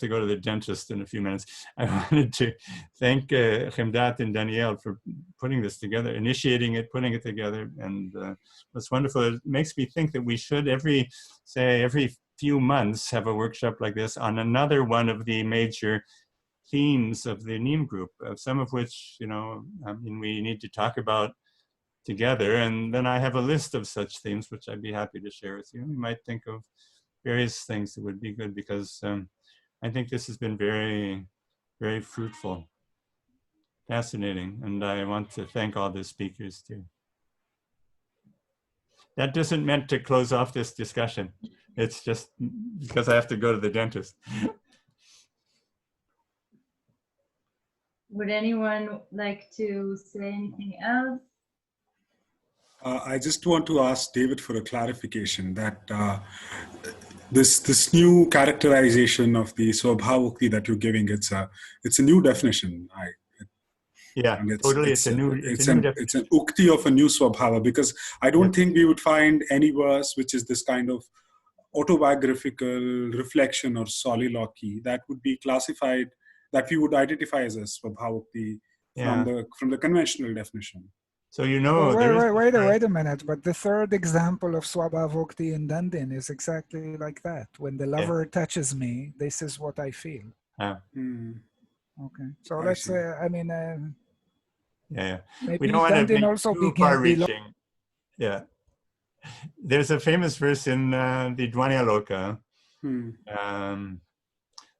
Speaker 5: go to the dentist in a few minutes. I wanted to thank Chemdat and Danielle for putting this together, initiating it, putting it together, and it's wonderful. It makes me think that we should every few months have a workshop like this on another one of the major themes of the Neem group, some of which, you know, I mean, we need to talk about together, and then I have a list of such themes which I'd be happy to share with you. You might think of various things that would be good, because I think this has been very, very fruitful, fascinating, and I want to thank all the speakers too. That doesn't mean to close off this discussion. It's just because I have to go to the dentist.
Speaker 2: Would anyone like to say anything else?
Speaker 9: I just want to ask David for a clarification that this new characterization of the Swabhavukti that you're giving, it's a new definition.
Speaker 5: Yeah, totally. It's a new definition.
Speaker 9: It's an ukti of a new Swabhava, because I don't think we would find any verse which is this kind of autobiographical reflection or soliloquy that would be classified, that we would identify as a Swabhavukti from the conventional definition.
Speaker 5: So, you know,
Speaker 8: wait a minute. But the third example of Swabhavukti in Dandin is exactly like that. When the lover touches me, this is what I feel. Okay. So let's say, I mean,
Speaker 5: we don't want to be also too far-reaching. Yeah. There's a famous verse in the Dvanyaloka.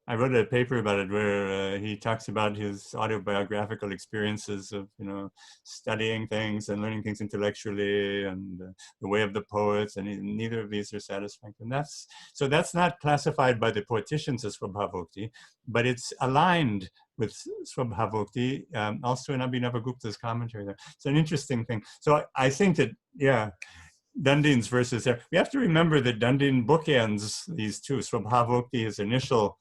Speaker 5: I wrote a paper about it where he talks about his autobiographical experiences of, you know, studying things and learning things intellectually, and the way of the poets, and neither of these are satisfying. And that's not classified by the poeticians as Swabhavukti, but it's aligned with Swabhavukti, also in Abhinavagupta's commentary there. It's an interesting thing. So I think that, Dandin's verses there. We have to remember that Dandin bookends these two. Swabhavukti, his initial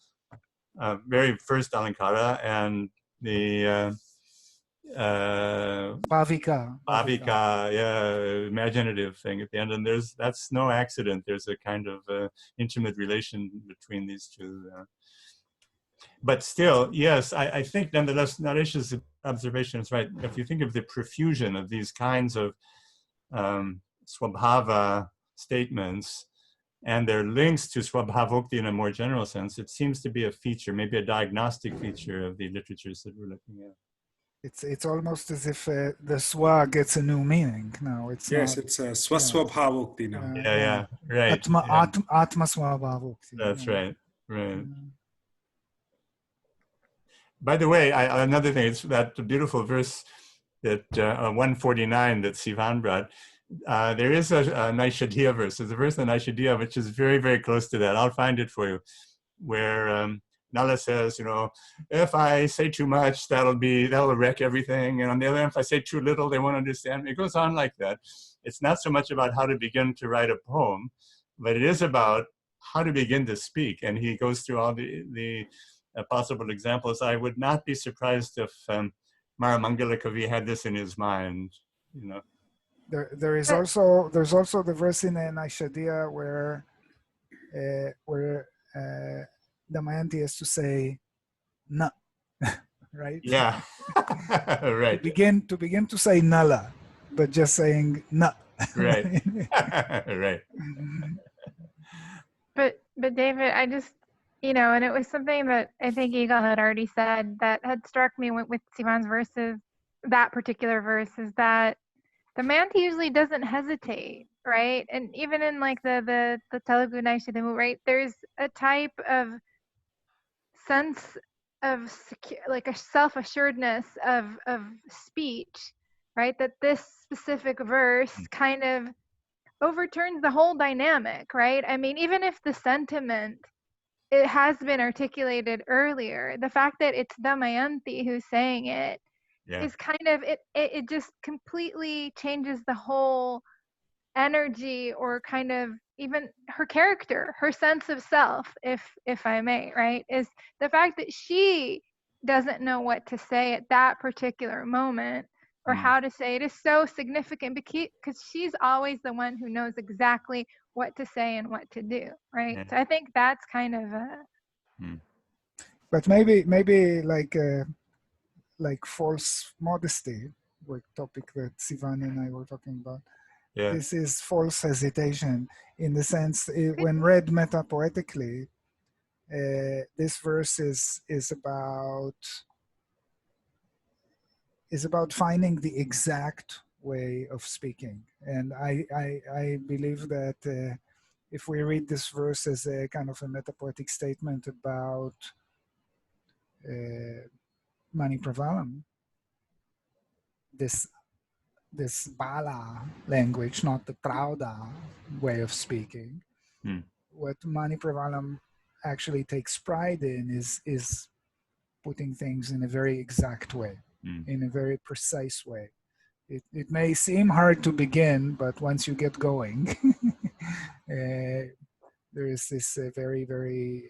Speaker 5: very first Alankara, and the
Speaker 8: Bhavika,
Speaker 5: imaginative thing at the end. And that's no accident. There's a kind of intimate relation between these two. But still, yes, I think nonetheless, Naresh's observation is right. If you think of the profusion of these kinds of Swabhava statements, and their links to Swabhavukti in a more general sense, it seems to be a feature, maybe a diagnostic feature of the literatures that we're looking at.
Speaker 8: It's almost as if the swa gets a new meaning now. It's
Speaker 9: Swaswabhavukti now.
Speaker 5: Right.
Speaker 8: Atma Swabhavukti.
Speaker 5: That's right. By the way, another thing, it's that beautiful verse that 149 that Sivan brought. There is a Naishadhiya verse. There's a verse in Naishadhiya which is very, very close to that. I'll find it for you, where Nala says, if I say too much, that'll wreck everything. And on the other hand, if I say too little, they won't understand me. It goes on like that. It's not so much about how to begin to write a poem, but it is about how to begin to speak. And he goes through all the possible examples. I would not be surprised if Maramangala Kavi had this in his mind,
Speaker 8: There's also the verse in Naishadiya where Damayanti has to say na, right?
Speaker 5: Yeah, right.
Speaker 8: To begin to say nala, but just saying na.
Speaker 5: Right. Right.
Speaker 13: But David, I just, and it was something that I think Eagle had already said that had struck me with Sivan's verses, that particular verse, is that the Manti usually doesn't hesitate, right? And even in like the Telugu Naishadamu, right, there's a type of sense of like a self-assuredness of speech, right? That this specific verse kind of overturns the whole dynamic, right? I mean, even if the sentiment, it has been articulated earlier, the fact that it's Damayanti who's saying it is kind of, it just completely changes the whole energy, or kind of even her character, her sense of self, if I may, right? Is the fact that she doesn't know what to say at that particular moment, or how to say it, is so significant, because she's always the one who knows exactly what to say and what to do, right? So I think that's kind of
Speaker 8: But maybe like false modesty, the topic that Sivan and I were talking about. Yeah. This is false hesitation in the sense, when read metapoetically, this verse is about finding the exact way of speaking. And I believe that if we read this verse as a kind of a metapoetic statement about Mani Pravalam, this Bala language, not the Trauda way of speaking. What Mani Pravalam actually takes pride in is putting things in a very exact way, in a very precise way. It may seem hard to begin, but once you get going, there is this very, very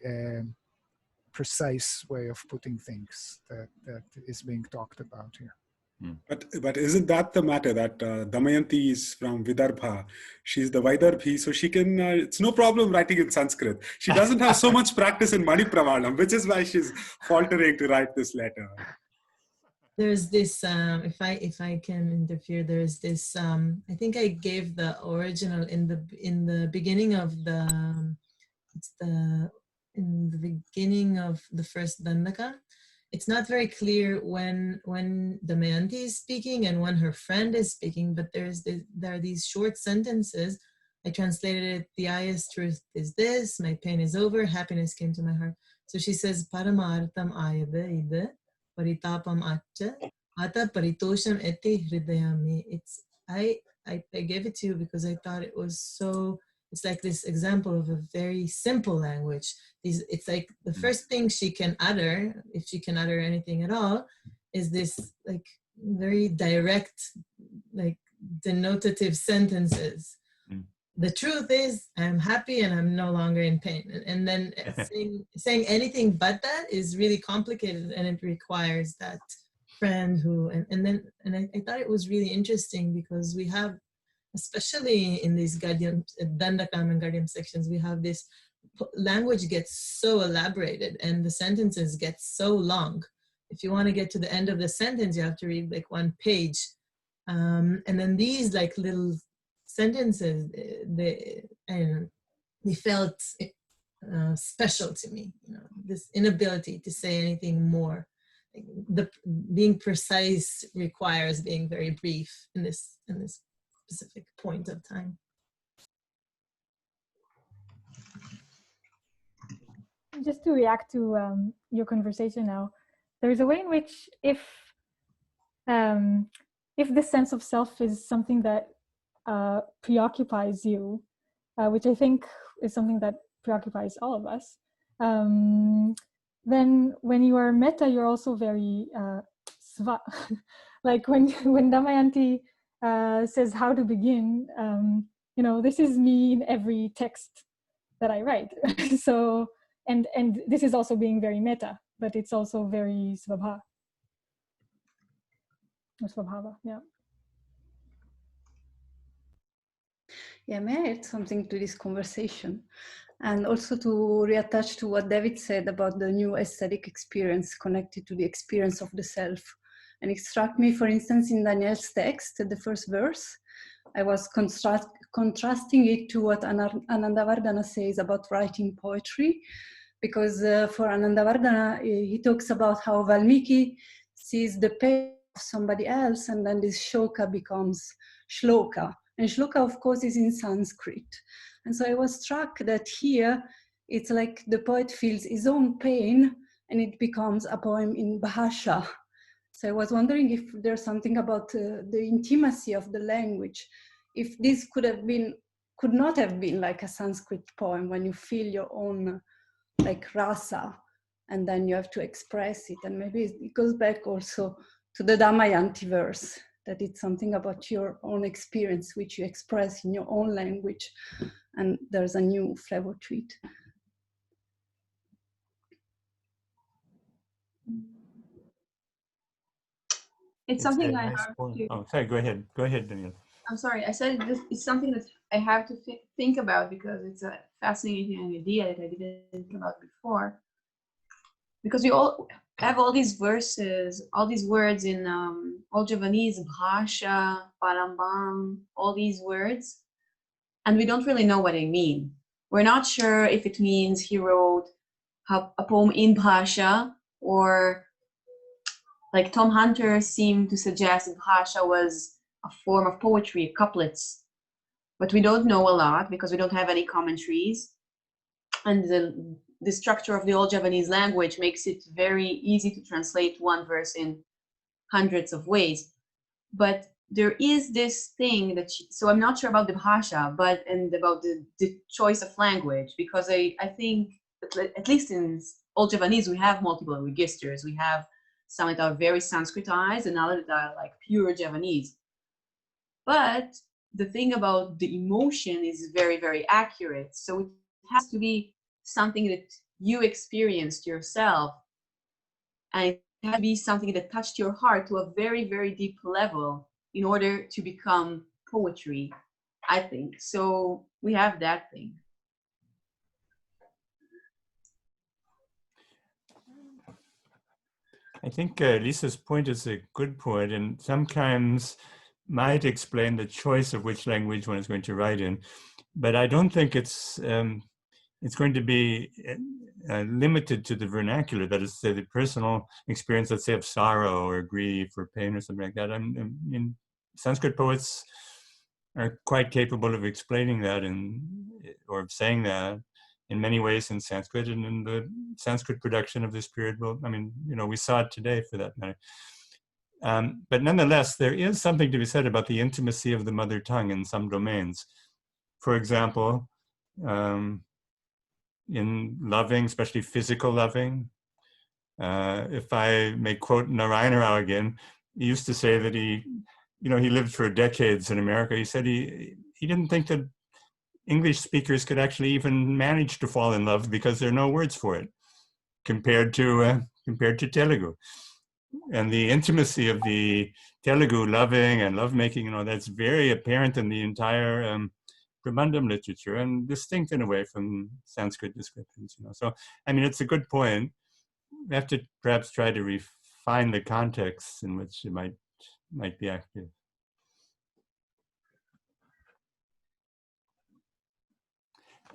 Speaker 8: precise way of putting things that is being talked about here.
Speaker 9: But isn't that the matter, that Damayanti is from Vidarbha? She's the Vaidarbhi, so she can, it's no problem writing in Sanskrit. She doesn't have so much practice in Mani Pravalam, which is why she's faltering to write this letter.
Speaker 12: There's this, if I can interfere, there's this, I think I gave the original in the beginning of in the beginning of the first Dandaka. It's not very clear when Damayanti is speaking and when her friend is speaking, but there are these short sentences. I translated it: the highest truth is this, my pain is over, happiness came to my heart. So she says, Paramartam ayada ida, paritapam accha, ata paritosham eti hridayami. I gave it to you because I thought it was so, it's like this example of a very simple language. It's like the first thing she can utter, if she can utter anything at all, is this like very direct, like denotative sentences. The truth is, I'm happy and I'm no longer in pain. And then saying anything but that is really complicated, and it requires that friend who, and I thought it was really interesting because we have, especially in these Dandakam and Guardian sections, we have this language gets so elaborated and the sentences get so long. If you want to get to the end of the sentence, you have to read like one page. And then these like little sentences, they felt special to me. This inability to say anything more. Being precise requires being very brief in this specific point of time.
Speaker 6: Just to react to your conversation now, there's a way in which if this sense of self is something that preoccupies you, which I think is something that preoccupies all of us, then when you are meta, you're also very sva. Like when Damayanti says how to begin, you know, this is me in every text that I write. So, and this is also being very meta, but it's also very svabha. Or svabhava, yeah.
Speaker 10: Yeah, may I add something to this conversation? And also to reattach to what David said about the new aesthetic experience connected to the experience of the self. And it struck me, for instance, in Daniel's text, the first verse, I was contrasting it to what Anandavardhana says about writing poetry, because for Anandavardhana, he talks about how Valmiki sees the pain of somebody else, and then this shoka becomes shloka. And shloka, of course, is in Sanskrit. And so I was struck that here, it's like the poet feels his own pain, and it becomes a poem in Bhasha. So I was wondering if there's something about the intimacy of the language, if this could not have been like a Sanskrit poem when you feel your own like rasa, and then you have to express it. And maybe it goes back also to the Damayanti verse, that it's something about your own experience, which you express in your own language, and there's a new flavor to it.
Speaker 1: It's something I
Speaker 5: nice
Speaker 1: have
Speaker 5: point.
Speaker 1: to.
Speaker 5: Oh, sorry, go ahead, Daniel.
Speaker 1: I'm sorry, I said it's something that I have to think about because it's a fascinating idea that I didn't think about before. Because we all have all these verses, all these words in Old Javanese, bhasha, palambang, all these words, and we don't really know what they mean. We're not sure if it means he wrote a poem in bhasha, or like Tom Hunter seemed to suggest that bhasha was a form of poetry, couplets, but we don't know a lot because we don't have any commentaries. And the structure of the Old Javanese language makes it very easy to translate one verse in hundreds of ways. But there is this thing that, so I'm not sure about the bhasha, and about the choice of language, because I think, at least in Old Javanese, we have multiple registers. We have some that are very Sanskritized and others that are like pure Javanese. But the thing about the emotion is very, very accurate. So it has to be something that you experienced yourself, and it has to be something that touched your heart to a very, very deep level in order to become poetry, I think. So we have that thing.
Speaker 5: I think Lisa's point is a good point, and sometimes might explain the choice of which language one is going to write in. But I don't think it's going to be limited to the vernacular, that is to say the personal experience, let's say, of sorrow or grief or pain or something like that. I mean, Sanskrit poets are quite capable of explaining that or of saying that in many ways in Sanskrit, and in the Sanskrit production of this period. Well, I mean, you know, we saw it today for that matter. But nonetheless, there is something to be said about the intimacy of the mother tongue in some domains. For example, in loving, especially physical loving. If I may quote Narayana Rao again, he used to say that he lived for decades in America. He said he didn't think that English speakers could actually even manage to fall in love because there are no words for it compared to Telugu. And the intimacy of the Telugu loving and lovemaking, that's very apparent in the entire Prabandham literature, and distinct in a way from Sanskrit descriptions. So I mean, it's a good point. We have to perhaps try to refine the context in which it might be active.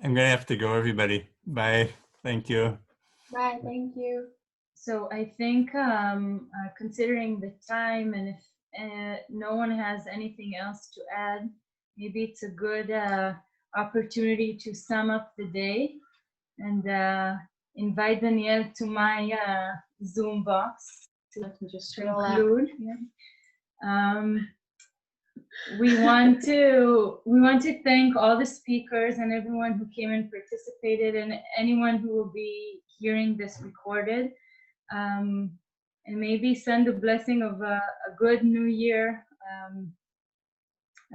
Speaker 5: I'm gonna have to go, everybody. Bye. Thank you.
Speaker 1: Bye. Thank you.
Speaker 2: So I think, considering the time, and if no one has anything else to add, maybe it's a good opportunity to sum up the day and invite Danielle to my Zoom box to
Speaker 1: just
Speaker 2: conclude. We want to thank all the speakers and everyone who came and participated, and anyone who will be hearing this recorded. And maybe send a blessing of a good new year,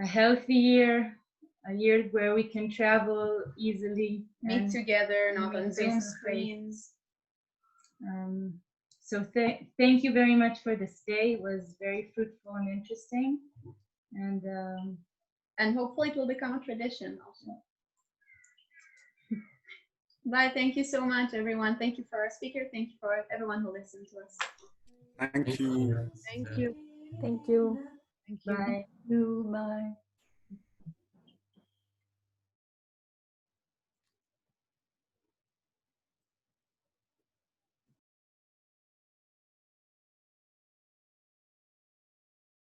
Speaker 2: a healthy year, a year where we can travel easily,
Speaker 1: Meet together, not on Zoom screens.
Speaker 2: So thank you very much for this day. It was very fruitful and interesting.
Speaker 1: And hopefully it will become a tradition also. Bye. Thank you so much, everyone. Thank you for our speaker. Thank you for everyone who listened to us.
Speaker 9: Thank you.
Speaker 7: Thank you.
Speaker 6: Thank you.
Speaker 2: Bye.
Speaker 10: Bye.